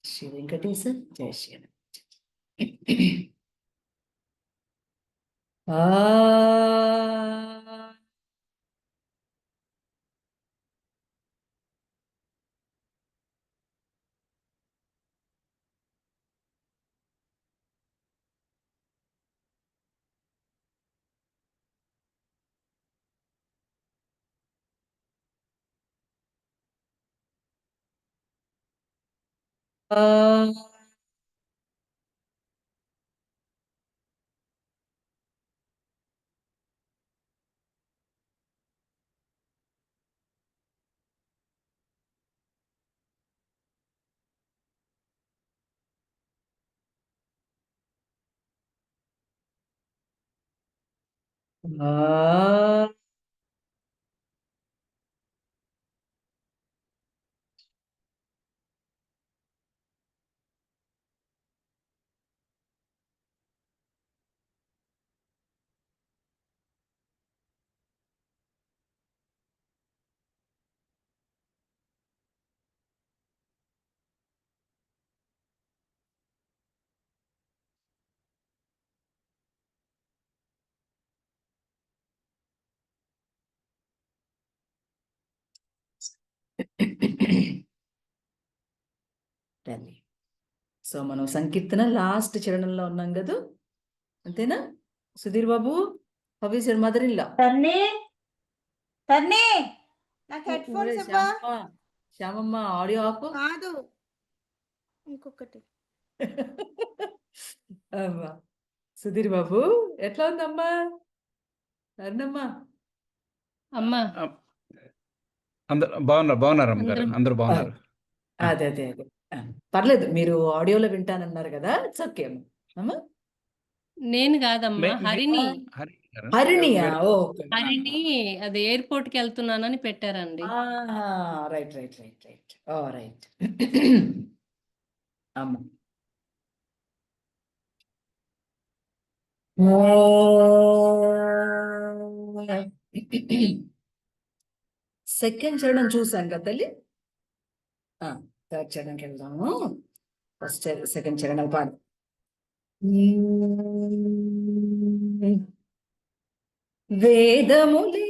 శ్రీ వెంకటేశ జయ శ్రీ ఆ సో మనం సంకీర్తన లాస్ట్ చరణంలో ఉన్నాం కదా, అంతేనా? Sudhir Babu, how is your mother in law? నాకు హెడ్ ఫోన్స్ ఇవ్వా? శ్యామమ్మ ఆడియో ఆఫ్ కాదు, ఇంకొకటి. అమ్మా సుధీర్ బాబు ఎట్లా ఉందమ్మా? అరుణమ్మా అమ్మా అందరు బాగున్నారు అమ్మగారు, అందరూ బాగున్నారు. అదే అదే అదే పర్లేదు, మీరు ఆడియోలో వింటానన్నారు కదా, ఇట్స్ ఓకే అమ్మా. నేను కాదమ్మా, హరిణి. హరిణియా? హరిణి అది ఎయిర్పోర్ట్ కి వెళ్తున్నానని పెట్టారండి. రైట్ రైట్ రైట్ రైట్ ఓ రైట్ అమ్మా. సెకండ్ చరణం చూసాం కదా తల్లి. థర్డ్ చరణంకి వెళ్దాము. ఫస్ట్ సెకండ్ చరణం పాడు. వేదములే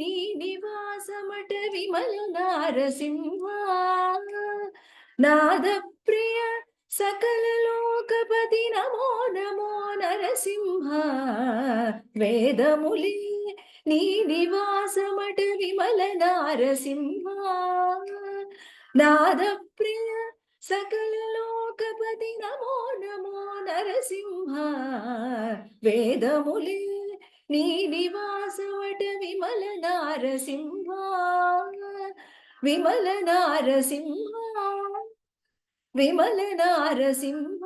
నీ నివాసమట విమల నారసింహ, నాద ప్రియ సకల లోకపతి నమో నమో నరసింహ. వేదములే నీ నివాసమట విమల నారసింహ, నాద ప్రియ సకల లోకపతి నమో నమో నరసింహ. వేదములే నీ నివాసమట విమల నారసింహ, విమల నారసింహ, విమల నారసింహ.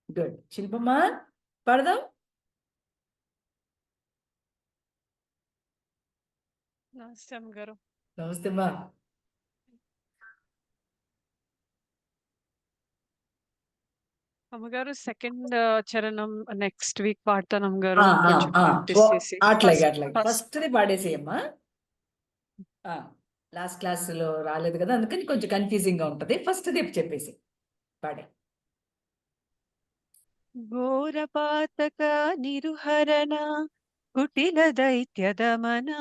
గుడ్. శిల్పమ్మా పాడదాం. నమస్తే అమ్మగారు. నమస్తే అమ్మా. అమ్మగారు సెకండ్ చరణం నెక్స్ట్ వీక్ పాడతాను అమ్మగారు. అట్లాగే అట్లాగే ఫస్ట్ పాడేసేయమ్మా. లాస్ట్ క్లాస్ లో రాలేదు కదా, అందుకని కొంచెం కన్ఫ్యూజింగ్ గా ఉంటది. ఫస్ట్ చెప్పేసి పాడే. ఘోరపాతక నిరుహరణ కుటిల దైత్య దమనా,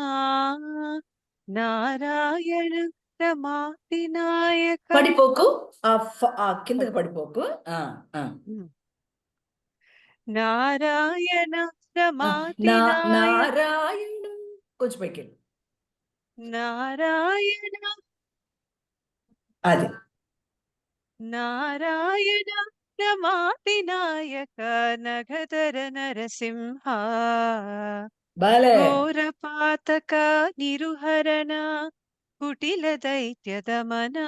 నారాయణ రమాతి నాయక. పడిపోకు, కిందకి పడిపోకు. నారాయణ రమాతి నారాయణ, కొంచెం పైకి. నారాయణ, అది నారాయణ రమాతి నాయక నగధర నరసింహ, ఘోరపాతక నిరుహరణ కుటిల దైత్య దమనా,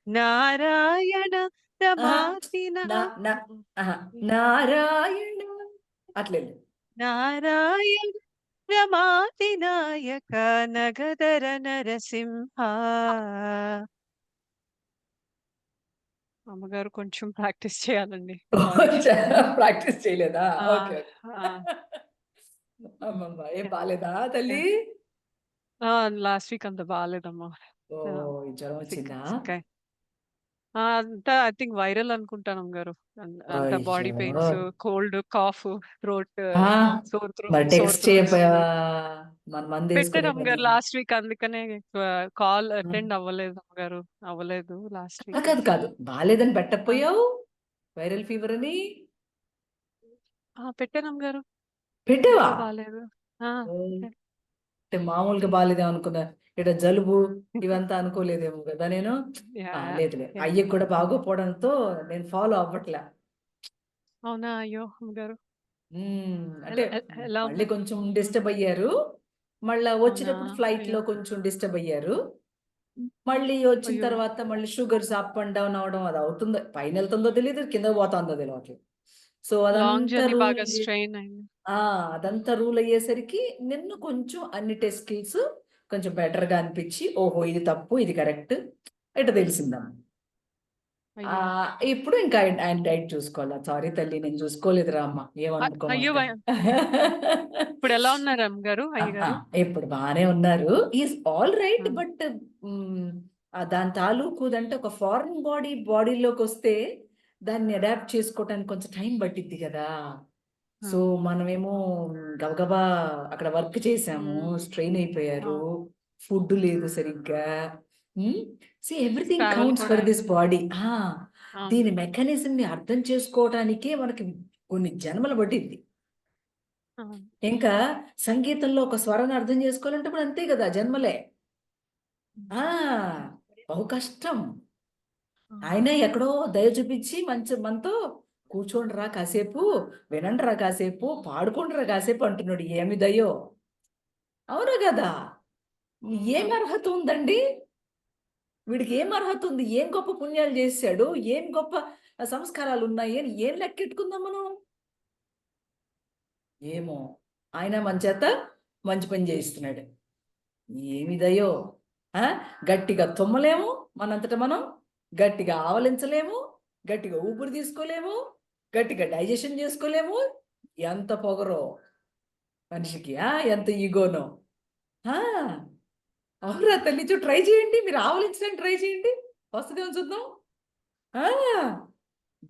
నారాయణ రమాతి నారాయణ అట్లే నారాయణ రమాతి నాయక నగధర నరసింహ. అమ్మగారు కొంచెం ప్రాక్టీస్ చేయాలండి. ప్రాక్టీస్ చేయలేదా? ఓకే. అమ్మమ్మ ఏం బాలేదా తల్లి? లాస్ట్ వీక్ అంత బాగాలేదమ్మా. ఓ ఈ జ్వరం సిక్ వచ్చిందా? సిక్ అంతా ఐ థింక్ వైరల్ అనుకుంటాను గారు. అంత బాడీ అయ్యో పెయిన్స్, కోల్డ్, కాఫ్, థ్రోట్, ఆ, సోర్ మరి సోర్ టెక్స్ట్ థ్రోట్స్ చేయపోయావా? ఉన్నాయి. మన మంది పెట్టాను వేసుకునే అమ్మగారు పని. లాస్ట్ వీక్, అందుకనే కాల్ ఆ, అటెండ్ అవ్వలేదు అమ్మగారు. అవ్వలేదు లాస్ట్ కాదు వీక్. కాదు కాదు, బాలేదని పెట్టకపోయావు వైరల్ ఫీవర్ అని. పెట్టాను అమ్మగారు, పెట్టావా? ఇంట్లో బాగాలేదు. ఓ, అంటే మామూలుగా బాలేదేమో అనుకున్నా, ఇట జలుబు ఇవంతా అనుకోలేదేమో కదా నేను. లేదులే, యా. అయ్యకి కూడా బాగోపోవడంతో నేను ఫాలో అవ్వట్లే. అవునా? అయ్యో అమ్మగారు. అంటే ఎలా మళ్ళీ ఉన్నారు? కొంచెం డిస్టర్బ్ అయ్యారు. మళ్ళీ అవునా? వచ్చేటప్పుడు ఫ్లైట్ లో అయ్యో. కొంచెం డిస్టర్బ్ అయ్యారు. మళ్ళీ వచ్చిన అయ్యో. తర్వాత మళ్ళీ షుగర్స్ అప్ అండ్ డౌన్ అవడం అది అవుతుందో, పైన వెళ్తుందో తెలియదు, కింద పోతుందో తెలియట్లేదు. సో లాంగ్ అదంతా జర్నీ రూల్ బాగా స్ట్రెయిన్ అయింది. అదంతా రూల్ అయ్యేసరికి నిన్ను కొంచెం అన్ని టెస్ట్ స్కిల్స్ కొంచెం better గా అనిపించి, ఓహో ఇది తప్పు ఇది కరెక్ట్ ఇట్లా తెలిసిందమ్మా. అయ్యో. ఇప్పుడు ఇంకా ఆయన డైట్ చూసుకోవాలా. సారీ తల్లి, నేను చూసుకోలేదురా అమ్మ, అయ్యో ఏమనుకోమాక. ఇప్పుడు ఎలా ఉన్నారు అమ్మగారు, అయ్యగారు? ఇప్పుడు బాగానే ఉన్నారు. Is all right. ఆ. బట్ దాని తాలూకుదంటే ఒక ఫారిన్ బాడీలోకి వస్తే దాన్ని అడాప్ట్ చేసుకోవటానికి కొంచెం టైం పట్టిద్ది కదా. సో మనమేమో గబగబా అక్కడ వర్క్ చేసాము, స్ట్రెయిన్ అయిపోయారు, ఫుడ్ లేదు సరిగ్గా. ఎవ్రీథింగ్ ట్రావెల్ కౌంట్స్ కూడా ఫర్ దిస్ అయింది. బాడీ. అవును. దీని మెకానిజం ని అర్థం చేసుకోవటానికే మనకి కొన్ని జన్మలు పట్టింది. అవును. ఇంకా సంగీతంలో ఒక స్వరాన్ని అర్థం చేసుకోవాలంటే ఇప్పుడు అంతే కదా, జన్మలే. ఆ బహు కష్టం. ఆయన ఎక్కడో దయ చూపించి మంచి మనతో కూర్చోండి రా కాసేపు, వినండి రా కాసేపు, పాడుకోండి రా కాసేపు అంటున్నాడు. ఏమి దయో! అవునా కదా? ఏం అర్హత ఉందండి వీడికి? ఏం అర్హత ఉంది? ఏం గొప్ప పుణ్యాలు చేశాడు? ఏం గొప్ప సంస్కారాలు ఉన్నాయి అని ఏం లెక్కెట్టుకుందాం మనం? ఏమో, ఆయన మన చేత మంచి పని చేయిస్తున్నాడు. ఏమిదయో! గట్టిగా తుమ్మలేము మనంతట మనం, గట్టిగా ఆవలించలేము, గట్టిగా ఊపిరి తీసుకోలేము, గట్టిగా డైజెషన్ చేసుకోలేము. ఎంత పొగరో మనిషికి, ఎంత ఈగోనో. అవునా తల్లి, ట్రై చేయండి, మీరు ఆవలించడానికి ట్రై చేయండి, వస్తుందేమో చూద్దాం.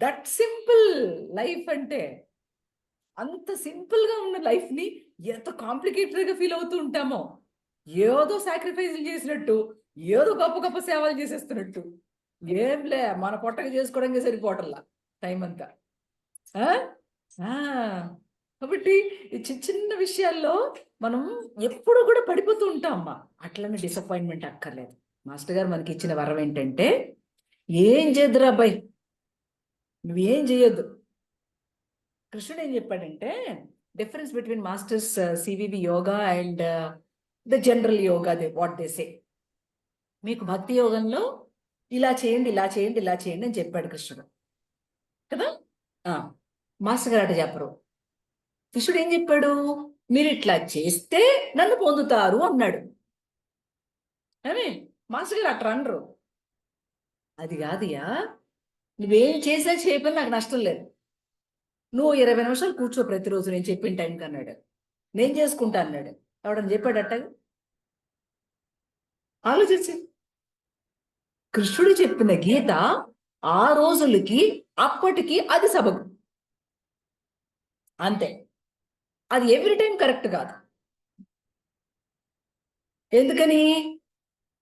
దట్ సింపుల్ లైఫ్ అంటే. అంత సింపుల్ గా ఉన్న లైఫ్ ని ఎంత కాంప్లికేటెడ్ గా ఫీల్ అవుతూ ఉంటామో, ఏదో సాక్రిఫైజులు చేసినట్టు, ఏదో గొప్ప గొప్ప సేవలు చేసేస్తున్నట్టు. ఏంలే, మన పొట్టగా చేసుకోవడానికి సరిపోవటంలా టైం అంతా. ఆ? ఆ, కాబట్టి ఈ చిన్న చిన్న విషయాల్లో మనం ఎప్పుడు కూడా పడిపోతూ ఉంటాం అమ్మా. అట్లనే డిసప్పాయింట్మెంట్ అక్కర్లేదు. మాస్టర్ గారు మనకి ఇచ్చిన వరం ఏంటంటే, ఏం చేద్దురా అబ్బాయి, నువ్వేం చేయొద్దు. కృష్ణుడు ఏం చెప్పాడంటే, difference between masters CVV yoga and the general yoga, what they say. మీకు భక్తి యోగంలో ఇలా చేయండి ఇలా చేయండి ఇలా చేయండి అని చెప్పాడు కృష్ణుడు కదా. మాస్టర్ గారు అట చెప్పరు. కృష్ణుడు ఏం చెప్పాడు? మీరు ఇట్లా చేస్తే నన్ను పొందుతారు అన్నాడు. అని మాస్టర్ గారు అట్లా అనరు. అది కాదుయా, నువ్వేం చేసా చేయపని నాకు నష్టం లేదు, నువ్వు 20 నిమిషాలు కూర్చో ప్రతిరోజు నేను చెప్పిన టైంకి అన్నాడు. నేను చేసుకుంటా అన్నాడు. ఎవడని చెప్పాడట? ఆలోచించి, కృష్ణుడు చెప్పిన గీత ఆ రోజులకి అప్పటికి అది సబబు అంతే. అది ఎవ్రీ టైం కరెక్ట్ కాదు. ఎందుకని?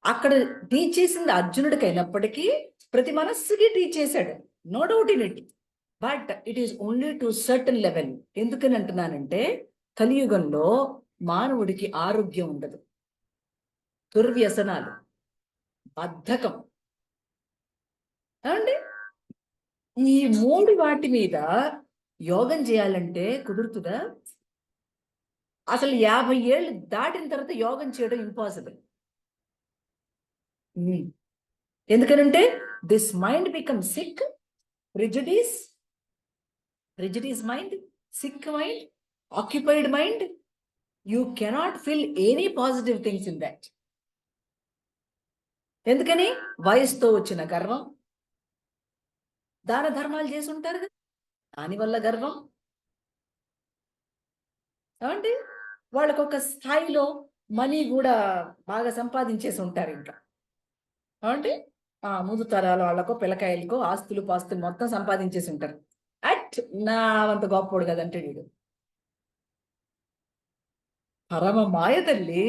అక్కడ టీచ్ చేసింది అర్జునుడికి అయినప్పటికీ ప్రతి మనస్సుకి టీచ్ చేశాడు, no doubt in it. But it is only to certain level. ఎందుకని అంటున్నానంటే, కలియుగంలో మానవుడికి ఆరోగ్యం ఉండదు, దుర్వ్యసనాలు, బద్ధకం. ఏమండి? ఈ 3 వాటి మీద యోగం చేయాలంటే కుదురుతుందా? అసలు 50 ఏళ్ళు దాటిన తర్వాత యోగం చేయడం ఇంపాసిబుల్. ఎందుకనంటే this mind become sick, prejudice mind, sick mind, occupied mind. You cannot feel any positive things in that. ఎందుకని? వయసుతో వచ్చిన గర్వం, దాన ధర్మాలు చేసి ఉంటారు కదా, దానివల్ల గర్వం. ఏమండి? వాళ్ళకు ఒక స్థాయిలో మనీ కూడా బాగా సంపాదించేసి ఉంటారు ఇంకా. అంటే ముందు తరాల వాళ్ళకో పిల్లకాయలకో ఆస్తులు పాస్తులు మొత్తం సంపాదించేసి ఉంటారు. నా అంత గొప్పోడు కదంటే వీడు పరమ మాయ తల్లి.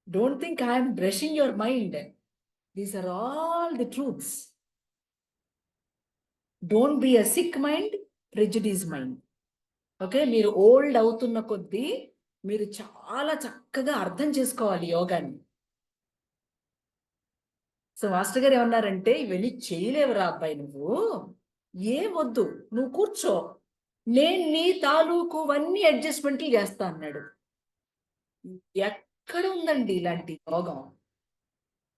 Don't think I'm brushing your mind. These are all the truths. Don't be a sick mind, prejudice mind. Okay, మీరు ఓల్డ్ అవుతున్న కొద్దీ మీరు చాలా చక్కగా అర్థం చేసుకోవాలి యోగాన్ని. సో మాస్టర్ గారు ఏమన్నారంటే, ఇవన్నీ చేయలేవురా అబ్బాయి, నువ్వు ఏమొద్దు, నువ్వు కూర్చో, నేను నీ తాలూకు అన్ని అడ్జస్ట్మెంట్లు చేస్తా అన్నాడు. ఎక్కడ ఉందండి ఇలాంటి యోగం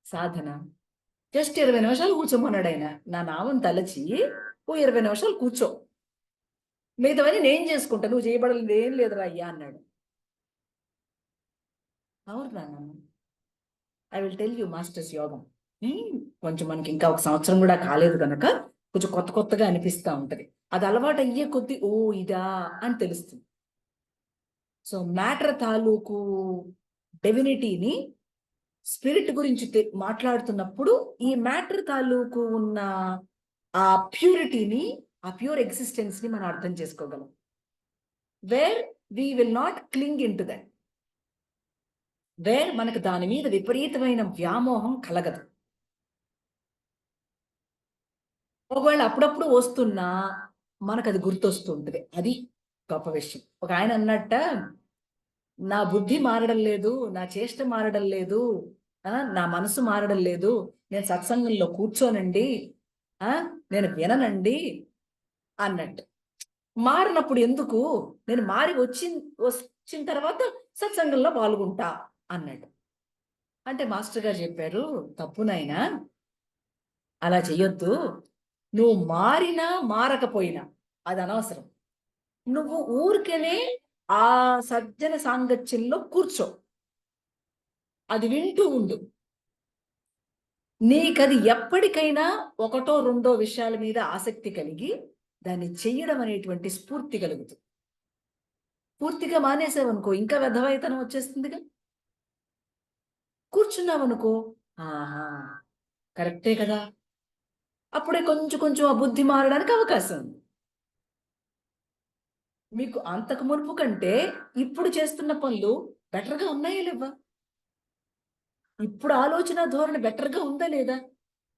సాధన? జస్ట్ 20 నిమిషాలు కూర్చోమన్నాడు ఆయన. నా నామం తలచి 20 నిమిషాలు కూర్చో, మిగతావన్నీ నేను చేసుకుంటా, నువ్వు చేయబడలేదు ఏం లేదురా అయ్యా అన్నాడు. అవును నాన్న, I will tell you masters యోగం. కొంచెం మనకి ఇంకా 1 సంవత్సరం కూడా కాలేదు కనుక కొంచెం కొత్త కొత్తగా అనిపిస్తూ ఉంటది. అది అలవాటు అయ్యే కొద్దీ ఓ ఇదా అని తెలుస్తుంది. సో మ్యాటర్ తాలూకు డెవినిటీని, స్పిరిట్ గురించి మాట్లాడుతున్నప్పుడు ఈ మ్యాటర్ తాలూకు ఉన్న ఆ ప్యూరిటీని, ఆ ప్యూర్ ఎగ్జిస్టెన్స్ ని మనం అర్థం చేసుకోగలం. Where we will not cling into that, where మనకు దాని మీద విపరీతమైన వ్యామోహం కలగదు. ఒకవేళ అప్పుడప్పుడు వస్తున్నా మనకు అది గుర్తొస్తూ ఉంటుంది. అది గొప్ప విషయం. ఒక ఆయన అన్నట్ట, నా బుద్ధి మారడం లేదు, నా చేష్ట మారడం లేదు, నా మనసు మారడం లేదు, నేను సత్సంగంలో కూర్చోనండి, నేను విననండి అన్నట్టు. మారినప్పుడు ఎందుకు, నేను మారి వచ్చిన తర్వాత సత్సంగంలో పాల్గొంటా అన్నాడు. అంటే మాస్టర్ గారు చెప్పారు, తప్పునైనా అలా చెయ్యొద్దు, నువ్వు మారినా మారకపోయినా అది అనవసరం. నువ్వు ఊరికనే ఆ సజ్జన సాంగత్యంలో కూర్చో, అది వింటూ ఉండు. నీకది ఎప్పటికైనా 1, 2 విషయాల మీద ఆసక్తి కలిగి దాన్ని చెయ్యడం అనేటువంటి స్ఫూర్తి కలుగుతుంది. పూర్తిగా మానేసావనుకో ఇంకా వ్యధవైతనం వచ్చేస్తుందిగా. కూర్చున్నావనుకో, ఆహా కరెక్టే కదా, అప్పుడే కొంచెం కొంచెం ఆ బుద్ధి మారడానికి అవకాశం ఉంది. మీకు అంతకు మునుపు కంటే ఇప్పుడు చేస్తున్న పనులు బెటర్గా ఉన్నాయా లేవా? ఇప్పుడు ఆలోచన ధోరణి బెటర్గా ఉందా లేదా?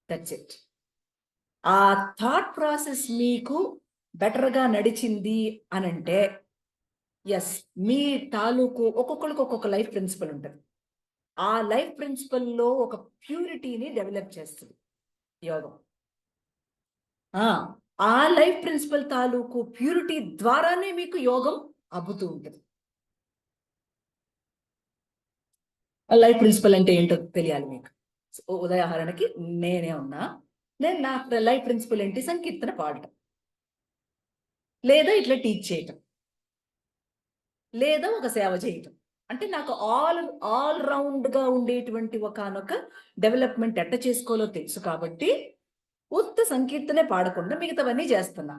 That's it. ఆ థాట్ ప్రాసెస్ మీకు బెటర్గా నడిచింది అనంటే, ఎస్, మీ తాలూకు ఒక్కొక్కరికి ఒక్కొక్క లైఫ్ ప్రిన్సిపల్ ఉంటుంది. ఆ లైఫ్ ప్రిన్సిపల్లో ఒక ప్యూరిటీని డెవలప్ చేస్తుంది యోగం. ఆ లైఫ్ ప్రిన్సిపల్ తాలూకు ప్యూరిటీ ద్వారానే మీకు యోగం అబ్బుతూ ఉంటుంది. లైఫ్ ప్రిన్సిపల్ అంటే ఏంటో తెలియాలి మీకు. ఉదాహరణకి నేనే ఉన్నా, నేను నా లైఫ్ ప్రిన్సిపల్ ఏంటి? సంకీర్తన పాడటం, లేదా ఇట్లా టీచ్ చేయటం, లేదా ఒక సేవ చేయటం. అంటే నాకు ఆల్ రౌండ్ గా ఉండేటువంటి ఒకనొక డెవలప్మెంట్ ఎట్ట చేసుకోవాలో తెలుసు కాబట్టి ఉత్త సంకీర్తనే పాడకుండా మిగతావన్నీ చేస్తున్నా.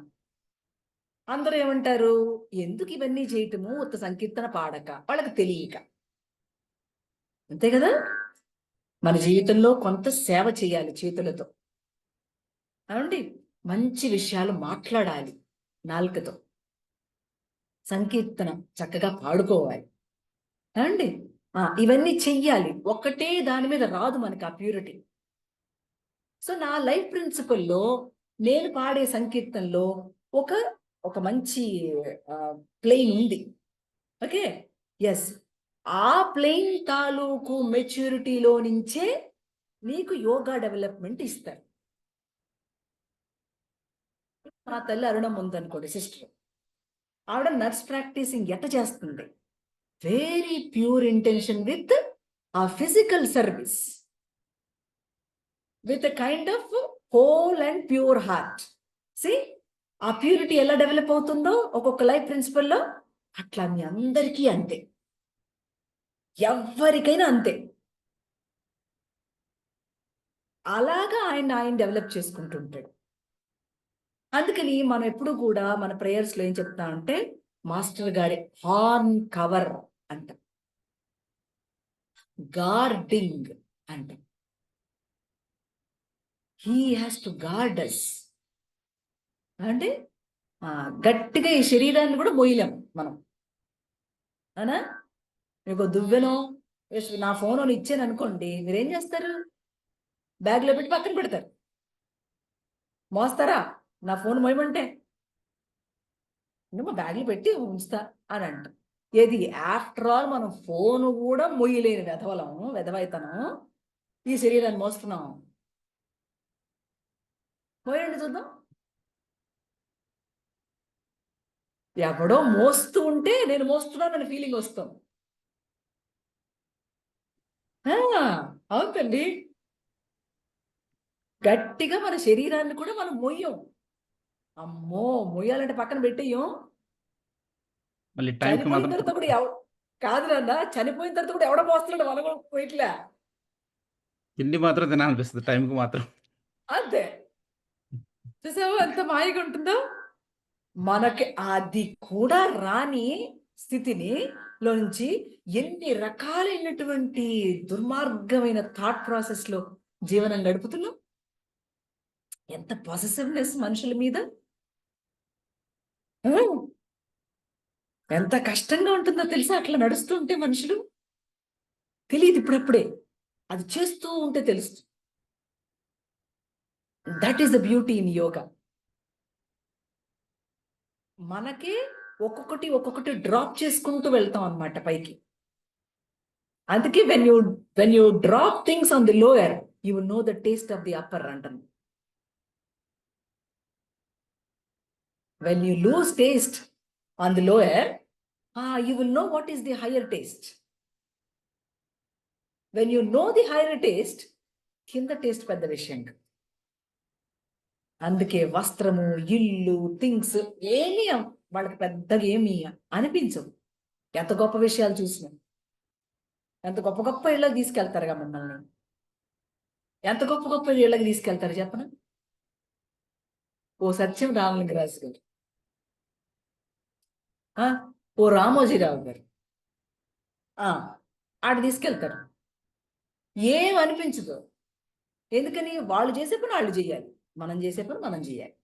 అందరూ ఏమంటారు, ఎందుకు ఇవన్నీ చేయటము, ఉత్త సంకీర్తన పాడక? వాళ్ళకి తెలియక. అంతే కదా, మన జీవితంలో కొంత సేవ చేయాలి చేతులతో. అవండి, మంచి విషయాలు మాట్లాడాలి నాలుకతో, సంకీర్తన చక్కగా పాడుకోవాలి అండి. ఇవన్నీ చెయ్యాలి. ఒక్కటే దాని మీద రాదు మనకి ఆ ప్యూరిటీ. సో నా లైఫ్ ప్రిన్సిపల్లో నేను పాడే సంకీర్తనలో ఒక మంచి ప్లెయిన్ ఉంది. ఓకే, ఎస్, ఆ ప్లెయిన్ తాలూకు మెచ్యూరిటీలో నుంచే నీకు యోగా డెవలప్మెంట్ ఇస్తారు. మా తల్లి అరుణం ఉందనుకోండి, సిస్టర్, ఆవిడ నర్స్ ప్రాక్టీసింగ్ ఎట్ట చేస్తుంది? వెరీ ప్యూర్ ఇంటెన్షన్ విత్ ఆ physical service, with a kind of whole and pure heart. See, ఆ ప్యూరిటీ ఎలా డెవలప్ అవుతుందో ఒక్కొక్క లైఫ్ ప్రిన్సిపల్లో, అట్లా మీ అందరికీ అంతే, ఎవరికైనా అంతే. అలాగా ఆయన డెవలప్ చేసుకుంటుంటాడు. అందుకని మనం ఎప్పుడు కూడా మన ప్రేయర్స్లో ఏం చెప్తా అంటే, మాస్టర్ గారి హార్న్ కవర్ అంట, గార్డింగ్ అంట. హీ హ్యాస్ టు గార్డ్ అస్ అంటే గట్టిగా ఈ శరీరాన్ని కూడా మోయలేం మనం, అవునా? మీకు దువ్వెనో నా ఫోన్ అని ఇచ్చాను అనుకోండి, మీరేం చేస్తారు? బ్యాగ్లో పెట్టి పక్కన పెడతారు. మోస్తారా నా ఫోన్ మోయమంటే? మా బ్యాగ్లో పెట్టి ఉంచుతా అని అంట. ఏది ఆఫ్టర్ ఆల్ మనం ఫోన్ కూడా మొయ్యలేని వెధవైతనం ఈ శరీరాన్ని మోస్తున్నాం. మోయండి చూద్దాం. ఎవడో మోస్తూ ఉంటే నేను మోస్తున్నానని ఫీలింగ్ వస్తాం. అవునండి, గట్టిగా మన శరీరాన్ని కూడా మనం మొయ్యం. అమ్మో, మొయ్యాలంటే పక్కన పెట్టేయం. మళ్ళీ టైంకి చనిపోయిన మాత్రం తర్వాత కూడా కాదు నాన్న, చనిపోయిన తర్వాత కూడా ఎవడ మోస్తున్నాడు, మనం కూడా పోయిట్లే. తిండి మాత్రం తినాలనిపిస్తుంది టైంకి మాత్రం. అంతే, చూసావా ఎంత మాయగా ఉంటుందో. మనకి అది కూడా రాని స్థితిని లో నుంచి ఎన్ని రకాలైనటువంటి దుర్మార్గమైన థాట్ ప్రాసెస్ లో జీవనం గడుపుతున్నాం. ఎంత పాసెసివ్నెస్ మనుషుల మీద, ఎంత కష్టంగా ఉంటుందో తెలుసా అట్లా నడుస్తుంటే. మనుషులు తెలియదు ఇప్పుడప్పుడే, అది చేస్తూ ఉంటే తెలుస్తుంది. That is the beauty in yoga. మనకి ఒక్కొక్కటి డ్రాప్ చేసుకుంటూ వెళ్తాం అన్నమాట పైకి. అందుకే when you drop things on the lower, you will know the taste of the upper అంటాను. When you lose taste on the lower, you will know what is the higher taste. When you know the higher taste, కింద taste పెద్ద విషయం. అందుకే వస్త్రము, ఇల్లు, things ఏమీ వాళ్ళకి పెద్దగా ఏమీ అనిపించవు. ఎంత గొప్ప విషయాలు చూసినా, ఎంత గొప్ప గొప్ప ఇళ్ళకి తీసుకెళ్తారుగా మిమ్మల్ని. ఎంత గొప్ప గొప్ప ఇళ్ళకి తీసుకెళ్తారు చెప్పన? ఓ సత్యం రామలింగరాజు గారు, ఓ రామోజీరావు గారు, ఆడ తీసుకెళ్తారు. ఏం అనిపించదు. ఎందుకని? వాళ్ళు చేసే పని వాళ్ళు చేయాలి, మనం చేసే పని మనం చేయాలి.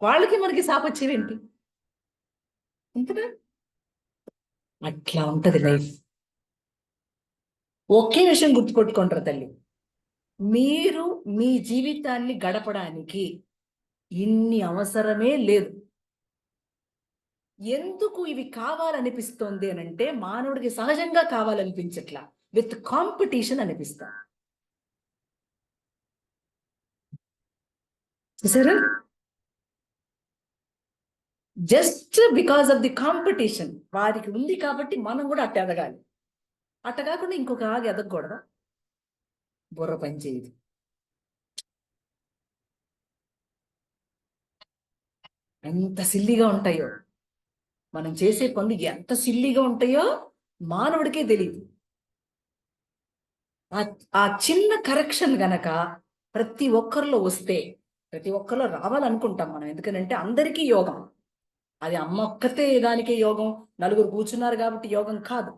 వాళ్ళకి మనకి సాపచ్చేవేంటి? అంతేనా? అట్లా ఉంటది లైఫ్. ఒకే విషయం గుర్తుపెట్టుకుంటారు తల్లి, మీరు మీ జీవితాన్ని గడపడానికి ఇన్ని అవసరమే లేదు. ఎందుకు ఇవి కావాలనిపిస్తోంది అని అంటే, మానవుడికి సహజంగా కావాలనిపించట్లా, విత్ కాంపిటీషన్ అనిపిస్తా. చూసారా? Just because of the competition వారికి ఉంది కాబట్టి మనం కూడా అట్ట ఎదగాలి. అట్ట కాకుండా ఇంకొక ఆగి ఎదగకూడదా? బుర్ర పని చేయదు. ఎంత సిల్లిగా ఉంటాయో మనం చేసే పనులు, ఎంత సిల్లిగా ఉంటాయో మానవుడికే తెలియదు. ఆ చిన్న కరెక్షన్ గనక ప్రతి ఒక్కరిలో వస్తే, ప్రతి ఒక్కరిలో రావాలనుకుంటాం మనం. ఎందుకంటే అందరికీ యోగం. అది అమ్మ ఒక్కతే దానికే యోగం, నలుగురు కూర్చున్నారు కాబట్టి యోగం కాదు.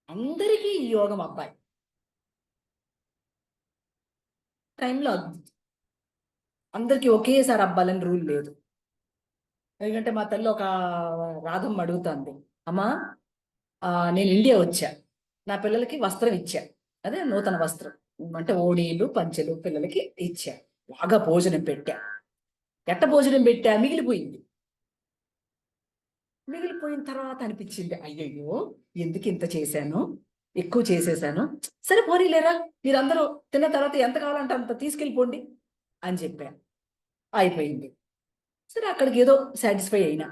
అందరికీ ఈ యోగం అబ్బాయి టైంలో అందరికీ ఒకేసారి అబ్బాలని రూల్ లేదు. ఎందుకంటే మా తల్లి ఒక రాధమ్మ అడుగుతుంది, అమ్మా నేను ఇండియా వచ్చా, నా పిల్లలకి వస్త్రం ఇచ్చా, అదే నూతన వస్త్రం అంటే ఓడీలు పంచెలు పిల్లలకి ఇచ్చా, బాగా భోజనం పెట్టా, ఎట్ట భోజనం పెట్టా మిగిలిపోయింది. మిగిలిపోయిన తర్వాత అనిపించింది, అయ్యయ్యో ఎందుకు ఇంత చేశాను, ఎక్కువ చేసేసాను, సరే పోనీలేరా మీరందరూ తిన్న తర్వాత ఎంత కావాలంటే అంత తీసుకెళ్ళిపోండి అని చెప్పాను. అయిపోయింది. సరే అక్కడికి ఏదో సాటిస్ఫై అయినా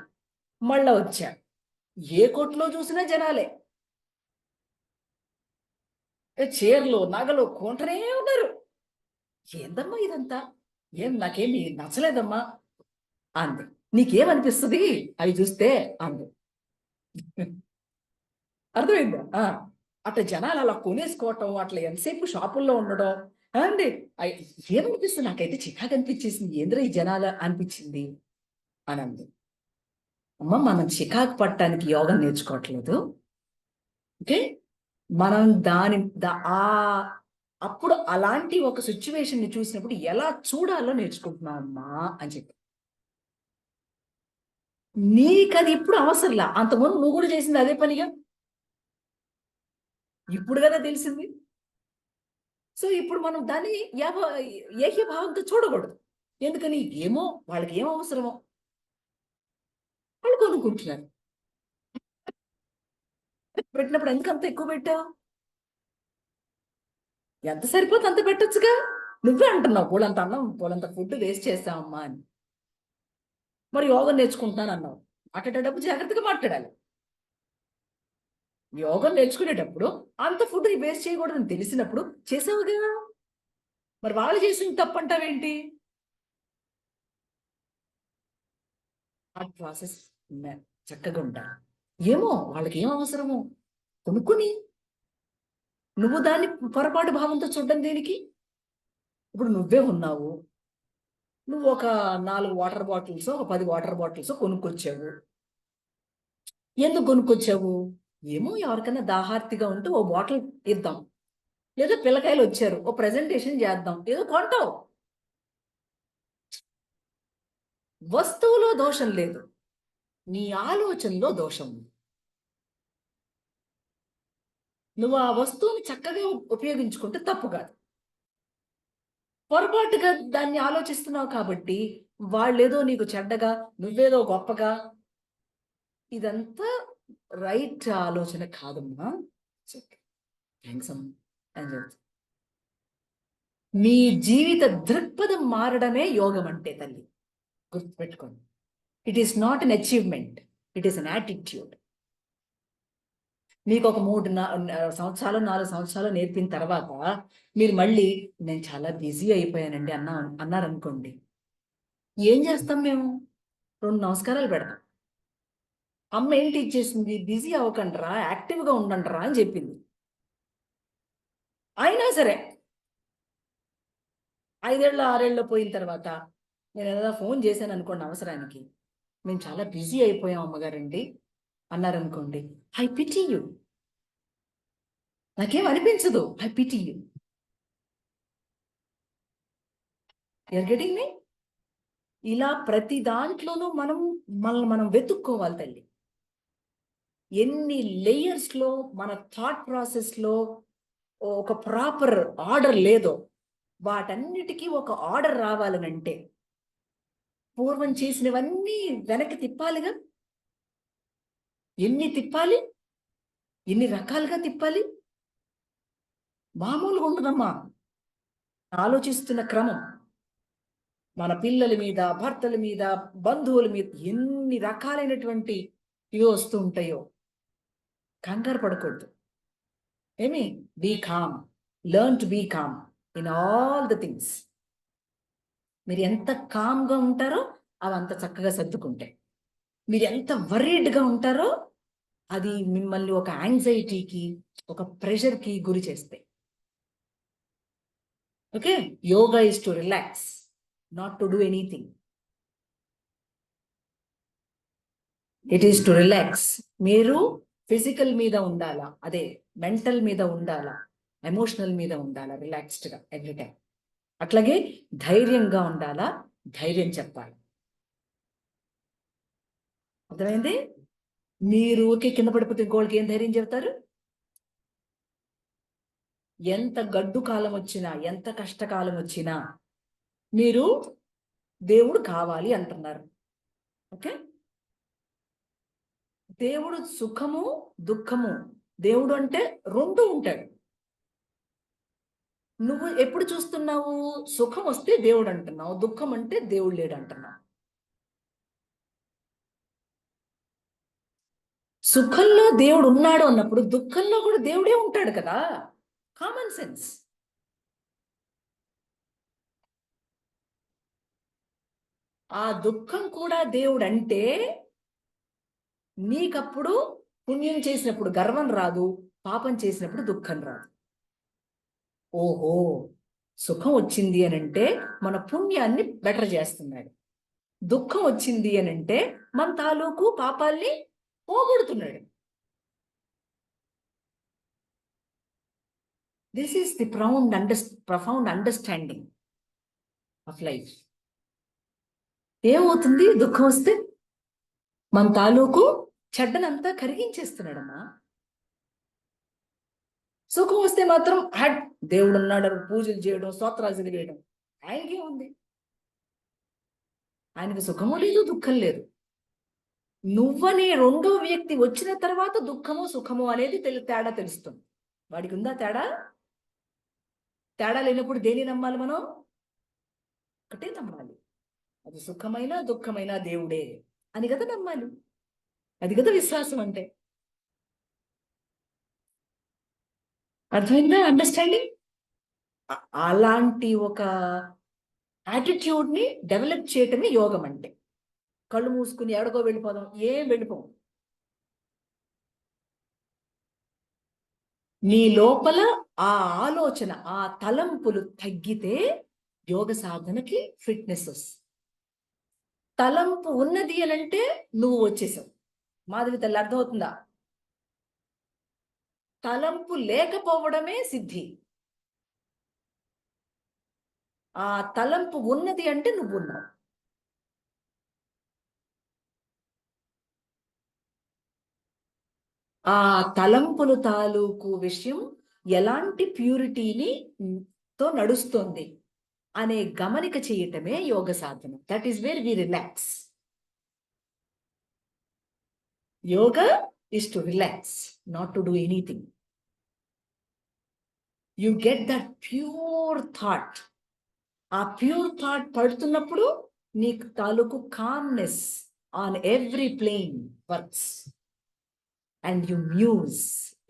మళ్ళా వచ్చా, ఏ కొట్లో చూసినా జనాలే, చీరలు నగలు కొంటనే ఉన్నారు. ఏందమ్మా ఇదంతా, ఏం నాకేమి నచ్చలేదమ్మా అంది. నీకేమనిపిస్తుంది అవి చూస్తే అంది. అర్థమైందా? అట్లా జనాలు అలా కొనేసుకోవటం, అట్లా ఎంతసేపు షాపుల్లో ఉండడం అండి, ఏమనిపిస్తుంది? నాకైతే చికాకు అనిపించేసింది, ఏంద్ర ఈ జనాలు అనిపించింది అని అంది. అమ్మ మనం చికాకు పట్టడానికి యోగా నేర్చుకోవట్లేదు. ఓకే, మనం అప్పుడు అలాంటి ఒక సిచ్యువేషన్ ని చూసినప్పుడు ఎలా చూడాలో నేర్చుకుంటున్నాం అమ్మా అని చెప్పి. నీకు అది ఇప్పుడు అవసరంలా, అంతకుముందు నువ్వు కూడా చేసింది అదే పనిగా, ఇప్పుడు కదా తెలిసింది. సో ఇప్పుడు మనం దాన్ని ఏకీభావంతో చూడకూడదు. ఎందుకని, ఏమో వాళ్ళకి ఏం అవసరమో వాళ్ళు కొనుక్కుంటున్నారు. పెట్టినప్పుడు ఎందుకంత ఎక్కువ పెట్టావు? ఎంత సరిపోతే అంత పెట్టొచ్చుగా. నువ్వే అంటున్నావు పూలంత అన్నం పూలంత ఫుడ్ వేస్ట్ చేస్తావమ్మా అని. మరి యోగా నేర్చుకుంటున్నాను అన్నావు, మాట్లాడేటప్పుడు జాగ్రత్తగా మాట్లాడాలి. యోగా నేర్చుకునేటప్పుడు అంత ఫుడ్ వేస్ట్ చేయకూడదని తెలిసినప్పుడు చేసావుగా. మరి వాళ్ళు చేసిన తప్పు అంటావేంటి? ఆ ప్రాసెస్ చక్కగా ఉంటారు. ఏమో వాళ్ళకి ఏం అవసరమో కొనుక్కుని నువ్వు దాన్ని పొరపాటు భావంతో చూడడం దేనికి? ఇప్పుడు నువ్వే ఉన్నావు, నువ్వు ఒక 4 వాటర్ బాటిల్స్, ఒక 10 వాటర్ బాటిల్స్ కొనుక్కొచ్చావు. ఎందుకు కొనుక్కొచ్చావు? ఏమో ఎవరికైనా దాహార్తిగా ఉంటే ఓ బాటిల్ ఇద్దాం, లేదా పిల్లకాయలు వచ్చారు ఓ ప్రెజెంటేషన్ చేద్దాం, ఏదో కొంటావు. వస్తువులో దోషం లేదు, నీ ఆలోచనలో దోషం ఉంది. నువ్వు ఆ వస్తువుని చక్కగా ఉపయోగించుకుంటే తప్పు కాదు. పొరపాటుగా దాన్ని ఆలోచిస్తున్నావు కాబట్టి వాళ్ళేదో నీకు చెడ్డగా, నువ్వేదో గొప్పగా, ఇదంతా రైట్ ఆలోచన కాదమ్మా. థ్యాంక్స్ అమ్మా అని చెప్తా. మీ జీవిత దృక్పథం మారడమే యోగం అంటే తల్లి, గుర్తుపెట్టుకోండి. It is not an achievement, it is an attitude. మీకు ఒక 3 సంవత్సరాలు 4 సంవత్సరాలు నేర్పిన తర్వాత మీరు మళ్ళీ నేను చాలా బిజీ అయిపోయానండి అన్నారనుకోండి, ఏం చేస్తాం మేము? 2 నమస్కారాలు పెడతాం. అమ్మ ఏం టీచ్ చేసింది? బిజీ అవ్వకండిరా, యాక్టివ్గా ఉండండిరా అని చెప్పింది. అయినా సరే 5 ఏళ్ళు 6 ఏళ్ళు పోయిన తర్వాత నేను ఏదైనా ఫోన్ చేశాను అనుకోండి అవసరానికి, మేము చాలా బిజీ అయిపోయాం అమ్మగారండి అన్నారనుకోండి, ఐ పిటీ యూ. నాకేం అనిపించదు, I pity you. You're getting me? ఇలా ప్రతి దాంట్లోనూ మనం వెతుక్కోవాలి తల్లి. ఎన్ని లేయర్స్ లో మన థాట్ ప్రాసెస్ లో ఒక ప్రాపర్ ఆర్డర్ లేదో, వాటన్నిటికీ ఒక ఆర్డర్ రావాలనంటే పూర్వం చేసినవన్నీ వెనక్కి తిప్పాలిగా. ఎన్ని తిప్పాలి, ఎన్ని రకాలుగా తిప్పాలి? మామూలుగా ఉండదమ్మా ఆలోచిస్తున్న క్రమం. మన పిల్లల మీద, భర్తల మీద, బంధువుల మీద ఎన్ని రకాలైనటువంటి ఇవి వస్తూ ఉంటాయో. కంగారు పడకూడదు. ఏమి? Be calm, learn to be calm in all the things. మీరు ఎంత కామ్గా ఉంటారో అవి అంత చక్కగా సర్దుకుంటాయి. మీరు ఎంత వర్రీడ్గా ఉంటారో అది మిమ్మల్ని ఒక యాంగ్జైటీకి, ఒక ప్రెషర్కి గురి చేస్తాయి. Okay, yoga is to relax, not to do anything. It is to relax. మీరు ఫిజికల్ మీద ఉండాలా, అదే మెంటల్ మీద ఉండాలా, ఎమోషనల్ మీద ఉండాలా, రిలాక్స్డ్గా ఎవ్రీ టైం. అట్లాగే ధైర్యంగా ఉండాలా, ధైర్యం చెప్పాలి. అర్థమైంది? మీరు ఊరికే కింద పడిపోతే ఇంకోళ్ళకి ఏం ధైర్యం చెప్తారు? ఎంత గడ్డు కాలం వచ్చినా, ఎంత కష్టకాలం వచ్చినా మీరు దేవుడు కావాలి అంటున్నారు. ఓకే, దేవుడు సుఖము దుఃఖము, దేవుడు అంటే 2 ఉంటాడు. నువ్వు ఎప్పుడు చూస్తున్నావు? సుఖం వస్తే దేవుడు అంటున్నావు, దుఃఖం అంటే దేవుడు లేడు అంటున్నావు. సుఖంలో దేవుడు ఉన్నాడు అన్నప్పుడు దుఃఖంలో కూడా దేవుడే ఉంటాడు కదా. Common sense. ఆ దుఃఖం కూడా దేవుడు అంటే నీకప్పుడు పుణ్యం చేసినప్పుడు గర్వం రాదు, పాపం చేసినప్పుడు దుఃఖం రాదు. ఓహో, సుఖం వచ్చింది అని అంటే మన పుణ్యాన్ని బెటర్ చేస్తున్నాడు. దుఃఖం వచ్చింది అని అంటే మన తాలూకు పాపాల్ని పోగొడుతున్నాడు. This is the profound understanding of life. ఏమవుతుంది దుఃఖం వస్తే? మన తాలూకు చెడ్డనంతా కరిగించేస్తున్నాడమ్మా. సుఖం వస్తే మాత్రం దేవుడు ఉన్నాడు పూజలు చేయడం, స్తోత్రాలు వేయడం. ఆయనకే ఉంది, ఆయనకు సుఖము లేదు, దుఃఖం లేదు. నువ్వనే రెండో వ్యక్తి వచ్చిన తర్వాత దుఃఖము సుఖము అనేది తేడా తెలుస్తుంది. వాడికి ఉందా తేడా? తేడా లేనప్పుడు దేని నమ్మాలి మనం? ఒకటే నమ్మాలి, అది సుఖమైన దుఃఖమైన దేవుడే అని కదా నమ్మాలి. అది కదా విశ్వాసం అంటే. అర్థమైందా? అండర్స్టాండింగ్. అలాంటి ఒక యాటిట్యూడ్ ని డెవలప్ చేయటమే యోగం అంటే. కళ్ళు మూసుకుని ఎక్కడికో వెళ్ళిపోదాం, ఏం వెళ్ళిపోం. నీ లోపల ఆ ఆలోచన, ఆ తలంపులు తగ్గితే యోగ సాధనకి ఫిట్నెస్ వస్తుంది. తలంపు ఉన్నది అనంటే నువ్వు వచ్చేసావు. మాధవి తల్లి, అర్థమవుతుందా? తలంపు లేకపోవడమే సిద్ధి. ఆ తలంపు ఉన్నది అంటే నువ్వు ఉన్నావు. ఆ తలంపులు తాలూకు విషయం ఎలాంటి ప్యూరిటీని తో నడుస్తుంది అనే గమనిక చేయటమే యోగ సాధన. That is where we relax. Yoga is to relax, not to do anything. You get that pure thought. ఆ ప్యూర్ థాట్ పడుతున్నప్పుడు నీకు తాలూకు calmness on every plane works and you muse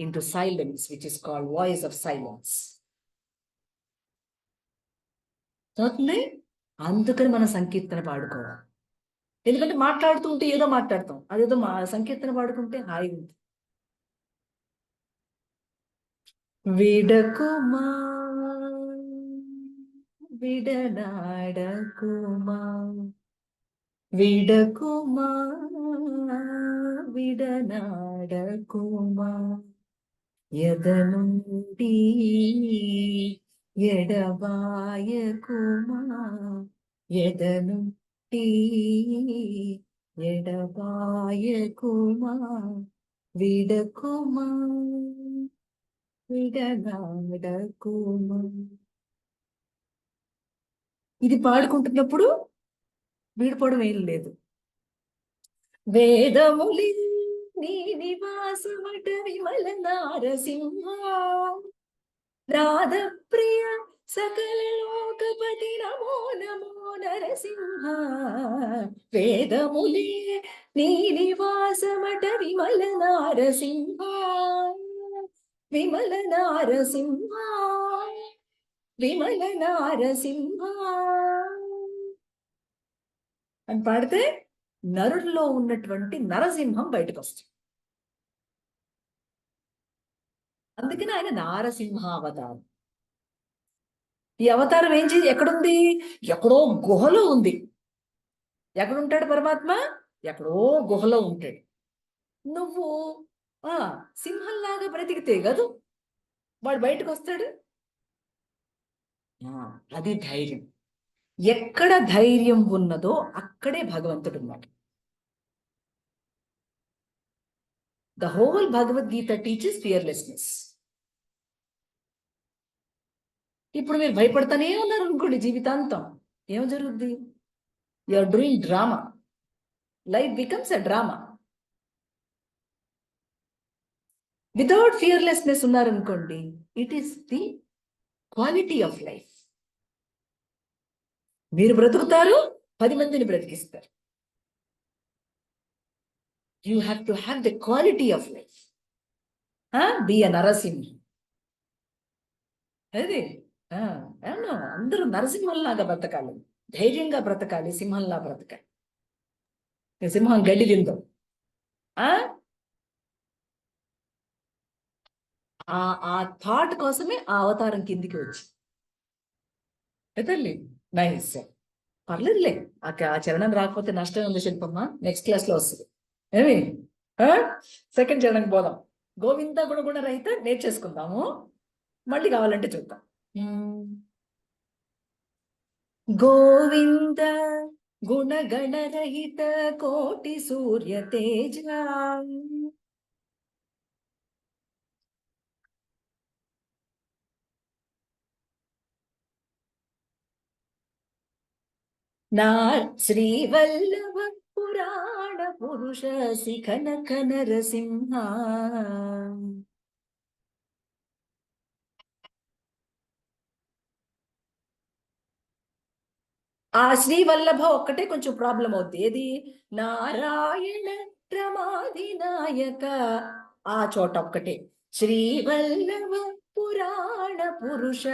into silence which is called voice of silence. అవుతుంది. అందుకని మనం సంకీర్తన పాడుకోవాలి. ఎందుకంటే మాట్లాడుతూ ఉంటే ఏదో మాట్లాడతాం, అదేదో సంకీర్తన పాడుకుంటే హాయిగా ఉంటుంది. విడకుమా విడనాడకుమా విడకుమా విడనాడకుమా ఎదనుండి ఎడబాయకుమా ఎదనుండి ఎడబాయకుమా విడకుమా విడనాడకుమా. ఇది పాడుకుంటున్నప్పుడు వీడిపోవడం ఏం లేదు. వేదములి నీ నివాసమట విమల నారసింహ నాద ప్రియ సకల లోకపతి నమో నమో నరసింహ. వేదములి నీ నివాసమట విమల నారసింహ విమల నారసింహ విమల నారసింహ అని పాడితే నరుల్లో ఉన్నటువంటి నరసింహం బయటకు వస్తుంది. అందుకని ఆయన నారసింహావతారం. ఈ అవతారం ఏం చేసి ఎక్కడుంది? ఎక్కడో గుహలో ఉంది. ఎక్కడుంటాడు పరమాత్మ? ఎక్కడో గుహలో ఉంటాడు. నువ్వు సింహంలాగా బ్రతికితే కాదు వాడు బయటకు వస్తాడు. అది ధైర్యం. ఎక్కడ ధైర్యం ఉన్నదో అక్కడే భగవంతుడు ఉన్నాడు. The whole Bhagavad Gita teachers fearlessness. ఇప్పుడు మీరు భయపడతానే ఉన్నారు అనుకోండి జీవితాంతం, ఏం జరుగుద్ది? You are doing drama. Life becomes a drama. Without fearlessness ఉన్నారనుకోండి, it is the quality of life. మీరు బ్రతుకుతారు, 10 మందిని బ్రతికిస్తారు. You have to have the quality of life. Be a Narasimha. అదే అందరూ నరసింహంలాగా బ్రతకాలి, ధైర్యంగా బ్రతకాలి, సింహంలా బ్రతకాలి. సింహం గడ్డి తిందో ఆ థాట్ కోసమే ఆ అవతారం కిందికి వచ్చి తల్లి నైస్. పర్లేదులే. ఆ చరణం రాకపోతే నష్టం ఉంది శిల్పమ్మ, నెక్స్ట్ క్లాస్ లో వస్తుంది. ఏమి సెకండ్ చరణంకి పోదాం. గోవింద గుణగుణ రహిత నేర్చేసుకుందాము, మళ్ళీ కావాలంటే చూద్దాం. గోవింద గుణగణ రహిత కోటి సూర్య తేజ, నా శ్రీవల్లభ పురాణ పురుష శిఖన నరసింహ. ఆ శ్రీవల్లభ ఒక్కటే కొంచెం ప్రాబ్లం అవుద్ది. ఏది? నారాయణ రమాధినాయక, ఆ చోట ఒక్కటే. శ్రీవల్లభ పురాణ పురుష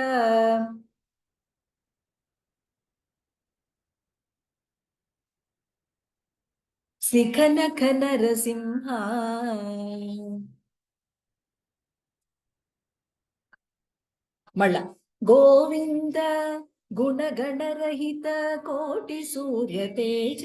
శిఖన నరసింహ. మళ్ళా గోవింద గుణగణ రహిత కోటి సూర్య తేజ,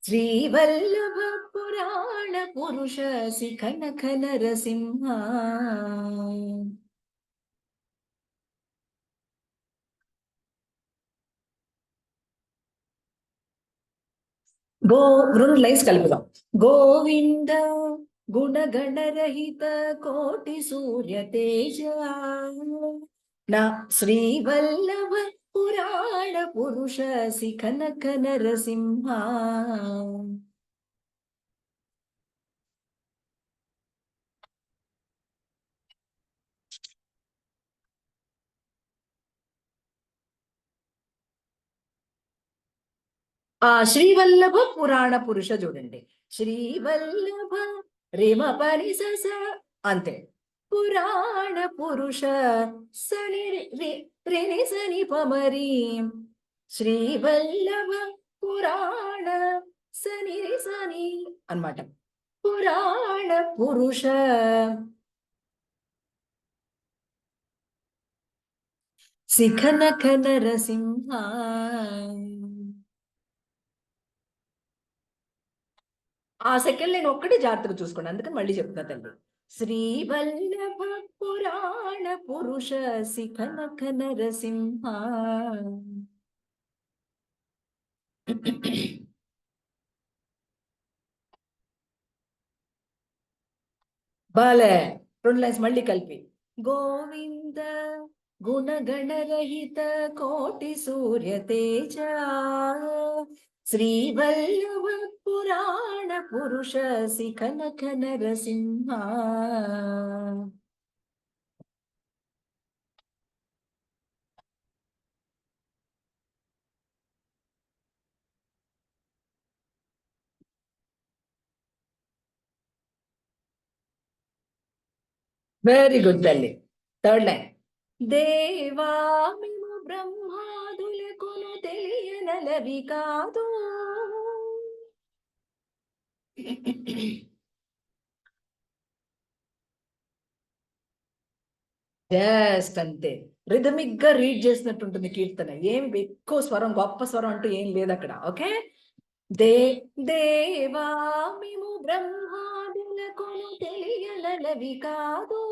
శ్రీవల్లభ పురాణ పురుష శిఖన నరసింహ. రెండు లైన్స్ కలుపుదాం. గోవింద గుణగణ రహిత కోటి సూర్య తేజ, నా శ్రీవల్లభ పురాణ పురుష శిఖన నరసింహ. ఆ శ్రీవల్లభ పురాణ పురుష చూడండి. శ్రీవల్లభ రేమ పని స, అంతే. పురాణ పురుష సని రిని సని పమరి, శ్రీవల్లభ పురాణ సని సని అన్నమాట. పురాణ పురుష శిఖన నరసింహ. ఆ సెకండ్ నేను ఒక్కటే జాగ్రత్తగా చూసుకోండి, అందుకని మళ్ళీ చెప్తున్నా తల్లి. శ్రీవల్లభ పురాణ పురుష శిఖన నరసింహ. బాలే. రెండు లైన్స్ మళ్ళీ కలిపి. గోవింద గుణగణ రహిత కోటి సూర్య తేజ, శ్రీవల్లభ పురాణ పురుష శిఖన నరసింహ. వెరీ గుడ్ తల్లి. Third line. దేవా మేము బ్రహ్మాదులకును తెలియనలవి కాదు, జస్ట్ అంతే. రిథమిక్ గా రీడ్ చేసినట్టు ఉంటుంది కీర్తన. ఏం ఎక్కువ స్వరం, గొప్ప స్వరం అంటూ ఏం లేదు అక్కడ. ఓకే. దేవా మేము బ్రహ్మాదులకును తెలియనలవి కాదు,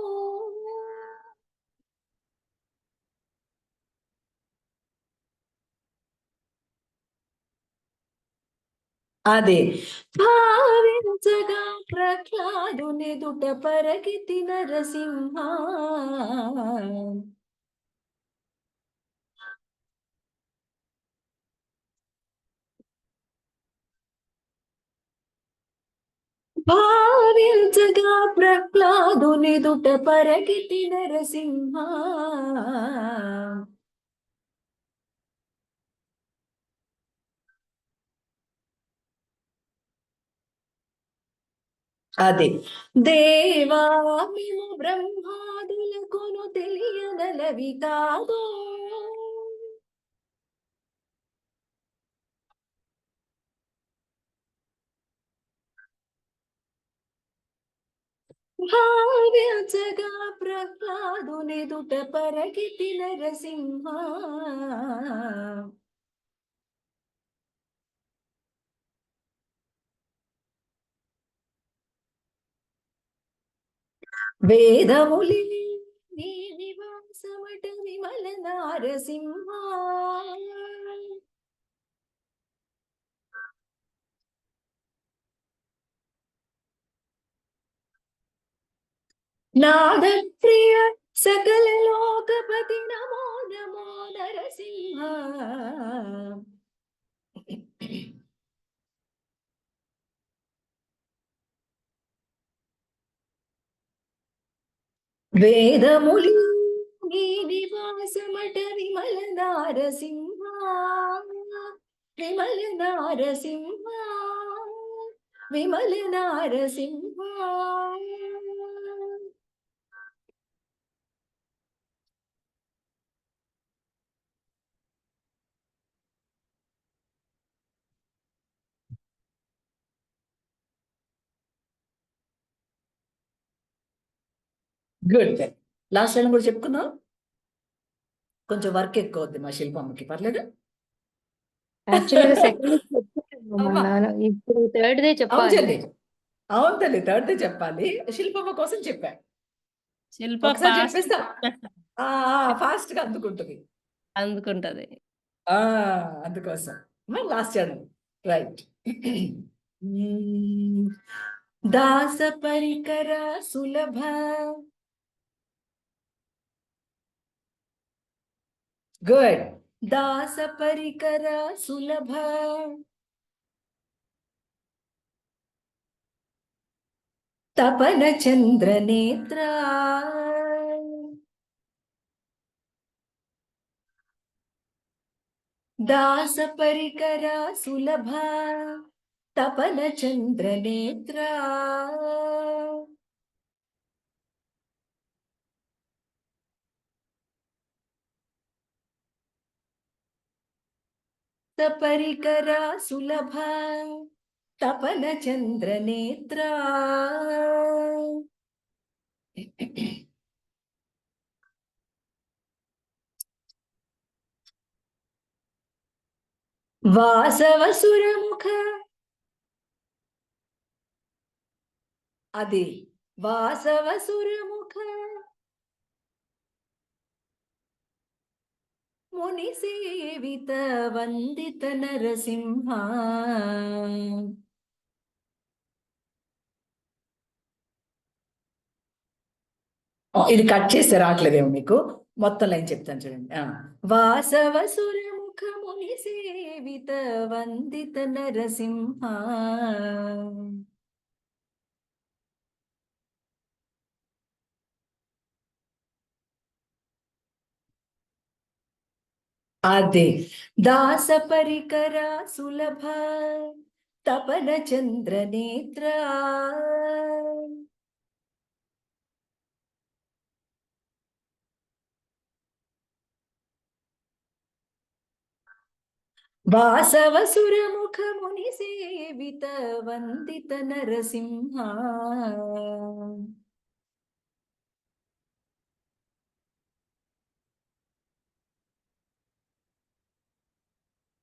అదే. భావించగా ప్రహ్లాదునెదుట పరగితి నరసింహ, భావించగా ప్రహ్లాదునెదుట పరగితి నరసింహ. అదే. దేవా మేము బ్రహ్మాదులకును తెలియనలవి కాదు, భావ్యచగా ప్రహ్లాదునిదుట పరగితి నరసింహ. వేదములి నీ నివాసమట విమల నారసింహ. నాద ప్రియ సకల లోకపతి నమో నమో నరసింహ. వేదములి నీ నివాసమట Vimala Narasimha. Vimala Narasimha. Vimala Narasimha. Good. Last line కూడా చెప్పుకుందాం. కొంచెం వర్క్ ఎక్కువ అవుద్ది మా శిల్పమ్మకి, పర్లేదు. యాక్చువల్గా సెకండ్ అమ్మా. ఇప్పుడు థర్డ్ డే అవును చెప్పాలి. చెల్లి, అవును తల్లి, థర్డ్ డే చెప్పాలి. శిల్పమ్మ కోసం చెప్పా. శిల్ప ఒకసారి ఫాస్ట్ చెప్పేస్తా, ఫాస్ట్ గా అందుకుంటుంది. అందుకుంటది. అందుకోసం లాస్ట్ చేయడం రైట్. దాస పరికర సులభ. గుడ్. దాస పరికర సులభ. తపన చంద్ర నేత్ర. దాస పరికర సులభ. తపన చంద్ర నేత్ర. పరికర సులభ. తపన చంద్ర నేత్ర. వాసవసురముఖ. అది వాసవసురముఖ. ముని సేవిత వందిత నరసింహ. ఇది కట్ చేస్తే రావట్లేదేమో మీకు, మొత్తం లైన్ చెప్తాను చూడండి. వాసవసురముఖ ముని సేవిత వందిత నరసింహ. అదే దాస పరికర సులభ. తపన చంద్ర నేత్ర. వాసవసురముఖ ముని సేవిత వందిత నరసింహ.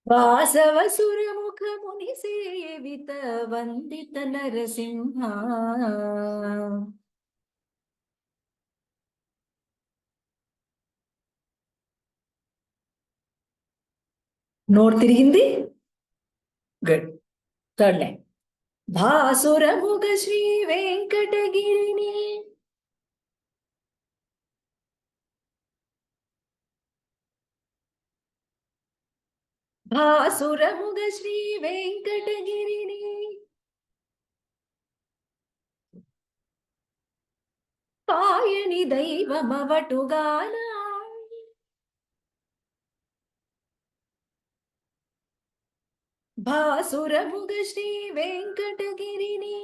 వాసవసురముఖ ముని సేవిత వందిత నరసింహ. నోట్ తిరిగింది. గుడ్. Third line. భాసురముఖ శ్రీ వెంకటగిరిని. భాసురముఖ శ్రీ వెంకటగిరిని. పాయని దైవమవటుగాన. భాసురముఖ శ్రీ వెంకటగిరిని.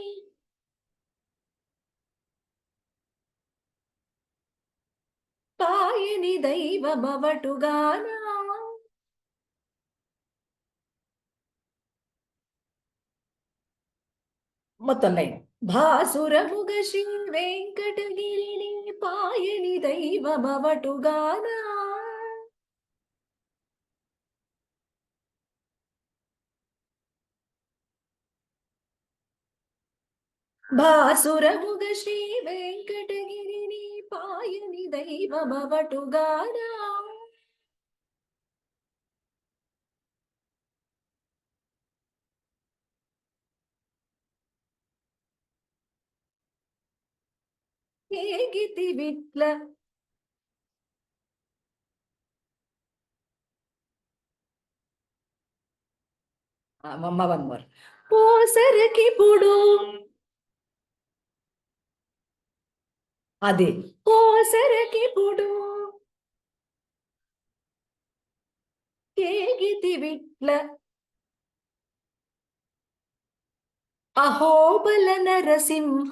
పాయని దైవమవటుగాన. మొత్తం లైన్. భాసురముగ శ్రీ వెంకటగిరిని పాయని దైవమవటుగానా భాసురముగ శ్రీ వెంకటగిరిని పాయని దైవమవటుగానా ఏగితి విట్ల మమ్మ వన్ మోర్ పోసరకిప్పుడు అదే పోసరకిప్పుడు ఏగితి విట్ల అహోబల నరసింహ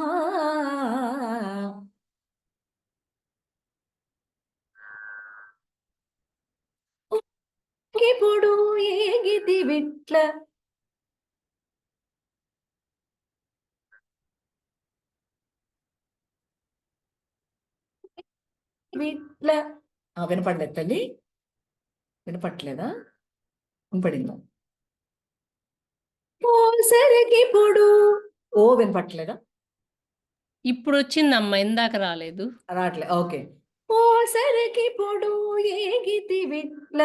ఇప్పుడు ఏగితి విట్ల విట్ల వినపడలేదు తల్లి, వినపట్లేదా? వినపడిందా? పోసరకిప్పుడు ఓ వినపట్లేదా? ఇప్పుడు వచ్చిందమ్మా, ఇందాక రాలేదు. రావట్లే. ఓకే. పోసరకిప్పుడు ఏగితి విట్ల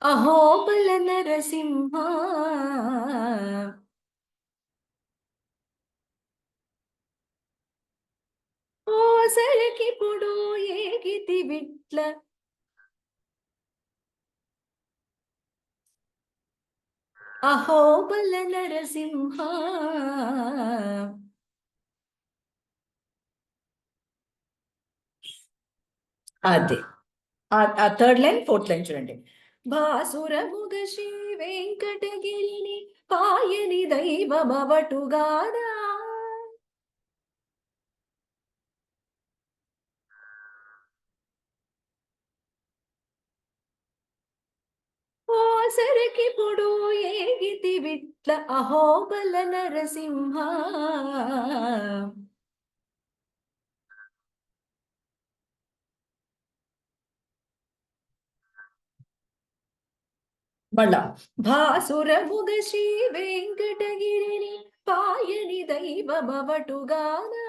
అహోబల నరసింహ పోసరకిప్పుడు ఏగితి విట్ల అహోబల నరసింహ అదే ఆ థర్డ్ లైన్ ఫోర్త్ లైన్ చూడండి. భాసురముగ శ్రీ వెంకటగిరిని పాయని దైవమవటుగానా పోసరకిప్పుడు ఏగితి విట్ల అహోబల నరసింహ మళ్ళా భాసురముగ శ్రీ వెంకటగిరిని పాయని దైవమవటుగానా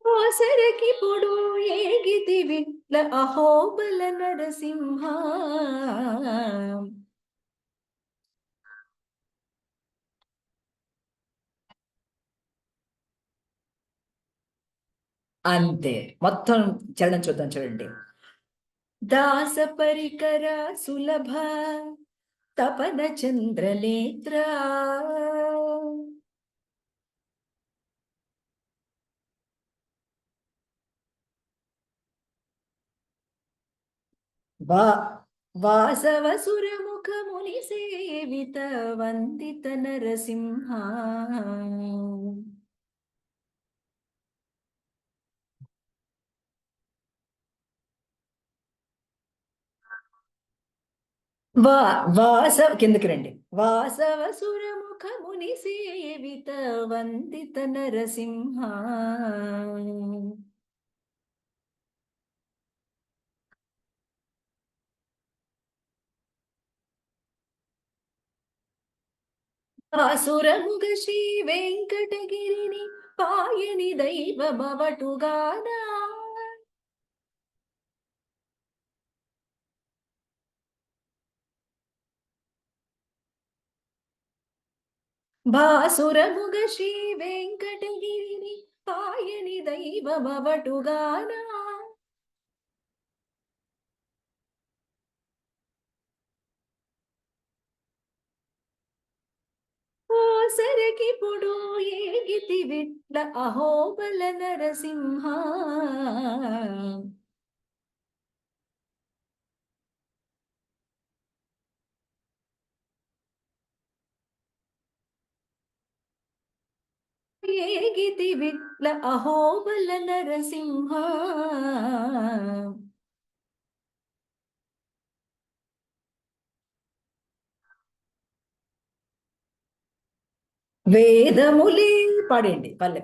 పోసరకిప్పుడు ఏగితి విట్ల అహోబల నరసింహ అంతే. మొత్తం చరణం చూద్దాం చూడండి. దాస పరికర సులభ తపన చంద్రనేత్ర వాసవసురముఖ ముని సేవిత వందిత నరసింహ వాసవ కిందకి రండి. వాసవసురముఖ ముని సేవిత వందిత నరసింహ భాసురముగ శ్రీ వెంకటగిరిని పాయని దైవమవటుగానా భాసురముగ శ్రీ వెంకటగిరిని పాయని దైవమవటుగానా పోసరకిప్పుడు ఏగితి విట్ల అహోబల నరసింహ ఏగితి విట్ల అహోబల నరసింహ. వేదములే పాడండి పల్లె.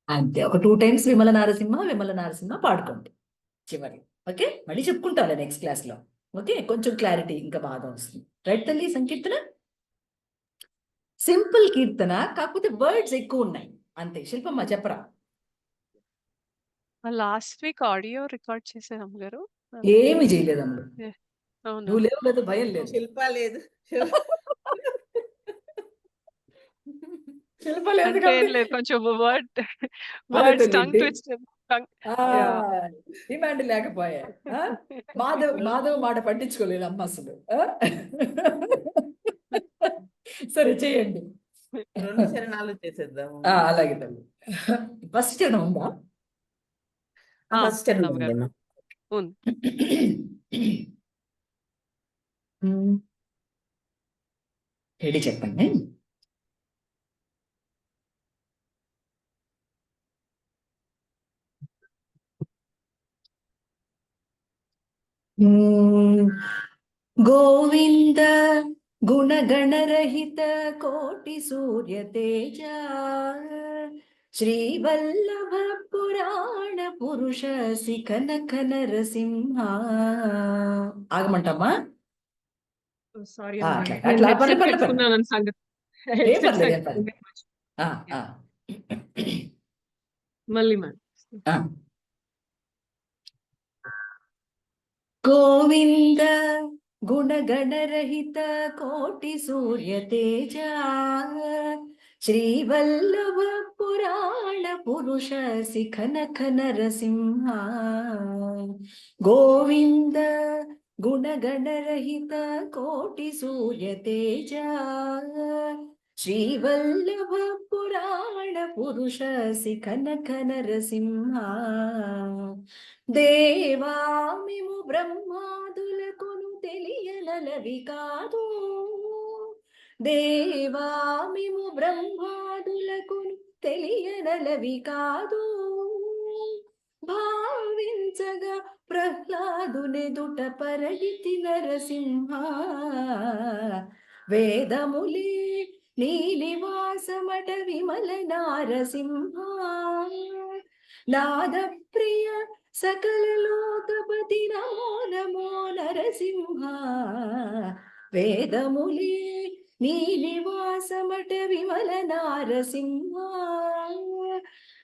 అంతే, ఒక 2 times విమల నారసింహ పాడుకోండి చివరి. ఓకే, మళ్ళీ చెప్పుకుంటాలే నెక్స్ట్ క్లాస్ లో. ఓకే, కొంచెం క్లారిటీ ఇంకా బాగా వస్తుంది. రైట్ తల్లి సంకీర్తన? సింపుల్ కీర్తన, కాకపోతే వర్డ్స్ ఎక్కువ ఉన్నాయి అంతే. శిల్పమ్మ చెప్పరా? లాస్ట్ వీక్ ఆడియో రికార్డ్ చేశారు అమ్మగారు. ఏమి చేయలేదు అమ్ముడు. అవునా? నువ్వు లేవు కదా, భయం లేదు. శిల్ప లేదు. శిల్ప లేదు అంటే ఏం కాబట్టి లేదు, కొంచెం వర్డ్ అదే వర్డ్స్ తల్లి, టంగ్ ట్విస్టర్. డిమాండ్ లేకపోయా. మాధవ్ మాట పట్టించుకోలేదు అమ్మ అసలు. సరే చేయండి. 2 చరణాలు చేసేద్దాము. అలాగే తల్లి. ఫస్ట్ చరణం ఉందా? ఫస్ట్ చరణం అమ్మగారు ఉందమ్మా. ఉంది. రెడీ చెప్పండి. గోవింద గుణగణరహిత కోటి సూర్య తేజ శ్రీవల్లభ పురాణ పురుష శిఖనఖ నరసింహ. ఆగమంటమ్మా? సారీ అట్లా అట్లా పర్లేదు. పెట్టుకున్నాను సంగతి. ఏం పర్లేదు, ఏం పర్లేదు. మళ్ళీ గోవింద గుణగణరహిత కోటి సూర్య తేజ శ్రీవల్లభ పురాణ పురుష శిఖనఖ నరసింహ. గోవింద గుణగణరహిత కోటి సూర్య తేజ శ్రీవల్లభ పురాణ పురుష శిఖనఖ నరసింహ. దేవామిము బ్రహ్మాదులకును తెలియనలవి కాదు. దేవామిము బ్రహ్మాదులకును తెలియనలవి కాదు. భావించగా ప్రహ్లాదునెదుట పరగితి నరసింహ. వేదములే నీ నివాసమట విమల నారసింహ. నాద ప్రియ సకల లోకపతి నమో నమో నరసింహ. వేదములే నీ నివాసమట విమల నారసింహ.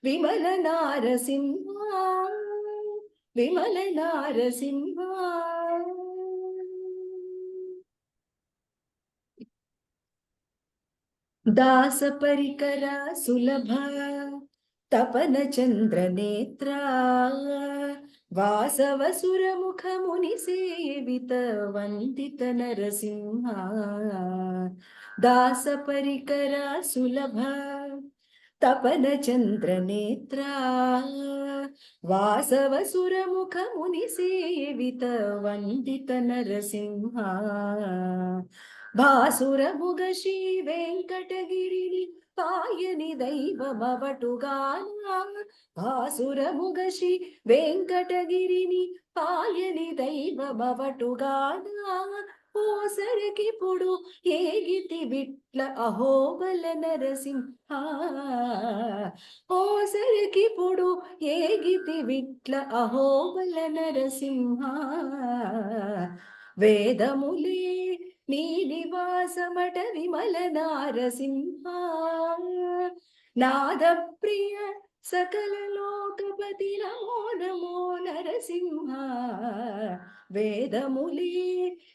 విమల నారసింహ, విమల నారసింహ. దాస పరికర సులభ తపన చంద్ర నేత్ర వాసవసుర ముఖ ముని సేవిత వందిత నరసింహ. దాస పరికర సులభ తపన చంద్ర నేత్ర వాసవసుర ముఖ ముని సేవిత వందిత నరసింహ. భాసురముగ శ్రీ వెంకటగిరిని పాయని దైవమవటుగానా. భాసురముగ శ్రీ వెంకటగిరిని పాయని దైవమవటుగానా. ఓసరకిప్పుడు ఏగితి విట్ల అహోబల నరసింహ. ఓసరకిప్పుడు ఏగితి విట్ల అహోబల నరసింహ. వేదములే నీ నివాసమట విమల నారసింహ. నాద ప్రియ సకల లోకపతి నమో నమో నరసింహ వేదములి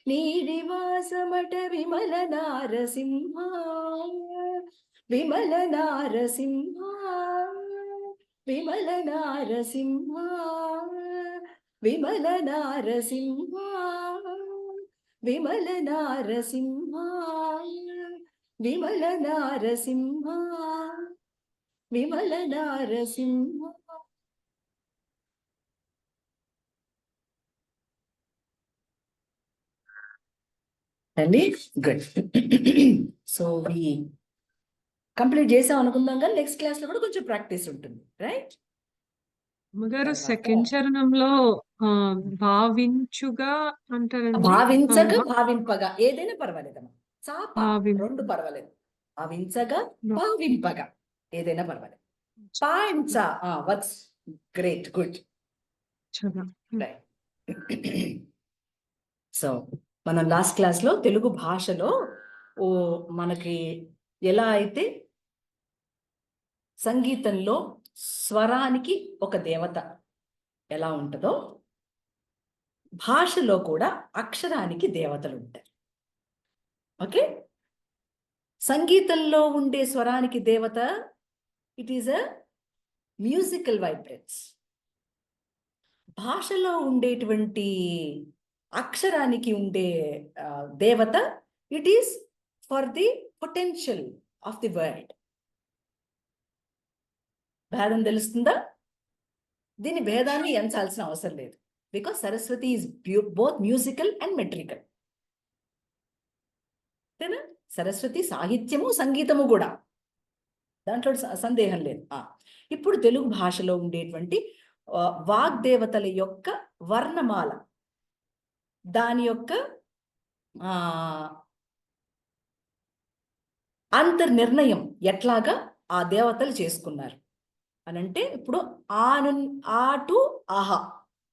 నీడివాసమట విమల నారసింహ విమల నారసింహ విమల నారసింహ విమల నారసింహ విమల నారసింహ విమల నారసింహ విమల నారసింహ. అండి గుడ్. సో కంప్లీట్ చేసాం అనుకుందాం, కానీ నెక్స్ట్ క్లాస్ లో కూడా కొంచెం ప్రాక్టీస్ ఉంటుంది, రైట్? అమ్మగారు తర్వాత సెకండ్ చరణంలో భావించుగా అంటారండి. భావించగా భావింపగా ఏదైనా పర్వాలేదమ్మా. చాప భావిం రెండు పర్వాలేదు. భావించగా భా- భావింపగా ఏదైనా పర్వాలేదు. పాయింట్స్ వర్క్స్ గ్రేట్, గుడ్, చగా. రైట్. సో మనం లాస్ట్ క్లాస్లో తెలుగు భాషలో మనకి ఎలా అయితే సంగీతంలో స్వరానికి ఒక దేవత ఎలా ఉంటుందో, భాషలో కూడా అక్షరానికి దేవతలు ఉంటాయి. ఓకే, సంగీతంలో ఉండే స్వరానికి దేవత it is a musical vibrance. భాషలో ఉండేటువంటి అక్షరానికి ఉండే దేవత it is for the potential of the word. భేదం తెలుస్తుందా? దీని భేదాన్ని ఎంచాల్సిన అవసరం లేదు, because Saraswati is both musical and metrical. అంతేనా? సరస్వతి సాహిత్యము సంగీతము కూడా, దాంట్లో సందేహం లేదు. ఇప్పుడు తెలుగు భాషలో ఉండేటువంటి వాగ్దేవతల యొక్క వర్ణమాల, దాని యొక్క అంతర్నిర్ణయం ఎట్లాగా ఆ దేవతలు చేసుకున్నారు అనంటే, ఇప్పుడు ఆ టు ఆహా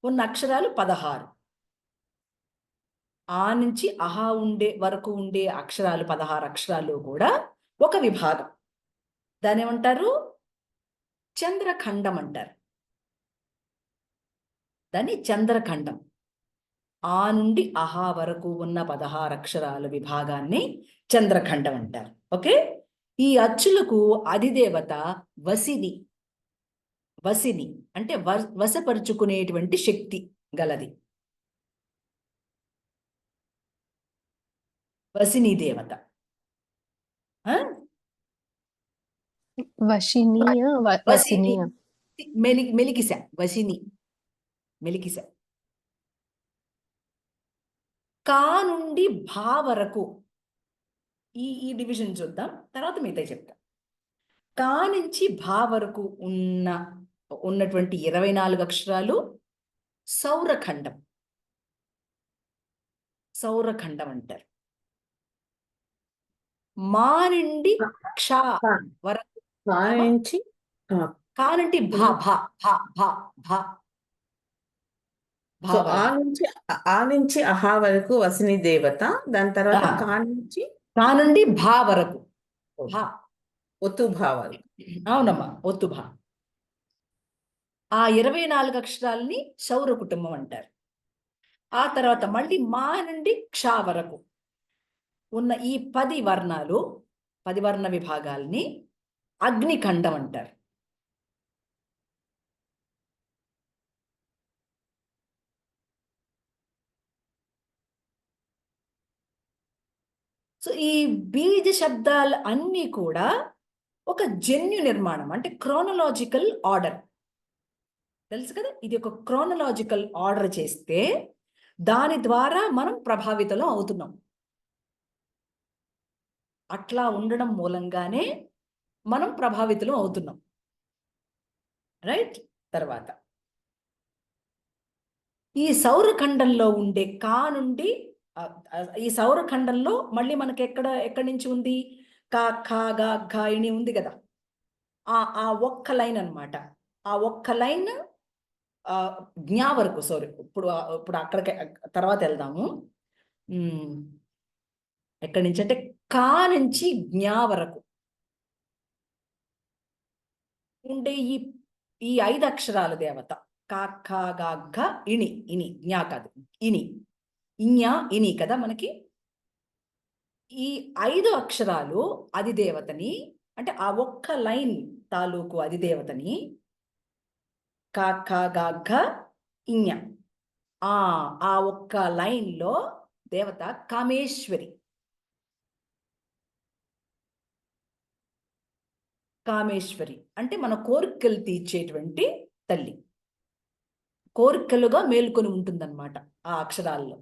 ఉన్న అక్షరాలు 16. ఆ నుంచి అహా ఉండే వరకు ఉండే అక్షరాలు 16 అక్షరాలు కూడా ఒక విభాగం. దాని ఏమంటారు? చంద్రఖండం అంటారు. దాన్ని చంద్రఖండం. ఆ నుండి అహా వరకు ఉన్న 16 అక్షరాల విభాగాన్ని చంద్రఖండం అంటారు. ఓకే, ఈ అచ్చులకు అధిదేవత వసిని. వసిని అంటే వశపరుచుకునేటువంటి శక్తి గలది, వసిని దేవత. వశినీయ వసిని వసినీయ మెలికిస, వసిని మెలికిస. కా నుండి భా వరకు ఈ డివిజన్ చూద్దాం, తర్వాత మిగతా చెప్తాం. కా నుంచి భా వరకు ఉన్నటువంటి 24 అక్షరాలు సౌరఖండం. సౌరఖండం అంటారు. మా నుండి క్ష వరకు, నుంచి కా నుండి భా భా భా భా భా భా వరకు. ఆ నుంచి అహా వరకు వసిని దేవత, దాని తర్వాత కా నుండి భా వరకు, భా ఒత్తు భావాలు. అవునమ్మా, ఒత్తు భా. ఆ 24 అక్షరాలని సౌర కుటుంబం అంటారు. ఆ తర్వాత మళ్ళీ మా నుండి క్ష వరకు ఉన్న ఈ 10 వర్ణాలు, 10 వర్ణ విభాగాల్ని అగ్నిఖండం అంటారు. సో ఈ బీజ శబ్దాలు అన్నీ కూడా ఒక జన్యు నిర్మాణం, అంటే క్రోనలాజికల్ ఆర్డర్. తెలుసు కదా, ఇది ఒక క్రోనలాజికల్ ఆర్డర్ చేస్తే దాని ద్వారా మనం ప్రభావితం అవుతున్నాం. అట్లా ఉండడం మూలంగానే మనం ప్రభావితం అవుతున్నాం, రైట్? తర్వాత ఈ సౌరఖండంలో ఉండే కా నుండి ఈ సౌరఖండంలో మళ్ళీ మనకి ఎక్కడి నుంచి ఉంది? కా ఖా గా ఘా ఇని ఉంది కదా, ఆ ఒక్క లైన్ అన్నమాట. ఆ ఒక్క లైన్ జ్ఞా వరకు, సారీ, ఇప్పుడు అక్కడికి తర్వాత వెళ్దాము. ఎక్కడి నుంచి అంటే కా నుంచి జ్ఞా వరకు ఉండే ఈ ఈ 5 అక్షరాల దేవత కా ఖ గ ఘ ఇణి, ఇని జ్ఞా కాదు, ఇని, ఇన్యా ఇని కదా మనకి. ఈ 5 అక్షరాలు అధిదేవతని, అంటే ఆ ఒక్క లైన్ తాలూకు అధిదేవతని కా ఖ గ ఘ ఇన్య, ఆ ఒక్క లైన్లో దేవత కామేశ్వరి. కామేశ్వరి అంటే మన కోరికలు తీర్చేటువంటి తల్లి, కోరికలుగా మేల్కొని ఉంటుందన్నమాట ఆ అక్షరాల్లో.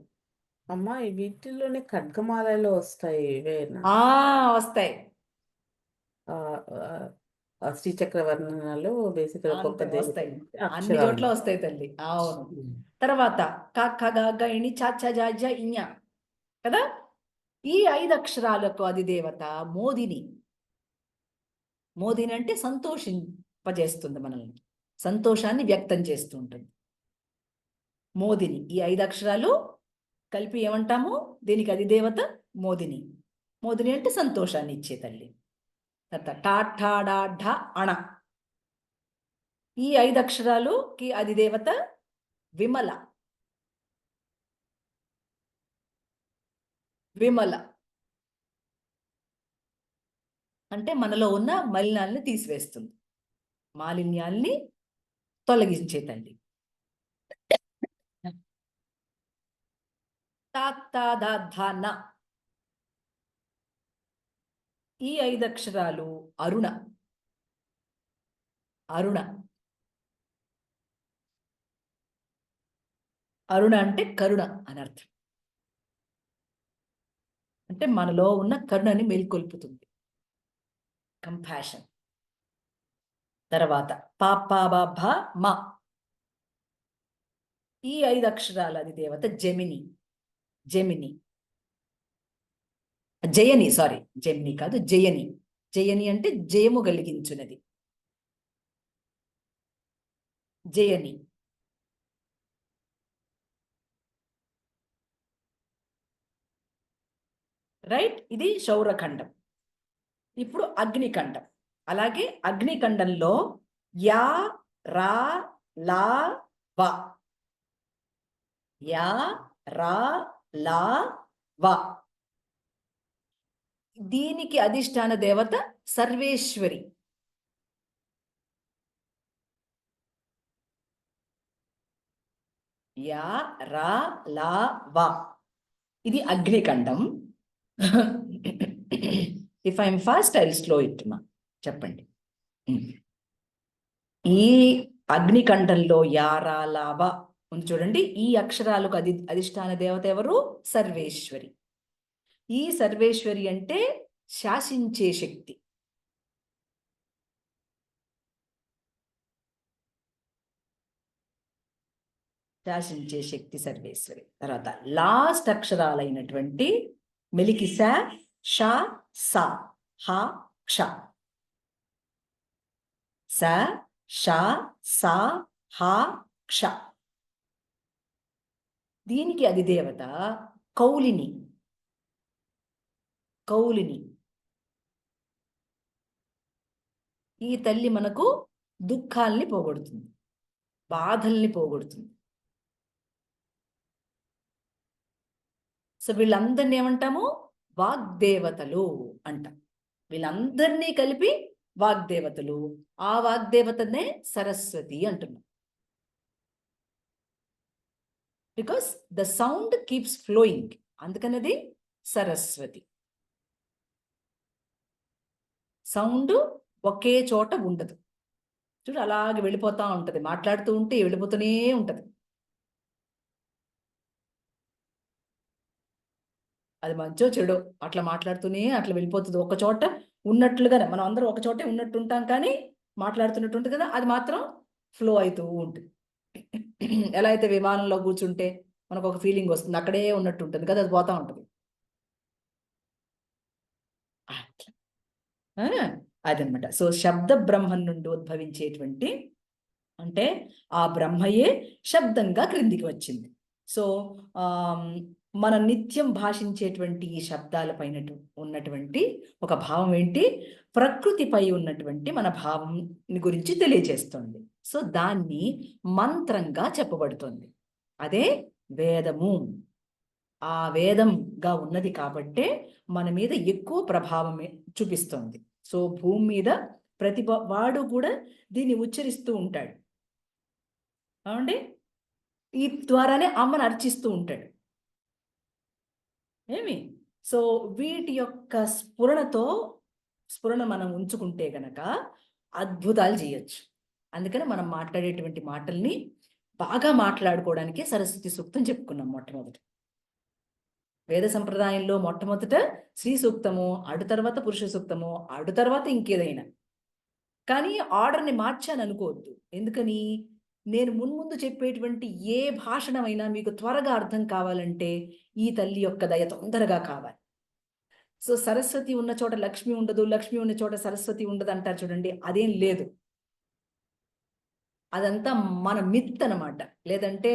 అమ్మా ఈ వీటిల్లోనే ఖడ్గమాలలో వస్తాయి ఇవేనా? వస్తాయి. ఆ, ఆ, శ్రీచక్ర వర్ణనలో బేసిక్గా ఒక్కొక్క అంతే, వస్తాయి, దేవతకి అన్ని అక్షరాలు. చోట్ల వస్తాయి తల్లి. అవును. తర్వాత క ఖ గ ఘ ఇణి చ ఛ జ ఝ ఇఞ కదా. ఈ 5 అక్షరాలకు అధిదేవత మోదిని. మోదిని అంటే సంతోషింపజేస్తుంది, మనల్ని సంతోషాన్ని వ్యక్తం చేస్తూ ఉంటుంది మోదిని. ఈ 5 అక్షరాలు కలిపి ఏమంటాము, దీనికి అధిదేవత మోదిని. మోదిని అంటే సంతోషాన్ని ఇచ్చే తల్లి. తర్వాత టా ఠా డా ఢ అణ, ఈ 5 అక్షరాలుకి అధిదేవత విమల. విమల అంటే మనలో ఉన్న మలినాల్ని తీసివేస్తుంది, మాలిన్యాల్ని తొలగించే తల్లి. తాత్తాదాన, ఈ 5 అక్షరాలు అరుణ. అరుణ, అరుణ అంటే కరుణ అని అర్థం. అంటే మనలో ఉన్న కరుణని మేల్కొల్పుతుంది, కంపాషన్. తర్వాత పాపాబ మా, ఈ 5 అక్షరాల అధిదేవత జెమిని. జెమిని, జయని, సారీ జెమిని కాదు, జయని. జయని అంటే జయము కలిగించున్నది, జయని. రైట్, ఇది శౌరఖండం. ఇప్పుడు అగ్నికండం. అలాగే అగ్నికండంలో యా రా లా వా, యా రా లా వా, దీనికి అధిష్టాన దేవత సర్వేశ్వరి. యా రా లా వా, ఇది అగ్నికండం. If I'm fast I will slow it మా. చెప్పండి. ఈ అగ్నికంఠంలో యారాలావ ఉంది చూడండి, ఈ అక్షరాలకు అధిష్టాన దేవత ఎవరు? సర్వేశ్వరి. ఈ సర్వేశ్వరి అంటే శాసించే శక్తి. శాసించే శక్తి సర్వేశ్వరి. తర్వాత లాస్ట్ అక్షరాలైనటువంటి మెలికి స, ష, స, హ, క్ష. స, ష, స, హ, క్ష. దీనికి అధిదేవత కౌలిని. కౌలిని. ఈ తల్లి మనకు దుఃఖాల్ని పోగొడుతుంది, బాధల్ని పోగొడుతుంది. సో వీళ్ళందరినీ ఏమంటాము? వాగ్దేవతలు అంటాం. వీళ్ళందరినీ కలిపి వాగ్దేవతలు. ఆ వాగ్దేవతనే సరస్వతి అంటున్నాం. Because the sound keeps flowing, అందుకనేది సరస్వతి. సౌండ్ ఒకే చోట ఉండదు, చూడు అలాగే వెళ్ళిపోతూ ఉంటది, మాట్లాడుతూ ఉంటే వెళ్ళిపోతూనే ఉంటది. అది మంచో చెడో అట్లా మాట్లాడుతూనే అట్లా వెళ్ళిపోతుంది. ఒక చోట ఉన్నట్లుగానే మనం అందరం ఒక చోటే ఉన్నట్టు ఉంటాం, కానీ మాట్లాడుతున్నట్టు ఉంటుంది కదా, అది మాత్రం ఫ్లో అవుతూ ఉంటుంది. ఎలా అయితే విమానంలో కూర్చుంటే మనకు ఒక ఫీలింగ్ వస్తుంది, అక్కడే ఉన్నట్టు ఉంటుంది కదా, అది పోతా ఉంటుంది. అదనమాట. సో శబ్ద బ్రహ్మం నుండి ఉద్భవించేటువంటి, అంటే ఆ బ్రహ్మయే శబ్దంగా క్రిందికి వచ్చింది. సో మనం నిత్యం భాషించేటువంటి ఈ శబ్దాల పైన ఉన్నటువంటి ఒక భావం ఏంటి? ప్రకృతిపై ఉన్నటువంటి మన భావం గురించి తెలియజేస్తుంది. సో దాన్ని మంత్రంగా చెప్పబడుతుంది. అదే వేదము. ఆ వేదంగా ఉన్నది కాబట్టే మన మీద ఎక్కువ ప్రభావం చూపిస్తుంది. సో భూమి మీద ప్రతి వాడు కూడా దీన్ని ఉచ్చరిస్తూ ఉంటాడు. అవునండి, ఈ ద్వారానే అమ్మను అర్చిస్తూ ఉంటాడు. ఏమి సో వీటి యొక్క స్ఫురణ మనం ఉంచుకుంటే గనక అద్భుతాలు చేయొచ్చు. అందుకని మనం మాట్లాడేటువంటి మాటల్ని బాగా మాట్లాడుకోవడానికి సరస్వతి సూక్తం చెప్పుకున్నాం. మొట్టమొదట వేద సంప్రదాయంలో మొట్టమొదట శ్రీ సూక్తము, అటు తర్వాత పురుష సూక్తము, అటు తర్వాత ఇంకేదైనా. కానీ ఆర్డర్ని మార్చాను అనుకోవద్దు. ఎందుకని నేను మున్ముందు చెప్పేటువంటి ఏ భాషణమైనా మీకు త్వరగా అర్థం కావాలంటే ఈ తల్లి యొక్క దయ తొందరగా కావాలి. సో సరస్వతి ఉన్న చోట లక్ష్మి ఉండదు, లక్ష్మి ఉన్న చోట సరస్వతి ఉండదు అంటారు చూడండి, అదేం లేదు. అదంతా మన మిత్ అన్నమాట. లేదంటే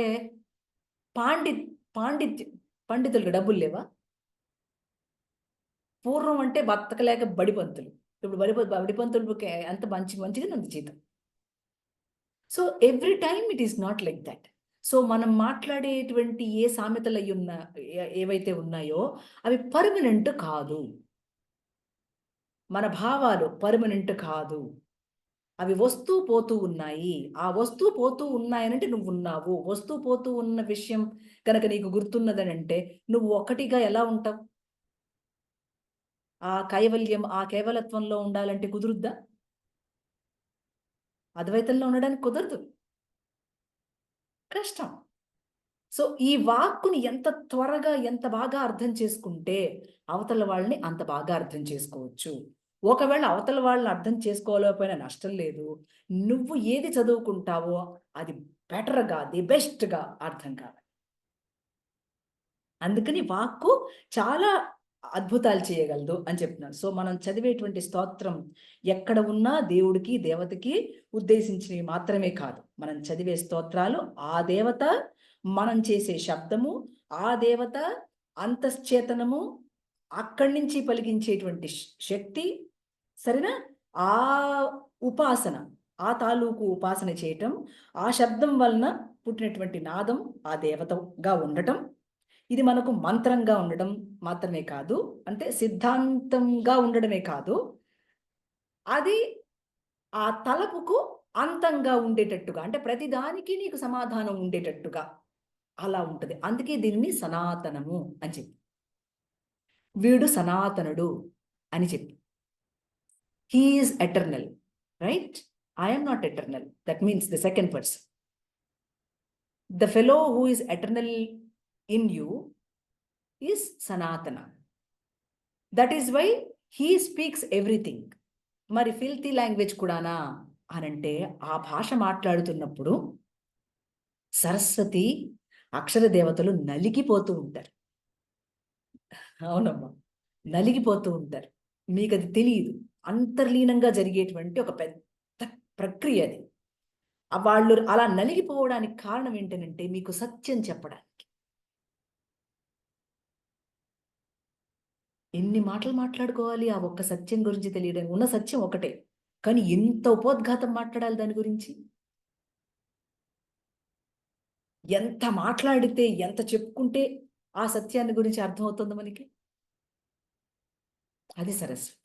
పండితులకు డబ్బులు లేవా? పూర్వం అంటే బతకలేక బడిపంతులు, ఇప్పుడు బడిపంతులకి అంత మంచిగా ఉంది జీతం. So every time it is not like that. So మనం మాట్లాడేటువంటి ఏ సామెతలు ఏవైతే ఉన్నాయో అవి పర్మనెంట్ కాదు. మన భావాలు పర్మనెంట్ కాదు, అవి వస్తూ పోతూ ఉన్నాయి. ఆ వస్తూ పోతూ ఉన్నాయనంటే నువ్వు ఉన్నావు. వస్తూ పోతూ ఉన్న విషయం కనుక నీకు గుర్తున్నదని అంటే నువ్వు ఒకటిగా ఎలా ఉంటావు? ఆ కైవల్యం, ఆ కేవలత్వంలో ఉండాలంటే కుదురుద్దా? అద్వైతంలో ఉండడానికి కుదరదు, కష్టం. సో ఈ వాక్కుని ఎంత త్వరగా ఎంత బాగా అర్థం చేసుకుంటే అవతల వాళ్ళని అంత బాగా అర్థం చేసుకోవచ్చు. ఒకవేళ అవతల వాళ్ళని అర్థం చేసుకోలేకపోయినా నష్టం లేదు. నువ్వు ఏది చదువుకుంటావో అది బెటర్గా, ది బెస్ట్గా అర్థం కావాలి. అందుకని వాక్కు చాలా అద్భుతాలు చేయగలదు అని చెప్తున్నాను. సో మనం చదివేటువంటి స్తోత్రం ఎక్కడ ఉన్నా దేవుడికి, దేవతకి ఉద్దేశించినవి మాత్రమే కాదు. మనం చదివే స్తోత్రాలు ఆ దేవత, మనం చేసే శబ్దము ఆ దేవత, అంతశ్చేతనము, అక్కడి నుంచి పలికించేటువంటి శక్తి, సరేనా? ఆ ఉపాసన, ఆ తాలూకు ఉపాసన చేయటం, ఆ శబ్దం వలన పుట్టినటువంటి నాదం ఆ దేవతగా ఉండటం, ఇది మనకు మంత్రంగా ఉండడం మాత్రమే కాదు, అంటే సిద్ధాంతంగా ఉండడమే కాదు, అది ఆ తలపుకు అంతంగా ఉండేటట్టుగా, అంటే ప్రతిదానికి నీకు సమాధానం ఉండేటట్టుగా అలా ఉంటుంది. అందుకే దీనిని సనాతనము అని చెప్పి, వీడు సనాతనుడు అని చెప్పి. He is eternal, right? I am not eternal. That means the second person. The fellow who is eternal in you is Sanatana. That is why he speaks everything. మరి ఫిల్తీ లాంగ్వేజ్ కూడానా అనంటే ఆ భాష మాట్లాడుతున్నప్పుడు సరస్వతి అక్షర దేవతలు నలిగిపోతూ ఉంటారు. అవునమ్మా, నలిగిపోతూ ఉంటారు. మీకు అది తెలియదు. అంతర్లీనంగా జరిగేటువంటి ఒక పెద్ద ప్రక్రియ అది. వాళ్ళు అలా నలిగిపోవడానికి కారణం ఏంటంటే మీకు సత్యం చెప్పడానికి. ఎన్ని మాటలు మాట్లాడుకోవాలి ఆ ఒక్క సత్యం గురించి తెలియడానికి? ఉన్న సత్యం ఒకటే, కానీ ఎంత ఉపోద్ఘాతం మాట్లాడాలి దాని గురించి. ఎంత మాట్లాడితే, ఎంత చెప్పుకుంటే ఆ సత్యాన్ని గురించి అర్థమవుతుంది మనకి. అది సరస్వతి.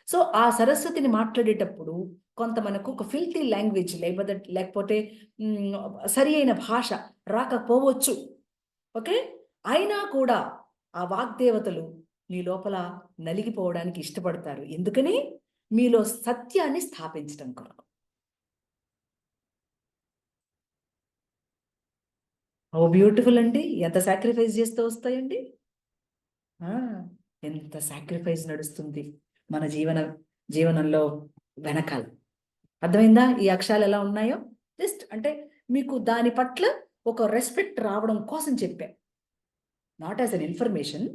సో ఆ సరస్వతిని మాట్లాడేటప్పుడు కొంత మనకు ఒక ఫిల్తీ లాంగ్వేజ్ లేకపోతే సరి అయిన భాష రాకపోవచ్చు, ఓకే? అయినా కూడా ఆ వాగ్దేవతలు మీ లోపల నలిగిపోవడానికి ఇష్టపడతారు. ఎందుకని? మీలో సత్యాన్ని స్థాపించడం కొరకు. ఓ బ్యూటిఫుల్ అండి. ఎంత సాక్రిఫైస్ చేస్తూ వస్తాయండి. ఎంత సాక్రిఫైస్ నడుస్తుంది మన జీవనంలో వెనకాల. అర్థమైందా ఈ అక్షరాలు ఎలా ఉన్నాయో? జస్ట్ అంటే మీకు దాని పట్ల ఒక రెస్పెక్ట్ రావడం కోసం చెప్పా, నాట్ యాజ్ అన్ ఇన్ఫర్మేషన్.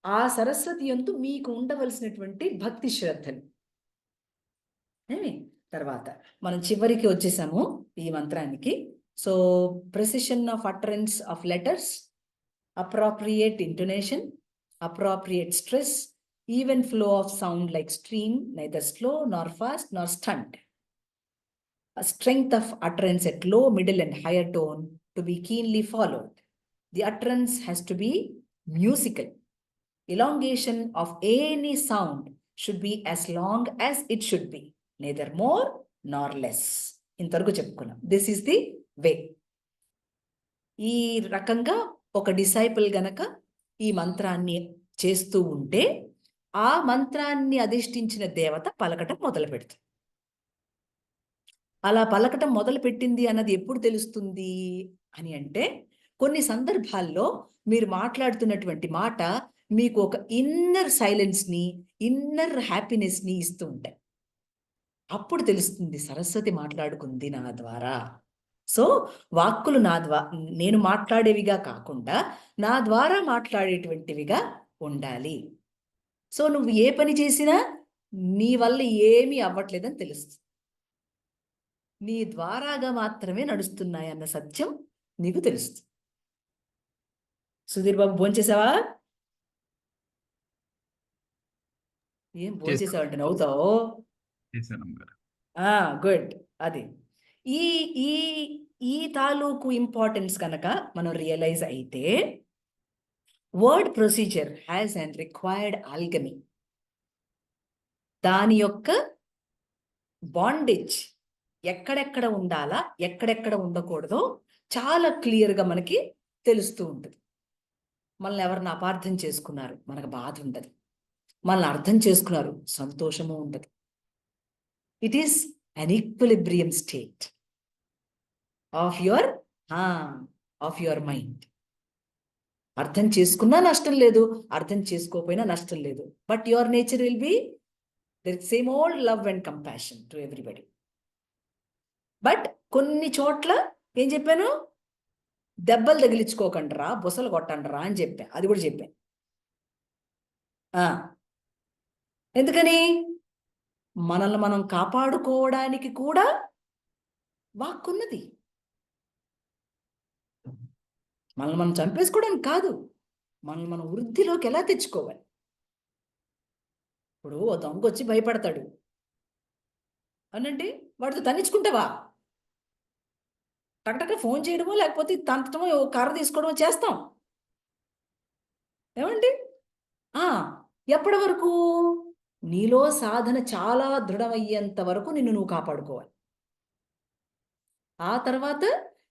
ఆ సరస్వతి యందు మీకు ఉండవలసినటువంటి భక్తి శ్రద్ధలు. తర్వాత మనం చివరికి వచ్చేసాము ఈ మంత్రానికి. So precision of utterance of letters, appropriate intonation, appropriate stress, even flow of sound like stream, neither slow nor fast nor stunt. a strength of utterance at low, middle, and higher tone to be keenly followed. The utterance has to be musical. Elongation of any sound should be as long as it should be, neither more nor less. ఇంతవరకు చెప్పుకున్నాం. This is the way. ఈ రకంగా ఒక disciple గనక ఈ మంత్రాన్ని చేస్తూ ఉంటే ఆ మంత్రాన్ని అధిష్ఠించిన దేవత పలకటం మొదలు పెడుతుంది. అలా పలకటం మొదలు పెట్టింది అన్నది ఎప్పుడు తెలుస్తుంది అని అంటే, కొన్ని సందర్భాల్లో మీరు మాట్లాడుతున్నటువంటి మాట మీకు ఒక ఇన్నర్ సైలెన్స్ని, ఇన్నర్ హ్యాపీనెస్ని ఇస్తూ ఉంటాయి. అప్పుడు తెలుస్తుంది సరస్వతి మాట్లాడుకుంది నా ద్వారా. సో వాక్కులు నేను మాట్లాడేవిగా కాకుండా నా ద్వారా మాట్లాడేటువంటివిగా ఉండాలి. సో నువ్వు ఏ పని చేసినా నీ వల్ల ఏమీ అవ్వట్లేదని తెలుస్తుంది. నీ ద్వారాగా మాత్రమే నడుస్తున్నాయన్న సత్యం నీకు తెలుస్తుంది. సుధీర్ బాబు భోంచేసావా? ఏం భోంచేసావంటే నవ్వుతావు? చేశాను అమ్మగారు. గుడ్. అది ఈ ఈ ఈ తాలూకు ఇంపార్టెన్స్ కనుక మనం రియలైజ్ అయితే, word procedure has and required ఆల్గమీ. దాని యొక్క బాండేజ్ ఎక్కడెక్కడ ఉండాలా, ఎక్కడెక్కడ ఉండకూడదో చాలా క్లియర్గా మనకి తెలుస్తూ ఉంటుంది. మనల్ని ఎవరిని అపార్థం చేసుకున్నారు, మనకు బాధ ఉండదు. మనల్ని అర్థం చేసుకున్నారు, సంతోషము ఉండదు. It is an equilibrium state of your mind. అర్థం చేసుకున్నా నష్టం లేదు, అర్థం చేసుకోకపోయినా నష్టం లేదు. But your nature will be the same old love and compassion to everybody. But కొన్ని చోట్ల ఏం చెప్పాను, దెబ్బలు తగిలించుకోకండిరా, బుసలు కొట్టండిరా అని చెప్పా. అది కూడా చెప్పాను. ఎందుకని? మనల్ని మనం కాపాడుకోవడానికి కూడా వాక్కున్నది. మనల్ని మనం చంపేసుకోవడానికి కాదు, మనల్ని మనం వృద్ధిలోకి ఎలా తెచ్చుకోవాలి. ఇప్పుడు ఓ దొంగ వచ్చి భయపడతాడు అనంటే వాడితో తన్నించుకుంటావా? టక్టక్క ఫోన్ చేయడమో లేకపోతే తంతమో కర్ర తీసుకోవడమో చేస్తాం. ఏమండి? ఎప్పటి వరకు? నీలో సాధన చాలా దృఢమయ్యేంత వరకు నిన్ను నువ్వు కాపాడుకోవాలి. ఆ తర్వాత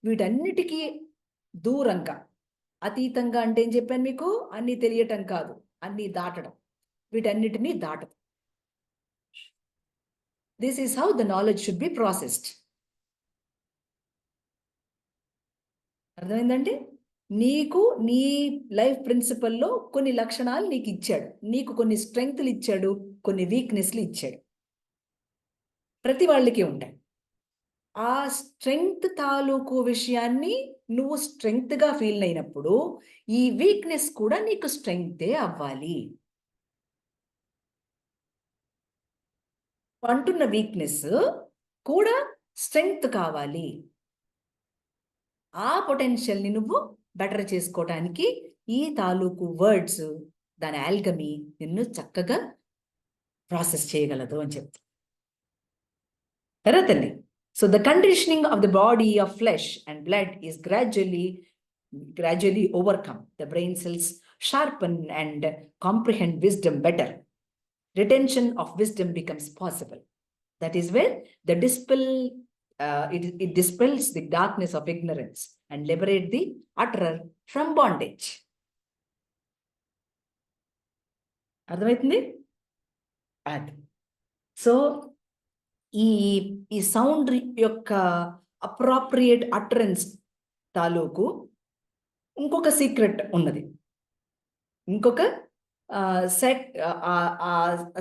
వీటన్నిటికీ దూరంగా, అతీతంగా అంటే ఏం చెప్పాను మీకు? అన్నీ తెలియటం కాదు, అన్నీ దాటడం. వీటన్నిటినీ దాటదు. This is how the knowledge should be processed. అర్థమైందండి? నీకు నీ లైఫ్ ప్రిన్సిపల్లో కొన్ని లక్షణాలు నీకు ఇచ్చాడు, నీకు కొన్ని స్ట్రెంగ్త్లు ఇచ్చాడు, కొన్ని వీక్నెస్లు ఇచ్చాడు. ప్రతి వాళ్ళకి ఉంటాయి. ఆ స్ట్రెంగ్త్ తాలూకు విషయాన్ని నువ్వు స్ట్రెంగ్త్గా ఫీల్ అయినప్పుడు ఈ వీక్నెస్ కూడా నీకు స్ట్రెంగ్తే అవ్వాలి. అంటున్న వీక్నెస్ కూడా స్ట్రెంగ్త్ కావాలి. ఆ పొటెన్షియల్ని నువ్వు బెటర్ చేసుకోవటానికి ఈ తాలూకు వర్డ్స్, దాని ఆల్గమీ నిన్ను చక్కగా ప్రాసెస్ చేయగలదు అని చెప్తా. తల్లి. So the conditioning of the body of flesh and blood is gradually overcome. The brain cells sharpen and comprehend wisdom better. Retention of wisdom becomes possible. That is where the it dispels the darkness of ignorance and liberate the utterer from bondage. అర్థమవుతుంది? అది. So ఈ sound యొక్క appropriate utterance తాలూకు ఇంకొక secret ఉన్నది. ఇంకొక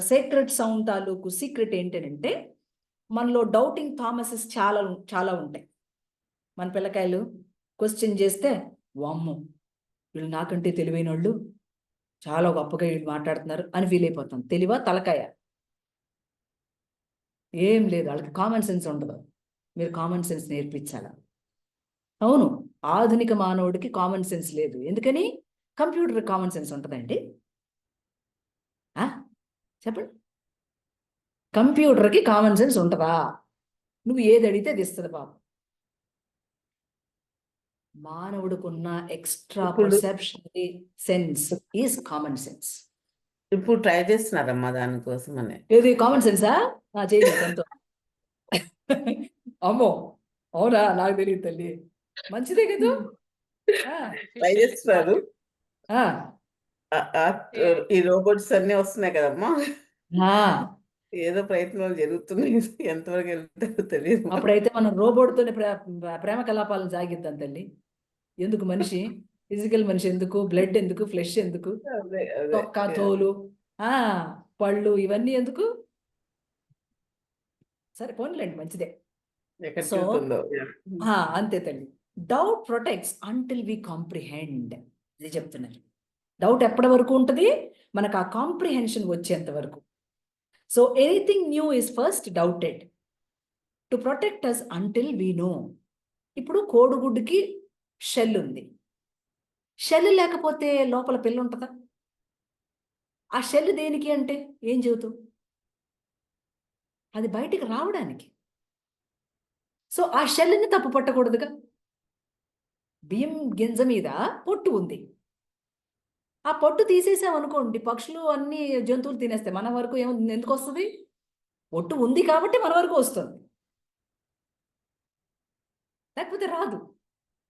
secret sound తాలూకు secret ఏంటంటే, మనలో డౌటింగ్ థామసెస్ చాలా చాలా ఉంటాయి. మన పిల్లకాయలు క్వశ్చన్ చేస్తే, వామ్మో వీళ్ళు నాకంటే తెలివైన వాళ్ళు, చాలా గొప్పగా వీళ్ళు మాట్లాడుతున్నారు అని ఫీల్ అయిపోతాం. తెలివా తలకాయ? ఏం లేదు, వాళ్ళకి కామన్ సెన్స్ ఉండదు. మీరు కామన్ సెన్స్ నేర్పించాలా? అవును, ఆధునిక మానవుడికి కామన్ సెన్స్ లేదు. ఎందుకని? కంప్యూటర్ కామన్ సెన్స్ ఉంటుందండి? చెప్పండి, కంప్యూటర్కి కామన్ సెన్స్ ఉంటుందా? నువ్వు ఏది అడిగితే అది ఇస్తుంది బాబు. మానవుడికున్న ఎక్స్ట్రా ఇప్పుడు పర్సెప్షనరీ సెన్స్ ఈజ్ కామన్ సెన్స్. ఇప్పుడు ట్రై చేస్తున్నారమ్మా దానికోసం అని. ఏది కామన్ సెన్సా? చేయదు సంతో. అమ్మో, అవునా? నాకు తెలియదు తల్లి. మంచిదే కదా. ట్రై చేస్తున్నారు. ఆ, ఈ రోబోట్స్ అన్ని వస్తున్నాయి కదమ్మా, ఆ. ఏదో ప్రయత్నాలు జరుగుతున్నాయి. ఎంతవరకు వెళ్తారో తెలియదు. అప్పుడైతే మనం రోబోట్తోనే ప్రేమ కలాపాలను సాగిద్దాం తల్లి. ఎందుకు మనిషి, ఫిజికల్ మనిషి ఎందుకు, బ్లడ్ ఎందుకు, ఫ్లెష్ ఎందుకు, అదే అదే తొక్క తోలు, పళ్ళు, ఇవన్నీ ఎందుకు? సరే పోన్లేండి, మంచిదే. ఎక్కడ సో చూస్తుందో. అంతే తల్లి. Doubt protects until we comprehend. ఇది చెప్తున్నారు. డౌట్ ఎప్పటి వరకు ఉంటుంది? మనకు ఆ కాంప్రిహెన్షన్ వచ్చేంత వరకు. So anything new is first doubted to protect us until we know. ఇప్పుడు కోడిగుడ్డుకి షెల్ ఉంది. షెల్ లేకపోతే లోపల పిల్ల ఉంటుందా? ఆ షెల్ దేనికి అంటే ఏం చెబుతావు? అది బయటికి రావడానికి. సో ఆ షెల్ని తప్పు పట్టకూడదుగా. బియ్యం గింజ మీద పొట్టు ఉంది. ఆ పొట్టు తీసేసామనుకోండి, పక్షులు అన్ని జంతువులు తినేస్తాయి. మన వరకు ఎందుకు వస్తుంది? పొట్టు ఉంది కాబట్టి మన వరకు వస్తుంది, లేకపోతే రాదు.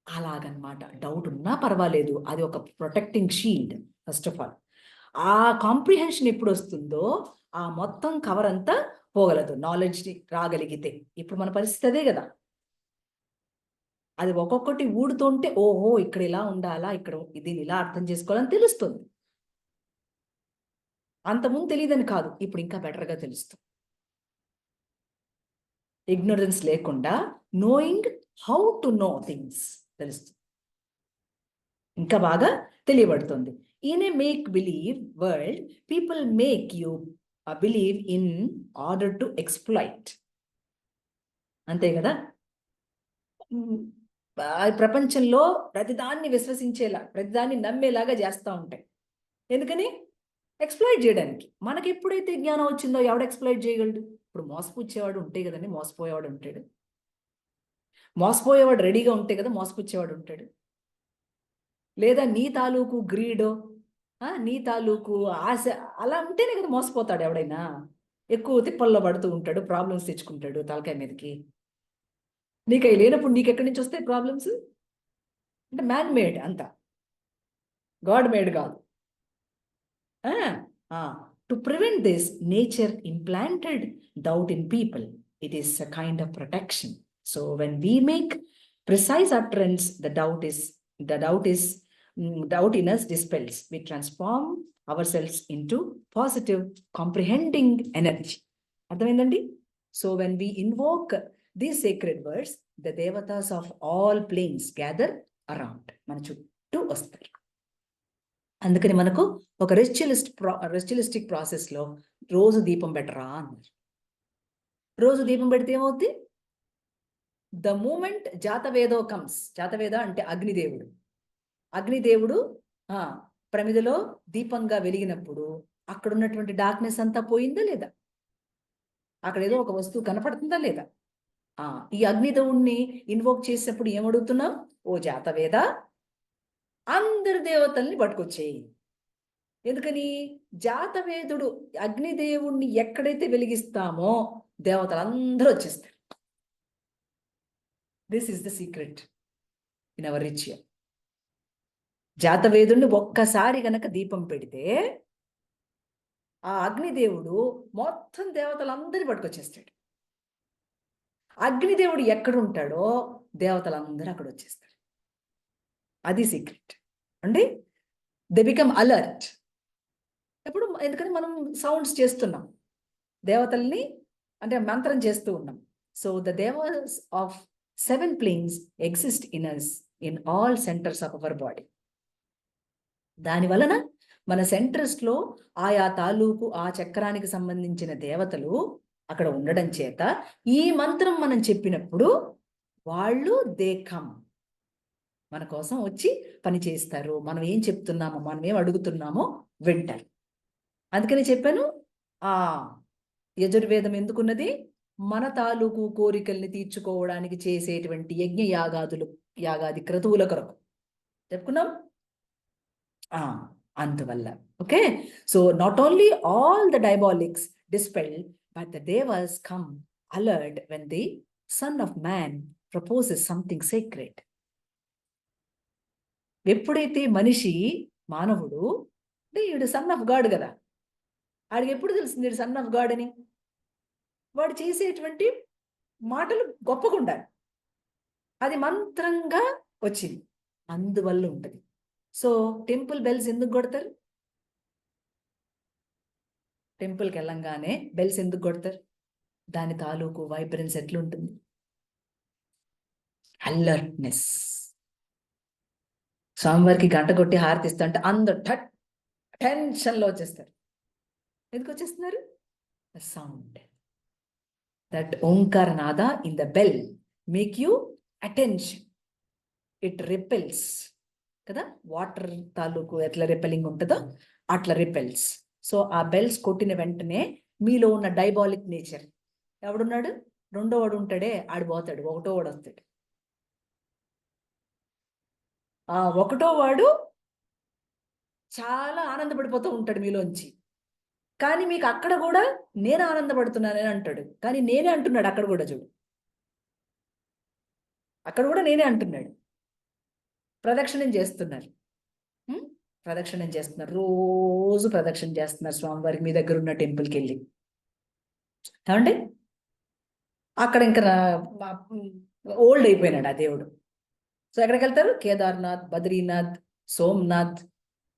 అలాగనమాట. డౌట్ ఉన్నా పర్వాలేదు, అది ఒక protecting shield. First of all ఆ కాంప్రిహెన్షన్ ఎప్పుడు వస్తుందో ఆ మొత్తం కవర్ అంతా పోగలదు. నాలెడ్జ్ రాగలిగితే. ఇప్పుడు మన పరిస్థితి అదే కదా. అది ఒక్కొక్కటి ఊడుతుంటే ఓహో ఇక్కడ ఇలా ఉండాలా, ఇక్కడ దీన్ని ఇలా అర్థం చేసుకోవాలని తెలుస్తుంది. అంతకుముందు తెలియదని కాదు, ఇప్పుడు ఇంకా బెటర్గా తెలుస్తుంది. ఇగ్నోరెన్స్ లేకుండా knowing how to know things తెలుస్తుంది, ఇంకా బాగా తెలియబడుతుంది. In a make believe world people make you believe in order to exploit. అంతే కదా. ప్రపంచంలో ప్రతిదాన్ని విశ్వసించేలా, ప్రతిదాన్ని నమ్మేలాగా చేస్తూ ఉంటాయి. ఎందుకని? ఎక్స్ప్లాయిట్ చేయడానికి. మనకి ఎప్పుడైతే జ్ఞానం వచ్చిందో ఎవడు ఎక్స్ప్లాయిట్ చేయగలడు? ఇప్పుడు మోసపుచ్చేవాడు ఉంటే కదండి మోసపోయేవాడు ఉంటాడు. మోసపోయేవాడు రెడీగా ఉంటే కదా మోసపుచ్చేవాడు ఉంటాడు. లేదా నీ తాలూకు గ్రీడో, నీ తాలూకు ఆశ అలా ఉంటేనే కదా మోసపోతాడు ఎవడైనా. ఎక్కువ తిప్పల్లో పడుతూ ఉంటాడు, ప్రాబ్లమ్స్ తెచ్చుకుంటాడు తలకాయ మీదకి. నీకు అవి లేనప్పుడు నీకు ఎక్కడి నుంచి వస్తాయి ప్రాబ్లమ్స్? అంటే మ్యాన్ మేడ్ అంతా, గాడ్ మేడ్ కాదు. To prevent this nature implanted doubt in people. It is a kind of protection. So when we make precise utterance, doubt in us dispels. We transform ourselves into positive comprehending energy. అర్థమైందండి? So when we invoke these sacred words, the devatas of all planes gather around. మన చుట్టూ వస్తారు. అందుకని మనకు ఒక ritualistic ప్రాసెస్లో రోజు దీపం పెట్టరా అన్నారు. రోజు దీపం పెడితే ఏమవుద్ది? The moment Jatavedo comes. Jataveda అంటే అగ్నిదేవుడు. అగ్నిదేవుడు ప్రమిదలో దీపంగా వెలిగినప్పుడు అక్కడ ఉన్నటువంటి డార్క్నెస్ అంతా పోయిందా లేదా? అక్కడ ఏదో ఒక వస్తువు కనపడుతుందా లేదా? ఈ అగ్నిదేవుణ్ణి ఇన్వోక్ చేసినప్పుడు ఏమడుగుతున్నాం? ఓ జాతవేద, అందరి దేవతల్ని పట్టుకొచ్చేయి. ఎందుకని? జాతవేదుడు అగ్నిదేవుణ్ణి ఎక్కడైతే వెలిగిస్తామో దేవతలందరూ వచ్చేస్తారు. This is the secret in our ritual. జాతవేదుడిని ఒక్కసారి గనక దీపం పెడితే ఆ అగ్నిదేవుడు మొత్తం దేవతలందరినీ పట్టుకొచ్చేస్తాడు. అగ్నిదేవుడు ఎక్కడుంటాడో దేవతలందరూ అక్కడ వచ్చేస్తారు. అది సీక్రెట్ అండి. They become alert. ఎప్పుడు? ఎందుకని మనం సౌండ్స్ చేస్తున్నాం, దేవతల్ని అంటే మంత్రం చేస్తూ ఉన్నాం. So the devas of 7 planes exist in us in all centres of our body. దాని వలన మన సెంటర్స్లో ఆయా తాలూకు ఆ చక్రానికి సంబంధించిన దేవతలు అక్కడ ఉండడం చేత ఈ మంత్రం మనం చెప్పినప్పుడు వాళ్ళు దే కమ్, మన కోసం వచ్చి పని చేస్తారు. మనం ఏం చెప్తున్నామో, మనం ఏం అడుగుతున్నామో వింటారు. అందుకని చెప్పాను, యజుర్వేదం ఎందుకున్నది? మన తాలూకు కోరికల్ని తీర్చుకోవడానికి చేసేటువంటి యాగాది క్రతువుల కొరకు చెప్పుకున్నాం. అందువల్ల okay. So not only all the diabolics dispelled, but the devas come alert when the Son of Man proposes something sacred. ఎప్పుడైతే మానవుడు అంటే ఈడు సన్ ఆఫ్ గాడ్ కదా, ఆడికి ఎప్పుడు తెలిసింది ఈడు సన్ ఆఫ్ గాడ్ అని? వాడు చేసేటువంటి మాటలు గొప్పగా ఉండాలి, అది మంత్రంగా వచ్చింది, అందువల్ల ఉంటుంది. సో టెంపుల్ బెల్స్ ఎందుకు కొడతారు? టెంపుల్కి వెళ్ళంగానే బెల్స్ ఎందుకు కొడతారు? దాని తాలూకు వైబ్రెన్స్ ఎట్లుంటుంది? అలర్ట్నెస్. స్వామివారికి గంట కొట్టి హారతిస్తా అంటే అందరు టెన్షన్లో వచ్చేస్తారు. ఎందుకు వచ్చేస్తున్నారు? Sound, that Omkara Nada in the bell make you attention, it repels కదా. వాటర్ తాలూకు ఎట్లా రిపెలింగ్ ఉంటుందో అట్లా రిపెల్స్. సో ఆ బెల్స్ కొట్టిన వెంటనే మీలో ఉన్న డైబాలిక్ నేచర్, ఎవడున్నాడు? రెండో వాడు ఉంటాడే, ఆడిపోతాడు, ఒకటో వాడు వస్తాడు. ఆ ఒకటో వాడు చాలా ఆనందపడిపోతూ ఉంటాడు మీలోంచి, కానీ మీకు అక్కడ కూడా నేను ఆనందపడుతున్నానని అంటాడు, కానీ నేనే అంటున్నాడు అక్కడ కూడా. చూడు, అక్కడ కూడా నేనే అంటున్నాడు. ప్రదక్షిణం చేస్తున్నారు, ప్రదక్షిణం చేస్తున్నారు, రోజు ప్రదక్షిణ చేస్తున్నారు స్వామివారికి మీ దగ్గర ఉన్న టెంపుల్కి వెళ్ళి. ఏమండి అక్కడ ఇంకా ఓల్డ్ అయిపోయినాడు ఆ దేవుడు. సో ఎక్కడికి వెళ్తారు? కేదార్నాథ్, బద్రీనాథ్, సోమనాథ్,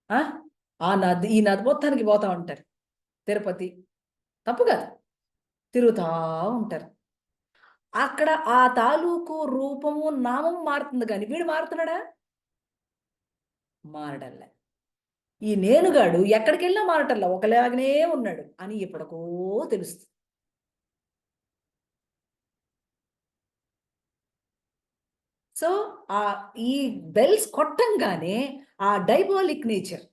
ఆ నాథ్, ఈ నాథ్, మొత్తానికి పోతా ఉంటారు. తిరుపతి, తప్పు కాదు, తిరుగుతా ఉంటారు. అక్కడ ఆ తాలూకు రూపము నామం మారుతుంది, కానీ వీడు మారుతున్నాడా? మారడల్లా. ఈ నేనుగాడు ఎక్కడికి వెళ్ళినా మారటల్లా, ఒకలాగనే ఉన్నాడు అని ఎప్పటికో తెలుస్తుంది. సో ఈ బెల్స్ కొట్టంగానే ఆ డైబాలిక్ నేచర్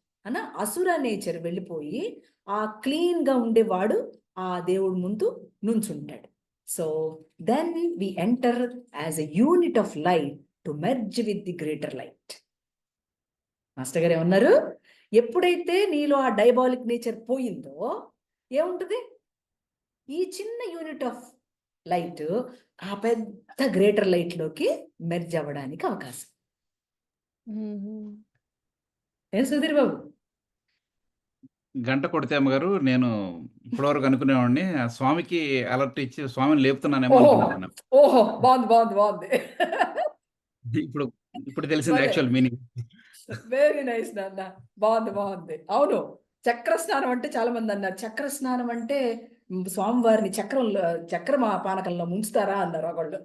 అసుర నేచర్ వెళ్ళిపోయి ఆ క్లీన్గా ఉండేవాడు ఆ దేవుడి ముందు నుంచుంటాడు. So then we enter as a unit of light to merge with the greater light. Master గారు ఏమన్నారు? ఎప్పుడైతే నీలో ఆ డైబాలిక్ నేచర్ పోయిందో ఏముంటుంది? ఈ చిన్న యూనిట్ ఆఫ్ లైట్ ఆ పెద్ద గ్రేటర్ లైట్ లోకి మెర్జ్ అవ్వడానికి అవకాశం. ఏం సుధీర్ బాబు? గంట కొడితే అమ్మగారు, నేను ఇప్పటివరకు అనుకునేవాడిని ఆ స్వామికి అలర్ట్ ఇచ్చి స్వామిని లేపుతున్నానేమో అనుకున్నాను. ఓహో, బాగుంది బాగుంది బాగుంది. ఇప్పుడు ఇప్పుడు తెలిసింది యాక్చువల్ మీనింగ్. వెరీ నైస్ నాన్న, బాగుంది బాగుంది. అవును, చక్ర స్నానం అంటే చాలా మంది అన్నారు, చక్ర స్నానం అంటే స్వామివారిని చక్ర పానకంలో ముంచుతారా అన్నారు ఒకళ్ళు.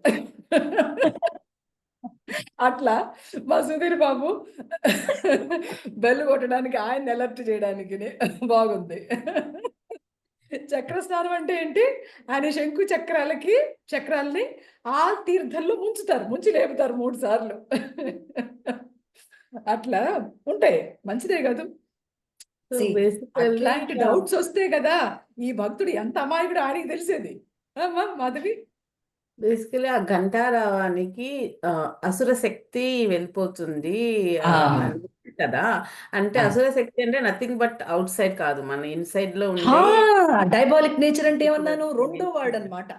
అట్లా మా సుధీర్ బాబు బెల్లు కొట్టడానికి, ఆయన అలర్ట్ చేయడానికి బాగుంది. చక్ర స్నానం అంటే ఏంటి? ఆయన శంకు చక్రాలని ఆ తీర్థంలో ముంచుతారు, ముంచి లేపుతారు 3 సార్లు. అట్లా ఉంటాయి, మంచిదే కాదు. అట్లాంటి డౌట్స్ వస్తే కదా ఈ భక్తుడు ఎంత అమాయకుడు ఆయనకి తెలిసేది. మాధవి, బేసికలీ ఆ ఘంటారావానికి అసుర శక్తి వెళ్ళిపోతుంది కదా. అంటే అసుర శక్తి అంటే నథింగ్ బట్ అవుట్ సైడ్ కాదు, మన ఇన్సైడ్ లో ఉండే డైబాలిక్ నేచర్ అంటే ఏమన్నాను? రెండో వాడు అన్నమాట.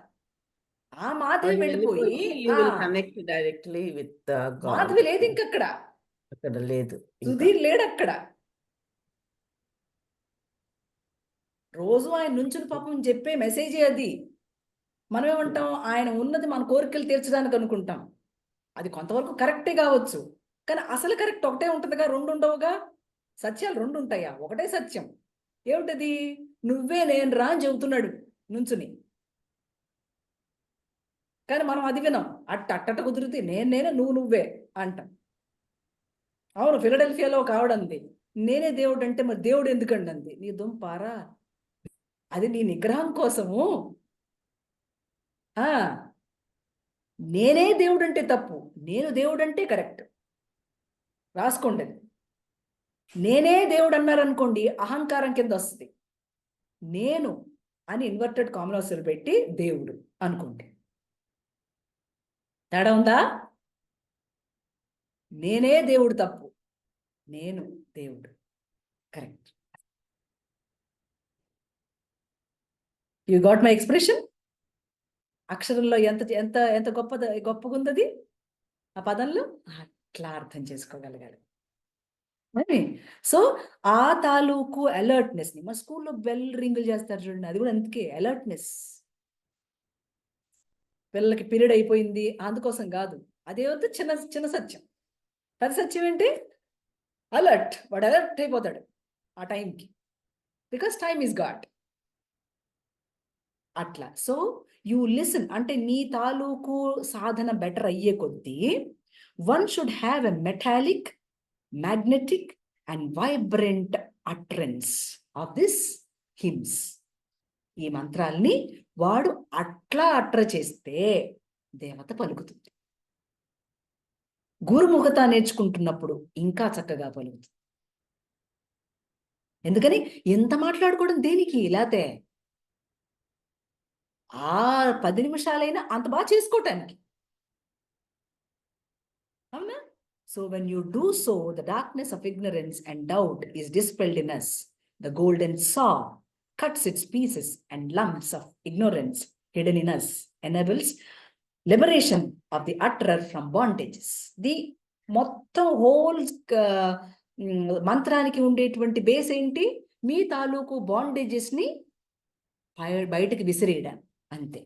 ఆ మాధవి వెళ్ళిపోయి కనెక్ట్ డైరెక్ట్లీ విత్ మాధవి లేదు ఇంకక్కడ, అక్కడ లేదు, సుధీర్ లేడు అక్కడ. రోజు ఆయన నుంచుని పాపం చెప్పే మెసేజే అది. మనం ఏమంటాం? ఆయన ఉన్నది మన కోరికలు తీర్చడానికి అనుకుంటాం. అది కొంతవరకు కరెక్టే కావచ్చు, కానీ అసలు కరెక్ట్ ఒకటే ఉంటుందిగా, 2 ఉండవుగా. సత్యాలు 2 ఉంటాయా? ఒకటే సత్యం. ఏమిటది? నువ్వే నేను రా అని చెబుతున్నాడు నుంచుని, కానీ మనం అది వినాం. అట్టట కుదిరితే నేనే నువ్వే అంటాం. అవును, ఫిలడెల్ఫియాలో ఒక ఆవిడంది, నేనే దేవుడు అంటే మరి దేవుడు ఎందుకండి అంది. నీ దుంపారా, అది నీ నిగ్రహం కోసము. నేనే దేవుడు అంటే తప్పు, నేను దేవుడు అంటే కరెక్ట్. రాసుకోండి, నేనే దేవుడు అన్నారనుకోండి అహంకారం కింద వస్తుంది. నేను అని ఇన్వర్టెడ్ కామన్ పెట్టి దేవుడు అనుకోండి. తేడా ఉందా? నేనే దేవుడు తప్పు, నేను దేవుడు correct. You got my expression? అక్షరంలో ఎంత ఎంత ఎంత గొప్పగా ఉందది ఆ పదంలో. అట్లా అర్థం చేసుకోగలగాలి. సో ఆ తాలూకు అలర్ట్నెస్ ని మా స్కూల్లో బెల్ రింగులు చేస్తారు చూడండి, అది కూడా అందుకే అలర్ట్నెస్. పిల్లలకి పీరియడ్ అయిపోయింది అందుకోసం కాదు, అదే వద్దు చిన్న చిన్న సత్యం. పెద్ద సత్యం ఏంటి? అలర్ట్, వాడు అలర్ట్ అయిపోతాడు ఆ టైంకి, బికాస్ టైమ్ ఈస్ గాడ్. అట్లా. సో యూ లిసన్, అంటే నీ తాలూకు సాధన బెటర్ అయ్యే కొద్దీ one should have a metallic, magnetic and vibrant utterance of this hymns. ఈ మంత్రాల్ని వాడు అట్లా అట్ర చేస్తే దేవత పలుకుతుంది. గురుముఖత నేర్చుకుంటున్నప్పుడు ఇంకా చక్కగా పలుకుతుంది. ఎందుకని ఎంత మాట్లాడుకోవడం దేనికి? లేతే ఆ 10 నిమిషాలైనా అంత బాగా చేసుకోవటానికి, అవునా? So when you do so, the darkness of ignorance and doubt is dispelled in us. The golden saw cuts its pieces and lumps of ignorance hidden in us, enables liberation of the utterer from bondages. The మొత్తం whole మంత్రానికి ఉండేటువంటి base ఏంటి? మీ తాలూకు bondages ని బయటకు విసిరేయడం, అంతే.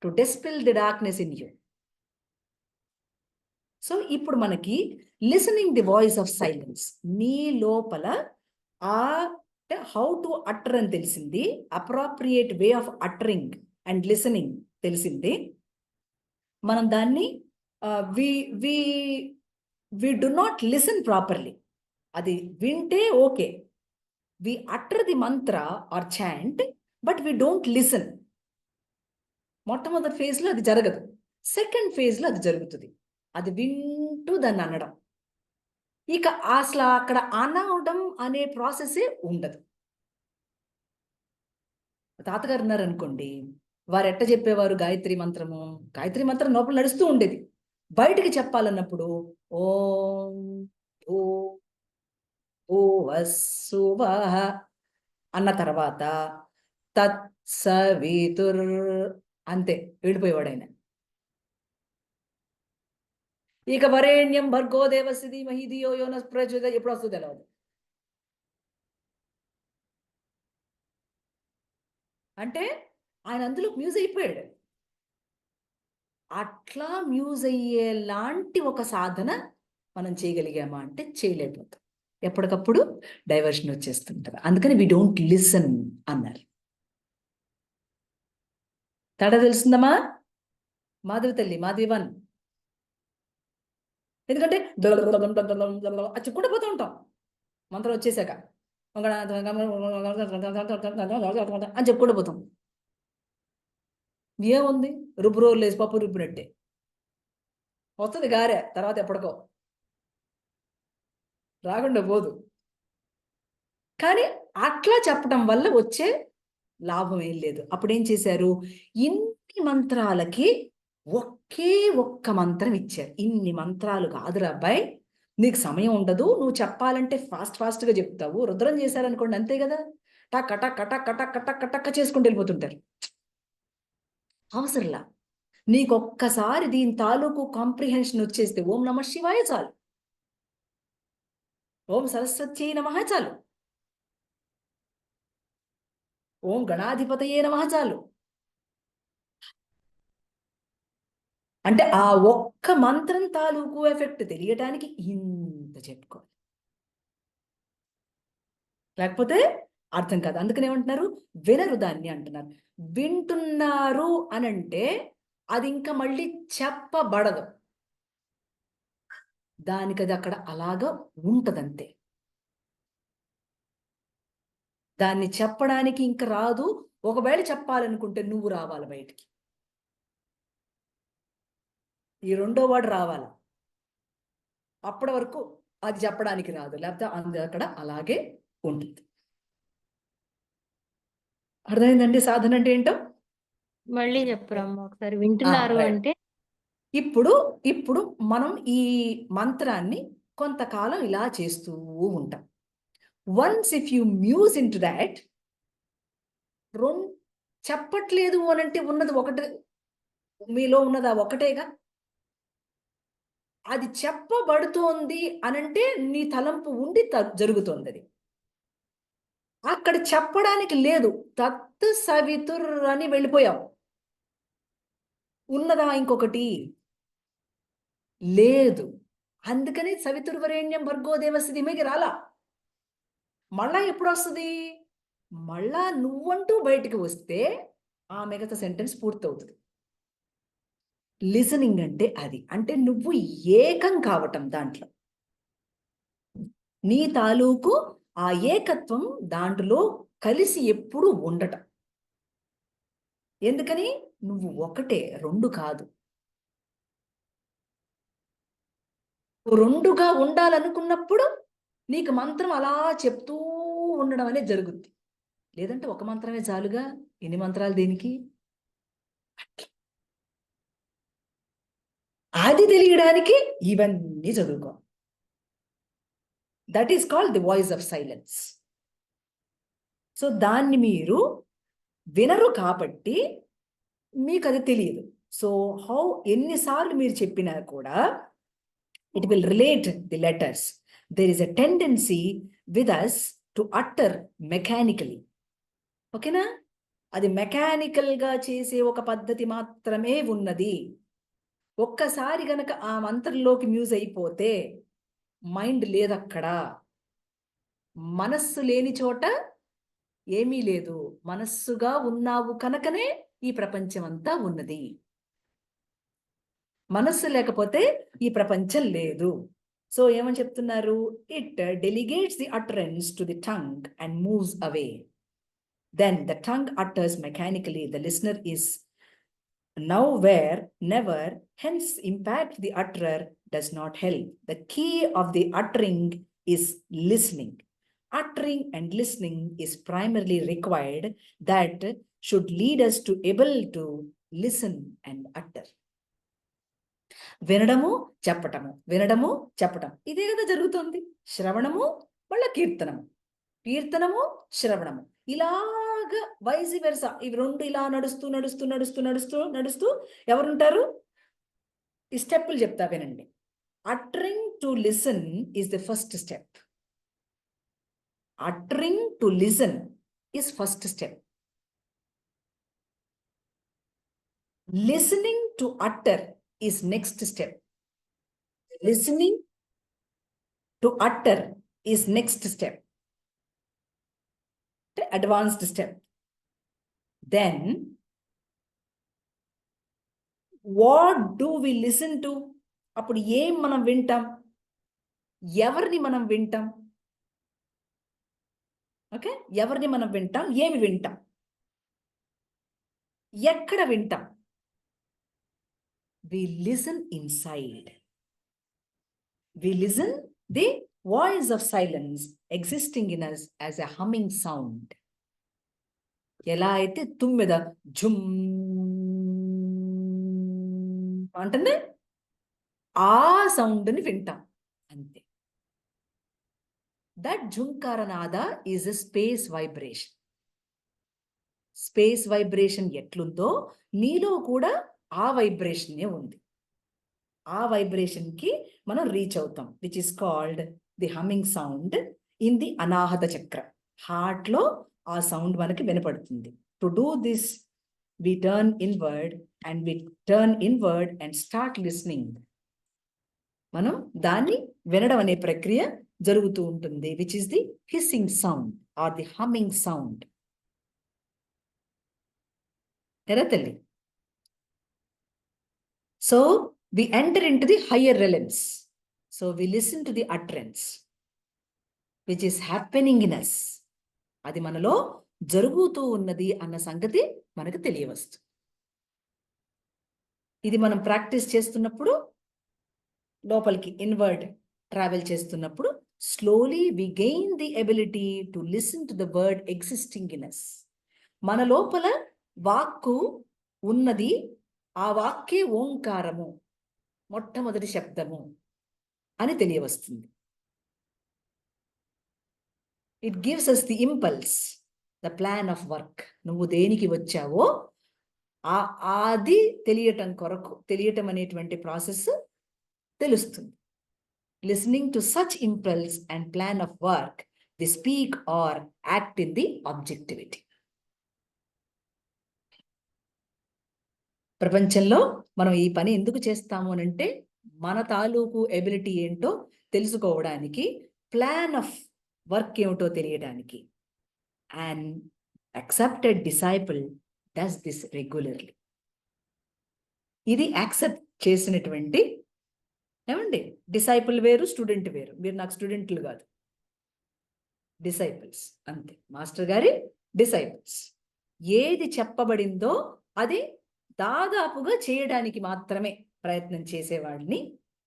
To dispel the darkness in you. So ఇప్పుడు మనకి listening the voice of silence, నీ లోపల ఆ హౌ టు అటర్ అని తెలిసింది, appropriate way of uttering and listening తెలిసింది. మనం దాన్ని we do not listen properly. అది వింటే okay, we utter the mantra or chant, but we don't listen. మొట్టమొదటి ఫేజ్లో అది జరగదు, సెకండ్ ఫేజ్లో అది జరుగుతుంది. అది వింటూ దాన్ని అనడం. ఇక అసలు అక్కడ అనవడం అనే ప్రాసెసే ఉండదు. తాతగారు ఉన్నారనుకోండి, వారు ఎట్ట చెప్పేవారు గాయత్రి మంత్రము? గాయత్రి మంత్రం లోపల నడుస్తూ ఉండేది. బయటికి చెప్పాలన్నప్పుడు ఓం ఓ ఓ వస్సువః అన్న తర్వాత తత్సవితుర్, అంతే, వెళ్ళిపోయేవాడు ఆయన. ఇక వరేణ్యం భర్గో దేవస్య ధీమహి ధియో యో నః ప్రచోదయాత్ ఎప్పుడు వస్తుందో తెలియదు. అంటే ఆయన అందులో మ్యూజ్ అయిపోయాడు. అట్లా మ్యూజ్ అయ్యేలాంటి ఒక సాధన మనం చేయగలిగామా అంటే చేయలేకపోతాం. ఎప్పటికప్పుడు డైవర్షన్ వచ్చేస్తుంటారు. అందుకని వి డోంట్ లిసన్ అన్నారు. తేడా తెలుస్తుందమ్మా? మాధవి తల్లి, మాధవి వన్. ఎందుకంటే అది చెప్పుకుంటూ పోతూ ఉంటాం మంత్రం వచ్చేసాక, అని చెప్పుకుంటూ పోతాం. ఏముంది, రుబ్బు రోజులు వేసి పప్పు రుబ్బినట్టే వస్తుంది గారె, తర్వాత ఎప్పటికో రాకుండా పోదు. కానీ అట్లా చెప్పడం వల్ల వచ్చే లాభం ఏం లేదు. అప్పుడేం చేశారు? ఇన్ని మంత్రాలకి ఒకే ఒక్క మంత్రం ఇచ్చారు. ఇన్ని మంత్రాలు కాదురా అబ్బాయి, నీకు సమయం ఉండదు, నువ్వు చెప్పాలంటే ఫాస్ట్గా చెప్తావు. రుద్రం చేశారనుకోండి, అంతే కదా, టక్ టక్ టక్ టక్ టక్ టక్ చేసుకుంటూ వెళ్ళిపోతుంటారు. అవసరంలా. నీకు ఒక్కసారి దీని తాలూకు కాంప్రిహెన్షన్ వచ్చేస్తే ఓం నమ శివాయ చాలు, ఓం సరస్వత్యై నమః చాలు, ఓం గణాధిపతయే నమః చాలు. అంటే ఆ ఒక్క మంత్రం తాలూకు ఎఫెక్ట్ తెలియటానికి ఇంత చెప్పుకోవాలి, లేకపోతే అర్థం కాదు. అందుకని ఏమంటున్నారు? వినరు దాన్ని అంటున్నారు. వింటున్నారు అనంటే అది ఇంకా మళ్ళీ చెప్పబడదు, దానికి అది అక్కడ అలాగా ఉంటదంతే. దాన్ని చెప్పడానికి ఇంకా రాదు. ఒకవేళ చెప్పాలనుకుంటే నువ్వు రావాలి బయటికి, ఈ రెండో వాడు రావాలి. అప్పటి వరకు అది చెప్పడానికి రాదు, లేకపోతే అది అక్కడ అలాగే ఉంటుంది. అర్థమైందండి సాధన అంటే ఏంటో? మళ్ళీ చెప్పురమ్మా ఒకసారి. వింటున్నారు రైట్. అంటే ఇప్పుడు ఇప్పుడు మనం ఈ మంత్రాన్ని కొంతకాలం ఇలా చేస్తూ ఉంటాం. Once if you muse in to that, చెప్పట్లేదు అనంటే ఉన్నది ఒకటి, మీలో ఉన్నది ఆ ఒకటేగా. అది చెప్పబడుతోంది అనంటే నీ తలంపు ఉండి జరుగుతోంది అది. అక్కడ చెప్పడానికి లేదు. తత్ సవితుర్ అని వెళ్ళిపోయావు. ఉన్నదా ఇంకొకటి? లేదు. అందుకని సవితుర్వరేణ్యం భర్గో దేవస్య ధీమహి రాలా. మళ్ళా ఎప్పుడు వస్తుంది? మళ్ళా నువ్వంటూ బయటికి వస్తే ఆ మిగతా సెంటెన్స్ పూర్తవుతుంది. లిసనింగ్ అంటే అది. అంటే నువ్వు ఏకం కావటం దాంట్లో. నీ తాలూకు ఆ ఏకత్వం దాంట్లో కలిసి ఎప్పుడు ఉండటం. ఎందుకని? నువ్వు ఒకటే, రెండు కాదు. రెండుగా ఉండాలనుకున్నప్పుడు నీకు మంత్రం అలా చెప్తూ ఉండడం అనేది జరుగుద్ది. లేదంటే ఒక మంత్రమే చాలుగా. ఎన్ని మంత్రాలు దేనికి? అది తెలియడానికి ఇవన్నీ చదువుకో. That is called the voice of silence. So దాన్ని మీరు వినరు కాబట్టి మీకు అది తెలియదు. సో ఎన్నిసార్లు మీరు చెప్పినా కూడా it will relate the letters. There is a tendency with us to utter mechanically. ఓకేనా? అది మెకానికల్ గా చేసే ఒక పద్ధతి మాత్రమే ఉన్నది. ఒక్కసారి గనక ఆ మంత్రంలోకి మ్యూజ్ అయిపోతే మైండ్ లేదక్కడ. మనస్సు లేని చోట ఏమీ లేదు. మనస్సుగా ఉన్నావు కనుకనే ఈ ప్రపంచం అంతా ఉన్నది. మనస్సు లేకపోతే ఈ ప్రపంచం లేదు. సో ఏమని చెప్తున్నారు? It delegates the utterance to the tongue and moves away. Then the tongue utters mechanically. The listener is nowhere, never, hence impact the utterer does not help. The key of the uttering is listening. Uttering and listening is primarily required. That should lead us to able to listen and utter. వినడము చెప్పటము, వినడము చెప్పటం, ఇదే కదా జరుగుతుంది. శ్రవణము మళ్ళా కీర్తనము, కీర్తనము శ్రవణము, ఇలాగా వైస్ వెర్సా. ఇవి రెండు ఇలా నడుస్తూ నడుస్తూ నడుస్తూ నడుస్తూ నడుస్తూ ఎవరుంటారు? ఈ స్టెప్పులు చెప్తా వినండి. Uttering to listen is the first step. Uttering to listen is first step. Listening to utter is next step. Listening to utter is next step. The advanced step. Then what do we listen to? అప్పుడు ఏం మనం వింటాం? ఎవరిని మనం వింటాం? Okay, ఎవరిని మనం వింటాం? ఏమి వింటాం? ఎక్కడ వింటాం? We listen inside. We listen the voice of silence existing in us as a humming sound. ఎలా అయితే తుమ్మెద జుమ్ అంటుంది, ఆ సౌండ్ని వింటాం అంతే. దట్ జుంకారనాద is a space vibration. Space vibration ఎట్లుందో నీలో కూడా ఆ వైబ్రేషనే ఉంది. ఆ వైబ్రేషన్కి మనం రీచ్ అవుతాం, which is called the humming sound in the Anahata chakra. హార్ట్లో ఆ సౌండ్ మనకి వినపడుతుంది. To do this we turn inward and start listening. మనం దాన్ని వినడం అనే ప్రక్రియ జరుగుతూ ఉంటుంది, which is the hissing sound or the humming sound. ఎరా తల్లి? So we enter into the higher realms. So we listen to the utterance which is happening in us. అది మనలో జరుగుతూ ఉన్నది అన్న సంగతి మనకు తెలియవస్తుంది. ఇది మనం ప్రాక్టీస్ చేస్తున్నప్పుడు, లోపలికి ఇన్వర్డ్ ట్రావెల్ చేస్తున్నప్పుడు, slowly we gain the ability to listen to the word existing in us. మన లోపల వాక్కు ఉన్నది, ఆ వాక్కే ఓంకారము, మొట్టమొదటి శబ్దము అని తెలియవస్తుంది. It gives us the impulse, the plan of work. నువ్వు దేనికి వచ్చావో అది తెలియటం అనేటువంటి ప్రాసెస్ తెలుస్తుంది. Listening to such impulse and plan of work, the speak or act in the objectivity. ప్రపంచంలో మనం ఈ పని ఎందుకు చేస్తాము అనంటే మన తాలూకు ఎబిలిటీ ఏంటో తెలుసుకోవడానికి, ప్లాన్ ఆఫ్ వర్క్ ఏమిటో తెలియడానికి. And accepted disciple does this regularly. ఇది యాక్సెప్ట్ చేసినటువంటి, ఏమండి, డిసైపుల్ వేరు, స్టూడెంట్ వేరు. మీరు నాకు స్టూడెంట్లు కాదు, డిసైపుల్స్ అంతే. మాస్టర్ గారి డిసైపుల్స్. ఏది చెప్పబడిందో అది దాదాపుగా చేయడానికి మాత్రమే ప్రయత్నం చేసేవాడిని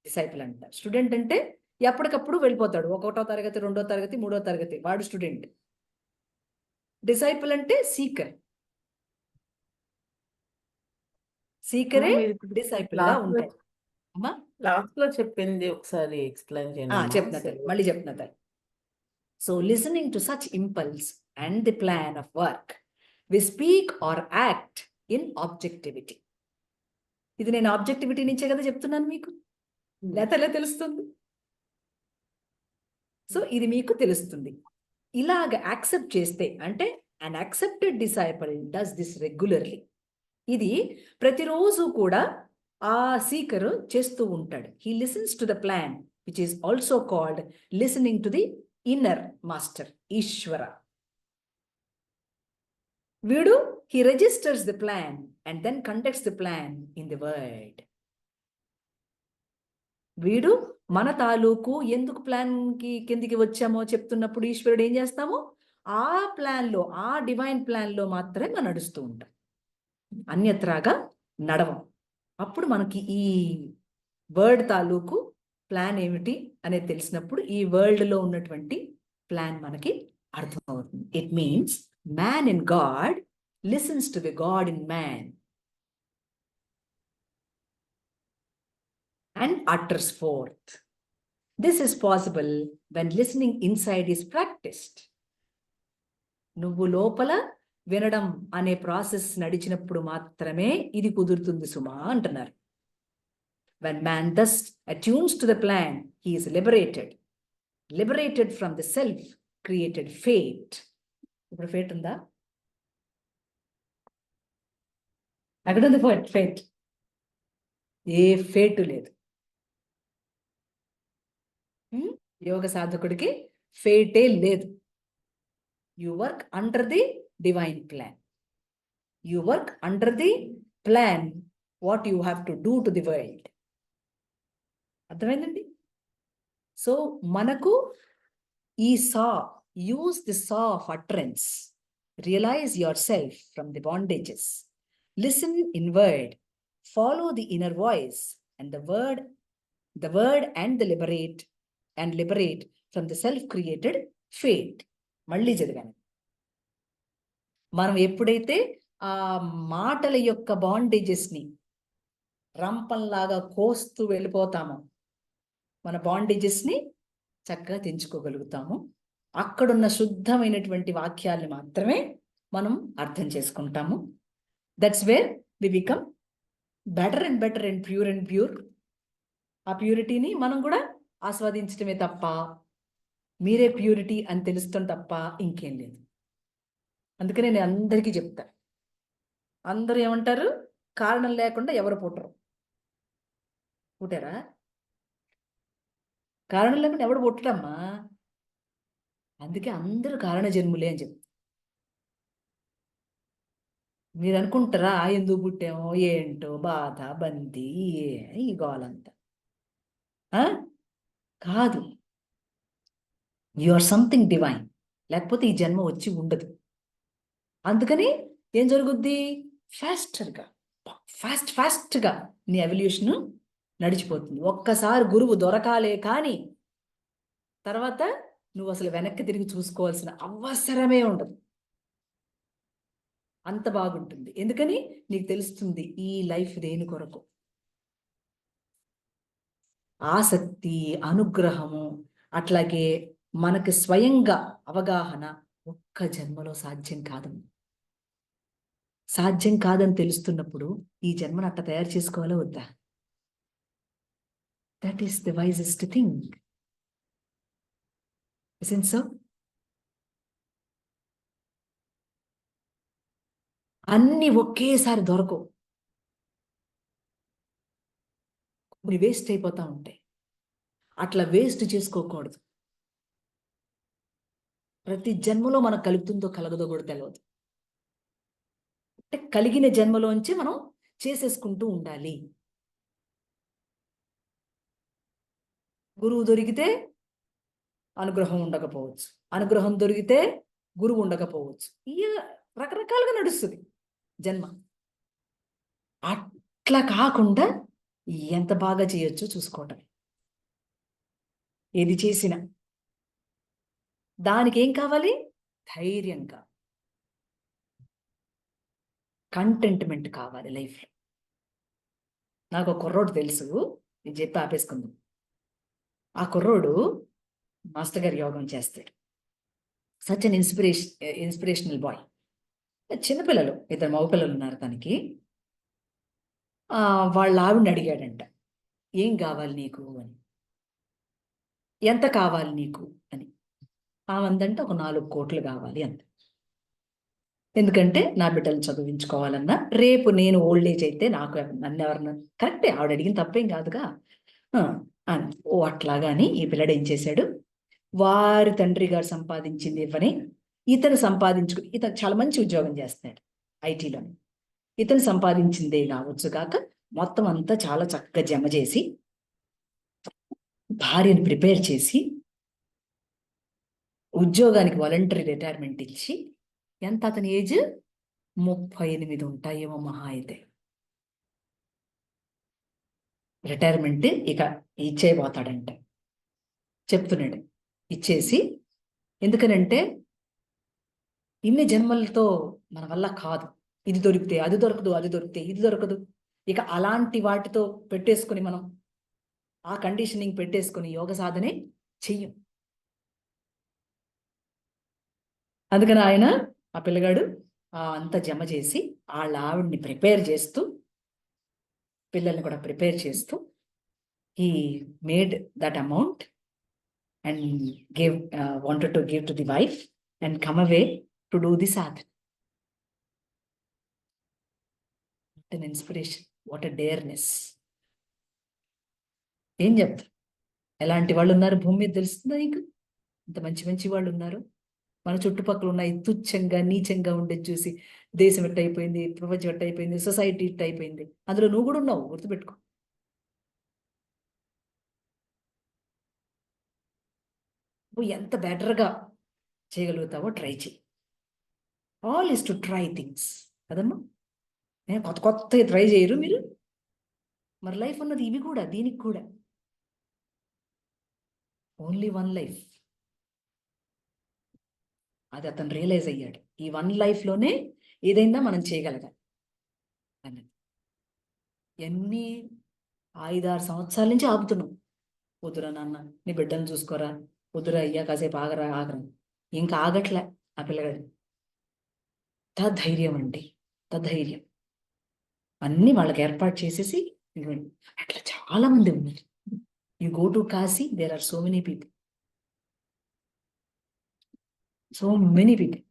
డిసైపుల్ అంటారు. స్టూడెంట్ అంటే ఎప్పటికప్పుడు వెళ్ళిపోతాడు, 1వ తరగతి 2వ తరగతి 3వ తరగతి, వాడు స్టూడెంట్. డిసైపుల్ అంటే సీకర్. సీకరే డిసైపుల్ గా ఉంటాడు. అమ్మా లాస్ట్ లో చెప్పింది ఒకసారి ఎక్స్ప్లెయిన్ చేయండి. చెప్తున్నా, మళ్ళీ చెప్తున్నా. So listening to such impulse and the plan of work, we speak or act in objectivity. ఇది నేను ఆబ్జెక్టివిటీ నుంచే కదా చెప్తున్నాను మీకు, లేతలే తెలుస్తుంది. సో ఇది మీకు తెలుస్తుంది. ఇలాగ యాక్సెప్ట్ చేస్తే, అంటే an accepted disciple does this regularly. ఇది ప్రతిరోజు కూడా ఆ సీకర్ చేస్తూ ఉంటాడు. He listens to the plan, which is also called listening to the inner master, Ishwara. వీడు he registers the plan and then conducts the plan in the world. వీడు మన తాలూకు ఎందుకు ప్లాన్ కిందికి వచ్చామో చెప్తున్నప్పుడు ఈశ్వరుడు ఏం చేస్తామో ఆ ప్లాన్లో, ఆ డివైన్ ప్లాన్లో మాత్రమే మనం నడుస్తూ ఉంటాం, అన్యత్రాగా నడవం. అప్పుడు మనకి ఈ వర్డ్ తాలూకు ప్లాన్ ఏమిటి అనేది తెలిసినప్పుడు ఈ వరల్డ్లో ఉన్నటువంటి ప్లాన్ మనకి అర్థమవుతుంది. It means man in God listens to the God in man and utters forth. This is possible when listening inside is practiced. నువ్వు లోపల వినడం అనే ప్రాసెస్ నడిచినప్పుడు మాత్రమే ఇది కుదురుతుంది సుమా అంటున్నారు. When man thus attunes to the plan, he is liberated from the self-created fate. ఇప్పుడు ఫేట్ ఉందా? అక్కడ ఉంది ఫేట్. ఏ ఫేటు లేదు. యోగ సాధకుడికి ఫేటే లేదు. You work under the divine plan. You work under the plan what you have to do to the world. అర్థమైందండి? So మనకు ఈ use the saw of utterance. Realise your self from the bondages. Listen inward, follow the inner voice, and the word and the liberate from the self-created fate. మళ్ళీ చదివాను. మనం ఎప్పుడైతే ఆ మాటల యొక్క బాండేజెస్ని రంపంలాగా కోస్తూ వెళ్ళిపోతామో, మన బాండేజెస్ని చక్కగా తెంచుకోగలుగుతాము. అక్కడున్న శుద్ధమైనటువంటి వాక్యాలను మాత్రమే మనం అర్థం చేసుకుంటాము. That's where we become better and better and pure. ఆ ప్యూరిటీని మనం కూడా ఆస్వాదించడమే తప్ప, మీరే ప్యూరిటీ అని తెలుస్తాం తప్ప ఇంకేం లేదు. అందుకనే నేను అందరికీ చెప్తా, అందరూ ఏమంటారు, కారణం లేకుండా ఎవరు పుట్టారా? కారణం లేకుండా ఎవడు పుట్టడమ్మా. అందుకే అందరూ కారణ జన్ములే అని చెప్తారు. మీరు అనుకుంటారా ఎందుకు పుట్టామో ఏంటో, బాధ బంతి ఈ గోలంతా. కాదు, యు ఆర్ సంథింగ్ డివైన్, లేకపోతే ఈ జన్మ వచ్చి ఉండదు. అందుకని ఏం జరుగుద్ది, ఫాస్ట్గా నీ ఎవల్యూషన్ నడిచిపోతుంది. ఒక్కసారి గురువు దొరకాలే కానీ తర్వాత నువ్వు అసలు వెనక్కి తిరిగి చూసుకోవాల్సిన అవసరమే ఉండదు. అంత బాగుంటుంది. ఎందుకని నీకు తెలుస్తుంది ఈ లైఫ్ దేని కొరకు. ఆసక్తి, అనుగ్రహము, అట్లాగే మనకి స్వయంగా అవగాహన ఒక్క జన్మలో సాధ్యం కాదమ్మా. సాధ్యం కాదని తెలుస్తున్నప్పుడు ఈ జన్మను అట్ట తయారు చేసుకోవాలా వద్దా? That is the wisest thing. ఇస్n't so? అన్ని ఒకేసారి దొరకవు, కొన్ని వేస్ట్ అయిపోతా ఉంటాయి. అట్లా వేస్ట్ చేసుకోకూడదు. ప్రతి జన్మలో మనకు కలుగుతుందో కలగదో కూడా తెలియదు. అంటే కలిగిన జన్మలోంచి మనం చేసేసుకుంటూ ఉండాలి. గురువు దొరికితే అనుగ్రహం ఉండకపోవచ్చు, అనుగ్రహం దొరికితే గురువు ఉండకపోవచ్చు. ఇక రకరకాలుగా నడుస్తుంది జన్మ. అట్లా కాకుండా ఎంత బాగా చేయొచ్చో చూసుకోవటం. ఏది చేసినా దానికి ఏం కావాలి? ధైర్యంగా, కంటెంట్మెంట్ కావాలి లైఫ్లో. నాకు ఒక కుర్రోడు తెలుసు, నేను చెప్పి ఆపేసుకుందాం. ఆ కుర్రోడు మాస్టర్ గారి యోగం చేస్తాడు. Such an inspirational boy. చిన్నపిల్లలు, 2 మగపిల్లలు ఉన్నారు తనకి. వాళ్ళ ఆవిడని అడిగాడంట, ఏం కావాలి నీకు అని. ఎంత కావాలి నీకు అని. ఆమందంటే ఒక 4 కోట్లు కావాలి అంత. ఎందుకంటే నా బిడ్డలు చదివించుకోవాలన్నా, రేపు నేను ఓల్డ్ ఏజ్ అయితే నాకు నన్ను ఎవరన్నా, కరెక్టే, ఆవిడ అడిగిన తప్పేం కాదుగా అని. ఓ అట్లాగాని ఈ పిల్లడు ఏం చేశాడు, వారి తండ్రి గారు సంపాదించింది ఇవ్వని ఇతను సంపాదించుకుని, ఇతను చాలా మంచి ఉద్యోగం చేస్తున్నాడు ఐటీలోని. ఇతను సంపాదించిందే కావచ్చు కాక మొత్తం అంతా చాలా చక్కగా జమ చేసి, భార్యను ప్రిపేర్ చేసి, ఉద్యోగానికి వాలంటరీ రిటైర్మెంట్ ఇచ్చి, ఎంత అతని ఏజ్ 38 ఉంటాయేమో మహా అయితే. రిటైర్మెంట్ ఇక ఇచ్చేయబోతాడంట, చెప్తున్నాడు. ఇచ్చేసి, ఎందుకనంటే ఇన్ని జన్మలతో మన వల్ల కాదు, ఇది దొరికితే అది దొరకదు, అది దొరికితే ఇది దొరకదు. ఇక అలాంటి వాటితో పెట్టేసుకుని మనం ఆ కండిషనింగ్ పెట్టేసుకుని యోగ సాధనే చెయ్యం. అందుకని ఆయన, ఆ పిల్లగాడు అంతా జమ చేసి వాళ్ళ ఆవిడ్ని ప్రిపేర్ చేస్తూ, పిల్లల్ని కూడా ప్రిపేర్ చేస్తూ, he made that amount and wanted to give to the wife and come away to do the sadhana. What an inspiration, what a dareness. ఏం చెప్తా, ఎలాంటి వాళ్ళు ఉన్నారు భూమి మీద తెలుస్తుందా నీకు? ఇంత మంచి మంచి వాళ్ళు ఉన్నారు. మన చుట్టుపక్కల ఉన్నాయి తుచ్చంగా నీచంగా ఉండేది చూసి దేశం ఎట్టయిపోయింది, ప్రపంచం ఎట్టయిపోయింది, సొసైటీ ఎట్టయిపోయింది. అందులో నువ్వు కూడా ఉన్నావు, గుర్తుపెట్టుకో. నువ్వు ఎంత బెటర్గా చేయగలుగుతావో ట్రై చేయి. All is to try things కదమ్మా. కొత్త కొత్త ట్రై చేయరు మీరు. మరి లైఫ్ ఉన్నది ఇవి కూడా, దీనికి కూడా. Only 1 life. అది అతను రియలైజ్ అయ్యాడు. ఈ 1 లైఫ్లోనే ఏదైనా మనం చేయగలగాలి అన్నది. ఎన్ని 5-6 సంవత్సరాల నుంచి ఆపుతున్నాం. వద్దురా నాన్న, నీ బిడ్డను చూసుకోరా, వద్దురా అయ్యా, కాసేపు ఆగరా ఆగరా. ఇంకా ఆగట్లే ఆ పిల్లగాడు. ధైర్యం అండి, ధైర్యం. అన్నీ వాళ్ళకి ఏర్పాటు చేసేసి ఇవ్వండి. అట్లా చాలా మంది ఉన్నారు. You go to Kashi, there are so many people, so many people.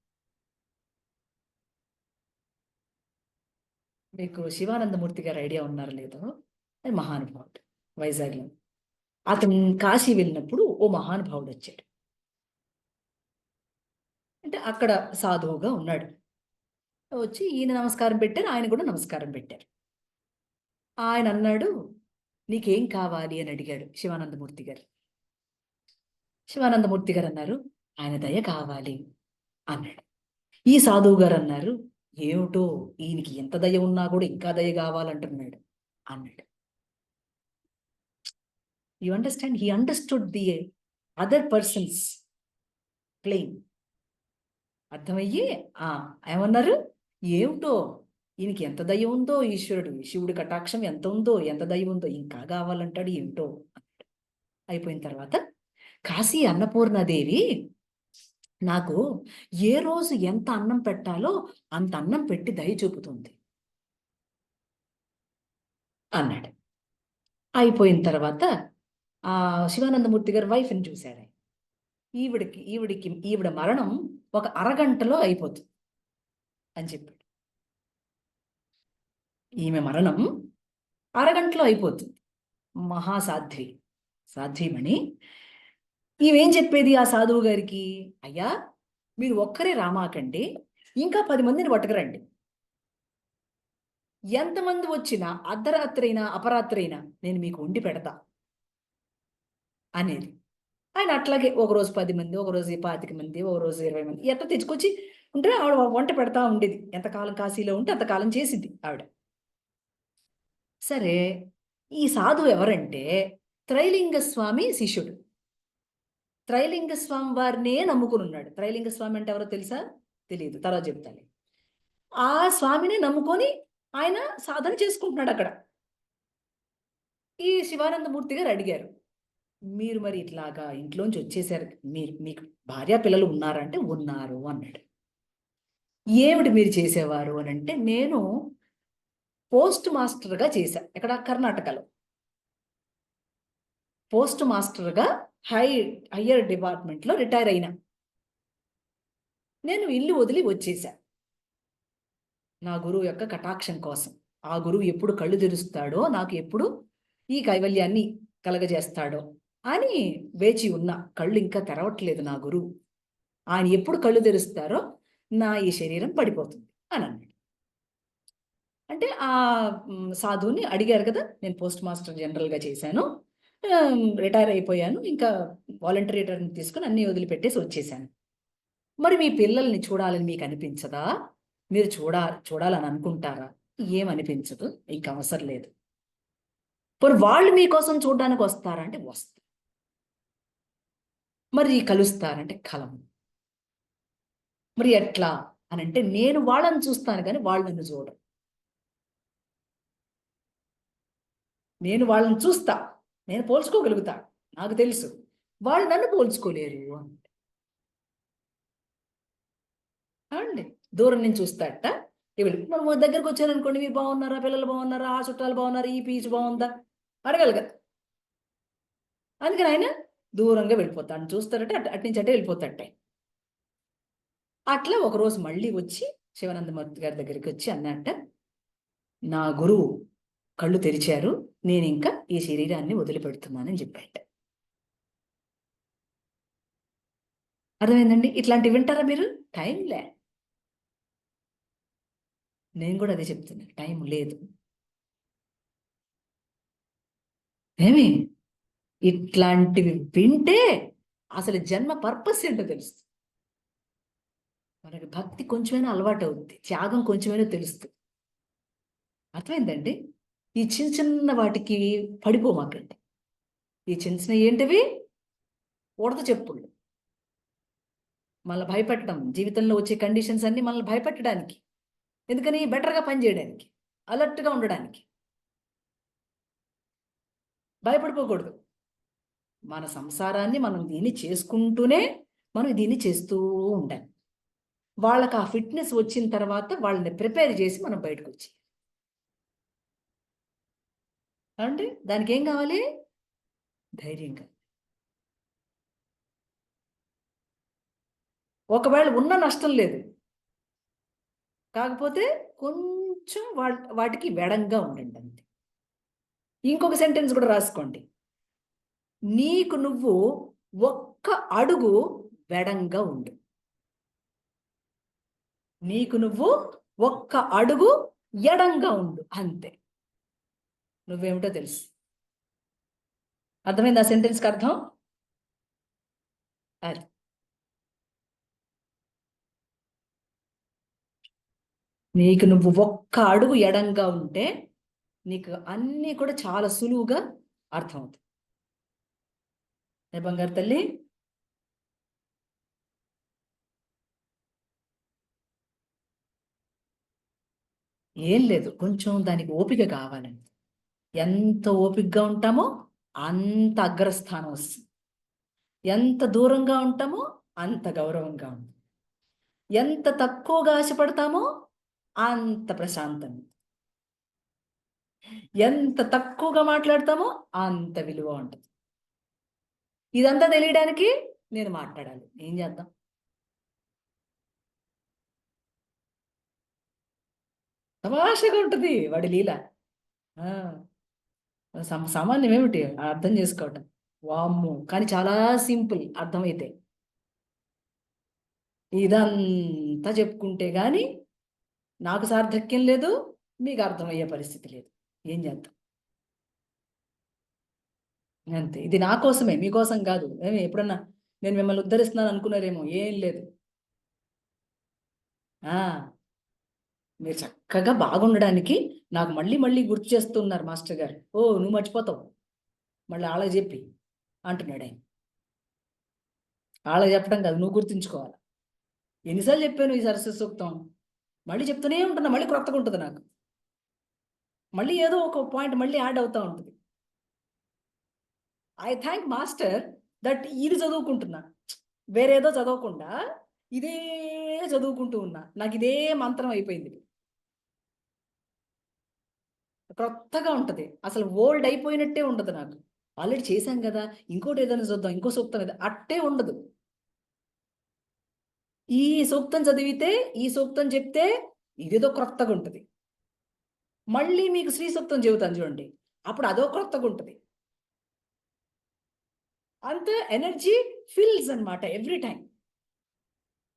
మీకు శివానందమూర్తి గారు ఐడియా ఉన్నారో లేదో, అది మహానుభావుడు వైజాగ్లో. అతను కాశీ వెళ్ళినప్పుడు ఓ మహానుభావుడు వచ్చాడు. అంటే అక్కడ సాధువుగా ఉన్నాడు. వచ్చి ఈయన నమస్కారం పెట్టారు, ఆయన కూడా నమస్కారం పెట్టారు. ఆయన అన్నాడు, నీకేం కావాలి అని అడిగాడు శివానందమూర్తి గారు. శివానందమూర్తి గారు అన్నారు, ఆయన దయ కావాలి అన్నాడు. ఈ సాధువు గారు అన్నారు, ఏమిటో ఈయనకి ఎంత దయ ఉన్నా కూడా ఇంకా దయ కావాలంటున్నాడు అన్నాడు. You understand? He understood the other persons playing. అర్థమయ్యి ఏమన్నారు, ఏమిటో ఈయనకి ఎంత దయ ఉందో, ఈశ్వరుడు శివుడి కటాక్షం ఎంత ఉందో, ఎంత దయ ఉందో, ఇంకా కావాలంటాడు ఏమిటో. అయిపోయిన తర్వాత కాశీ అన్నపూర్ణాదేవి నాకు ఏ రోజు ఎంత అన్నం పెట్టాలో అంత అన్నం పెట్టి దయ చూపుతుంది అన్నాడు. అయిపోయిన తర్వాత ఆ శివానందమూర్తి గారి వైఫ్ని చూశాడు. ఈవిడ మరణం ఒక అరగంటలో అయిపోతుంది అని చెప్పాడు. ఈమె మరణం అరగంటలో అయిపోతుంది. మహాసాధ్వి, సాధ్వీమణి. ఈమెం చెప్పేది ఆ సాధువు గారికి, అయ్యా మీరు ఒక్కరే రామాకండి, ఇంకా 10 మందిని పట్టుకురండి. ఎంతమంది వచ్చినా అర్ధరాత్రి అయినా అపరాత్రి అయినా నేను మీకు వండి పెడతా అనేది. ఆయన అట్లాగే ఒకరోజు 10 మంది, ఒకరోజు 25 మంది, ఒకరోజు 20 మంది ఎట్లా తెచ్చుకొచ్చి ఉంటే ఆవిడ వంట పెడతా ఉండేది. ఎంతకాలం కాశీలో ఉంటే అంతకాలం చేసింది ఆవిడ. సరే, ఈ సాధువు ఎవరంటే త్రైలింగ స్వామి శిష్యుడు. త్రైలింగ స్వామి వారినే నమ్ముకుని ఉన్నాడు. త్రైలింగ స్వామి అంటే ఎవరో తెలుసా? తెలియదు, తర్వాత చెప్తాను. ఆ స్వామినే నమ్ముకొని ఆయన సాధన చేసుకుంటున్నాడు అక్కడ. ఈ శివానందమూర్తి గారు అడిగారు, మీరు మరి ఇట్లాగా ఇంట్లోంచి వచ్చేసారు, మీకు భార్య పిల్లలు ఉన్నారంటే ఉన్నారు అన్నాడు. ఏమిటి మీరు చేసేవారు అని అంటే, నేను పోస్ట్ మాస్టర్గా చేశా. ఇక్కడ కర్ణాటకలో పోస్ట్ మాస్టర్గా హయ్యర్ డిపార్ట్మెంట్లో రిటైర్ అయినా. నేను ఇల్లు వదిలి వచ్చేసా నా గురువు యొక్క కటాక్షం కోసం. ఆ గురువు ఎప్పుడు కళ్ళు తెరుస్తాడో, నాకు ఎప్పుడు ఈ కైవల్యాన్ని కలగజేస్తాడో అని వేచి ఉన్నా. కళ్ళు ఇంకా తెరవట్లేదు నా గురువు. ఆయన ఎప్పుడు కళ్ళు తెరుస్తారో నా ఈ శరీరం పడిపోతుంది అని అన్నాడు. అంటే ఆ సాధువుని అడిగారు కదా, నేను పోస్ట్ మాస్టర్ జనరల్గా చేశాను, రిటైర్ అయిపోయాను, ఇంకా వాలంటరీ రిటైర్మెంట్ తీసుకుని అన్నీ వదిలిపెట్టేసి వచ్చేసాను. మరి మీ పిల్లల్ని చూడాలని మీకు అనిపించదా? మీరు చూడాలని అనుకుంటారా? ఏమనిపించదు, ఇంకా అవసరం లేదు. మరి వాళ్ళు మీకోసం చూడడానికి వస్తారా అంటే వస్తారు. మరి కలుస్తారంటే కలము. మరి ఎట్లా అని అంటే, నేను వాళ్ళని చూస్తాను కానీ వాళ్ళు నన్ను చూడరు. నేను వాళ్ళని చూస్తా, నేను పోల్చుకోగలుగుతా, నాకు తెలుసు. వాళ్ళు నన్ను పోల్చుకోలేరు అండి. దూరం నుంచి చూస్తాట. మనం దగ్గరకు వచ్చారనుకోండి, మీరు బాగున్నారా, పిల్లలు బాగున్నారా, ఆ చుట్టాలు బాగున్నారా, ఈ పీచు బాగుందా అడగాలి కదా. అందుకని ఆయన దూరంగా వెళ్ళిపోతాడు. చూస్తారట అటు నుంచి అంటే వెళ్ళిపోతాడే. అట్లా ఒకరోజు మళ్ళీ వచ్చి శివానందమూర్తి గారి దగ్గరికి వచ్చి అన్నట్ట, నా గురువు కళ్ళు తెరిచారు, నేను ఇంకా ఈ శరీరాన్ని వదిలిపెడుతున్నానని చెప్పాట. అర్థమైందండి? ఇట్లాంటివి వింటారా మీరు? టైం లే. నేను కూడా అదే చెప్తున్నా, టైం లేదు. ఏమి ఇట్లాంటివి వింటే అసలు జన్మ పర్పస్ ఏంటో తెలుస్తుంది. మనకి భక్తి కొంచెమైనా అలవాటు అవుతుంది, త్యాగం కొంచెమైనా తెలుస్తుంది. అర్థమైందండి? ఈ చిన్న చిన్న వాటికి పడిపోమాకండి. ఈ చిన్న చిన్న ఏంటివి? ఉడత చెప్పులు. మనల్ని భయపెట్టడం, జీవితంలో వచ్చే కండిషన్స్ అన్ని మనల్ని భయపెట్టడానికి. ఎందుకని? బెటర్గా పనిచేయడానికి, అలర్ట్గా ఉండడానికి. భయపడిపోకూడదు. మన సంసారాన్ని మనం దీన్ని చేసుకుంటూనే మనం దీన్ని చేస్తూ ఉండాలి. వాళ్ళకి ఆ ఫిట్నెస్ వచ్చిన తర్వాత వాళ్ళని ప్రిపేర్ చేసి మనం బయటకు వచ్చి అంటే దానికి ఏం కావాలి? ధైర్యంగా. ఒకవేళ ఉన్న నష్టం లేదు, కాకపోతే కొంచెం వాటికి వెడంగా ఉండండి అంతే. ఇంకొక సెంటెన్స్ కూడా రాసుకోండి, నీకు నువ్వు ఒక్క అడుగు వెడంగా ఉండు. నీకు నువ్వు ఒక్క అడుగు ఎడంగా ఉండు, అంతే. నువ్వేమిటో తెలుసు. అర్థమైంది ఆ సెంటెన్స్కి అర్థం? అది నీకు నువ్వు ఒక్క అడుగు ఎడంగా ఉంటే నీకు అన్నీ కూడా చాలా సులువుగా అర్థమవుతాయి. బంగారు తల్లి, ఏం లేదు, కొంచెం దానికి ఓపిక కావాలండి. ఎంత ఓపికగా ఉంటామో అంత అగ్రస్థానం వస్తుంది. ఎంత దూరంగా ఉంటామో అంత గౌరవంగా ఉంటుంది. ఎంత తక్కువగా ఆశపడతామో అంత ప్రశాంతం. ఎంత తక్కువగా మాట్లాడతామో అంత విలువ ఉంటుంది. ఇదంతా తెలియడానికి నేను మాట్లాడాలి. ఏం చేద్దాం? తమాషగా ఉంటుంది వాడి లీల. ఆ, సామాన్యం ఏమిటి అర్థం చేసుకోవటం, వామ్మో, కానీ చాలా సింపుల్ అర్థమైతే. ఇదంతా చెప్పుకుంటే గాని నాకు సార్థక్యం లేదు, మీకు అర్థమయ్యే పరిస్థితి లేదు. ఏం చేద్దాం? అంతే. ఇది నా కోసమే, మీకోసం కాదు. ఎప్పుడన్నా నేను మిమ్మల్ని ఉద్ధరిస్తున్నాను అనుకున్నారేమో, ఏం లేదు. మీరు చక్కగా బాగుండడానికి నాకు మళ్ళీ మళ్ళీ గుర్తు చేస్తున్నారు మాస్టర్ గారు. ఓ నువ్వు మర్చిపోతావు మళ్ళీ వాళ్ళకి చెప్పి అంటున్నాడు ఆయన. వాళ్ళకి చెప్పడం కాదు, నువ్వు గుర్తుంచుకోవాలి. ఎన్నిసార్లు చెప్పాను ఈ సరస్వతి సూక్తం, మళ్ళీ చెప్తూనే ఉంటున్నా, మళ్ళీ క్రొత్తగా ఉంటుంది నాకు. మళ్ళీ ఏదో ఒక పాయింట్ మళ్ళీ యాడ్ అవుతూ ఉంటుంది. ఐ థ్యాంక్ మాస్టర్ దట్ ఇది చదువుకుంటున్నా, వేరేదో చదవకుండా ఇదే చదువుకుంటూ ఉన్నా. నాకు ఇదే మంత్రం అయిపోయింది. క్రొత్తగా ఉంటుంది, అసలు ఓల్డ్ అయిపోయినట్టే ఉండదు నాకు. ఆల్రెడీ చేశాం కదా, ఇంకోటి ఏదైనా చూద్దాం, ఇంకో సూక్తం ఏదో అట్టే ఉండదు. ఈ సూక్తం చదివితే, ఈ సూక్తం చెప్తే ఇదేదో క్రొత్తగా ఉంటుంది. మళ్ళీ మీకు శ్రీ సూక్తం చెబుతాను చూడండి, అప్పుడు అదో క్రొత్తగా ఉంటుంది. అంతే ఎనర్జీ ఫిల్స్ అన్నమాట every time.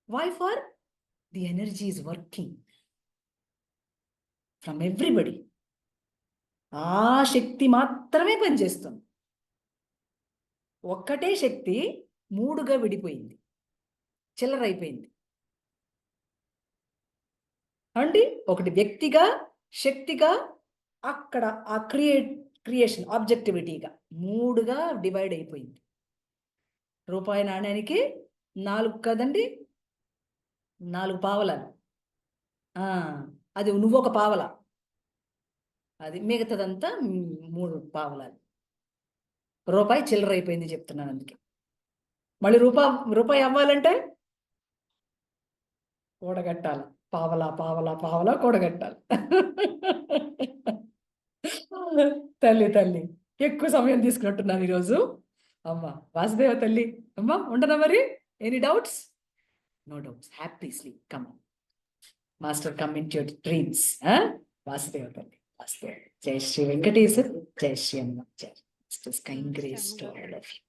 Why? For the energy is working from everybody. ఆ శక్తి మాత్రమే పనిచేస్తుంది. ఒక్కటే శక్తి 3గా విడిపోయింది, చిల్లరైపోయింది అండి. ఒకటి వ్యక్తిగా, శక్తిగా, అక్కడ ఆ క్రియేషన్ ఆబ్జెక్టివిటీగా 3గా డివైడ్ అయిపోయింది. రూపాయి నాణ్యానికి 4 కదండి, 4 పావలాలు. అది నువ్వు ఒక పావలా, అది మిగతాదంతా 3 పావలాలు. రూపాయి చిల్లర అయిపోయింది చెప్తున్నాను అందుకే. మళ్ళీ రూపాయి అవ్వాలంటే కూడగట్టాలి, పావలా పావలా పావలా కూడగట్టాలి. తల్లి తల్లి ఎక్కువ సమయం తీసుకున్నట్టున్నాను ఈరోజు. అమ్మా వాసుదేవ తల్లి, అమ్మా ఉండనా మరి? Any doubts? No doubts. Happy sleep. Come master, come in your dreams. Vasudeva తల్లి, వాసుదేవ. జై శ్రీ వెంకటేశ్వర, జై శ్రీ అమ్మ, జై kind grace to all of you.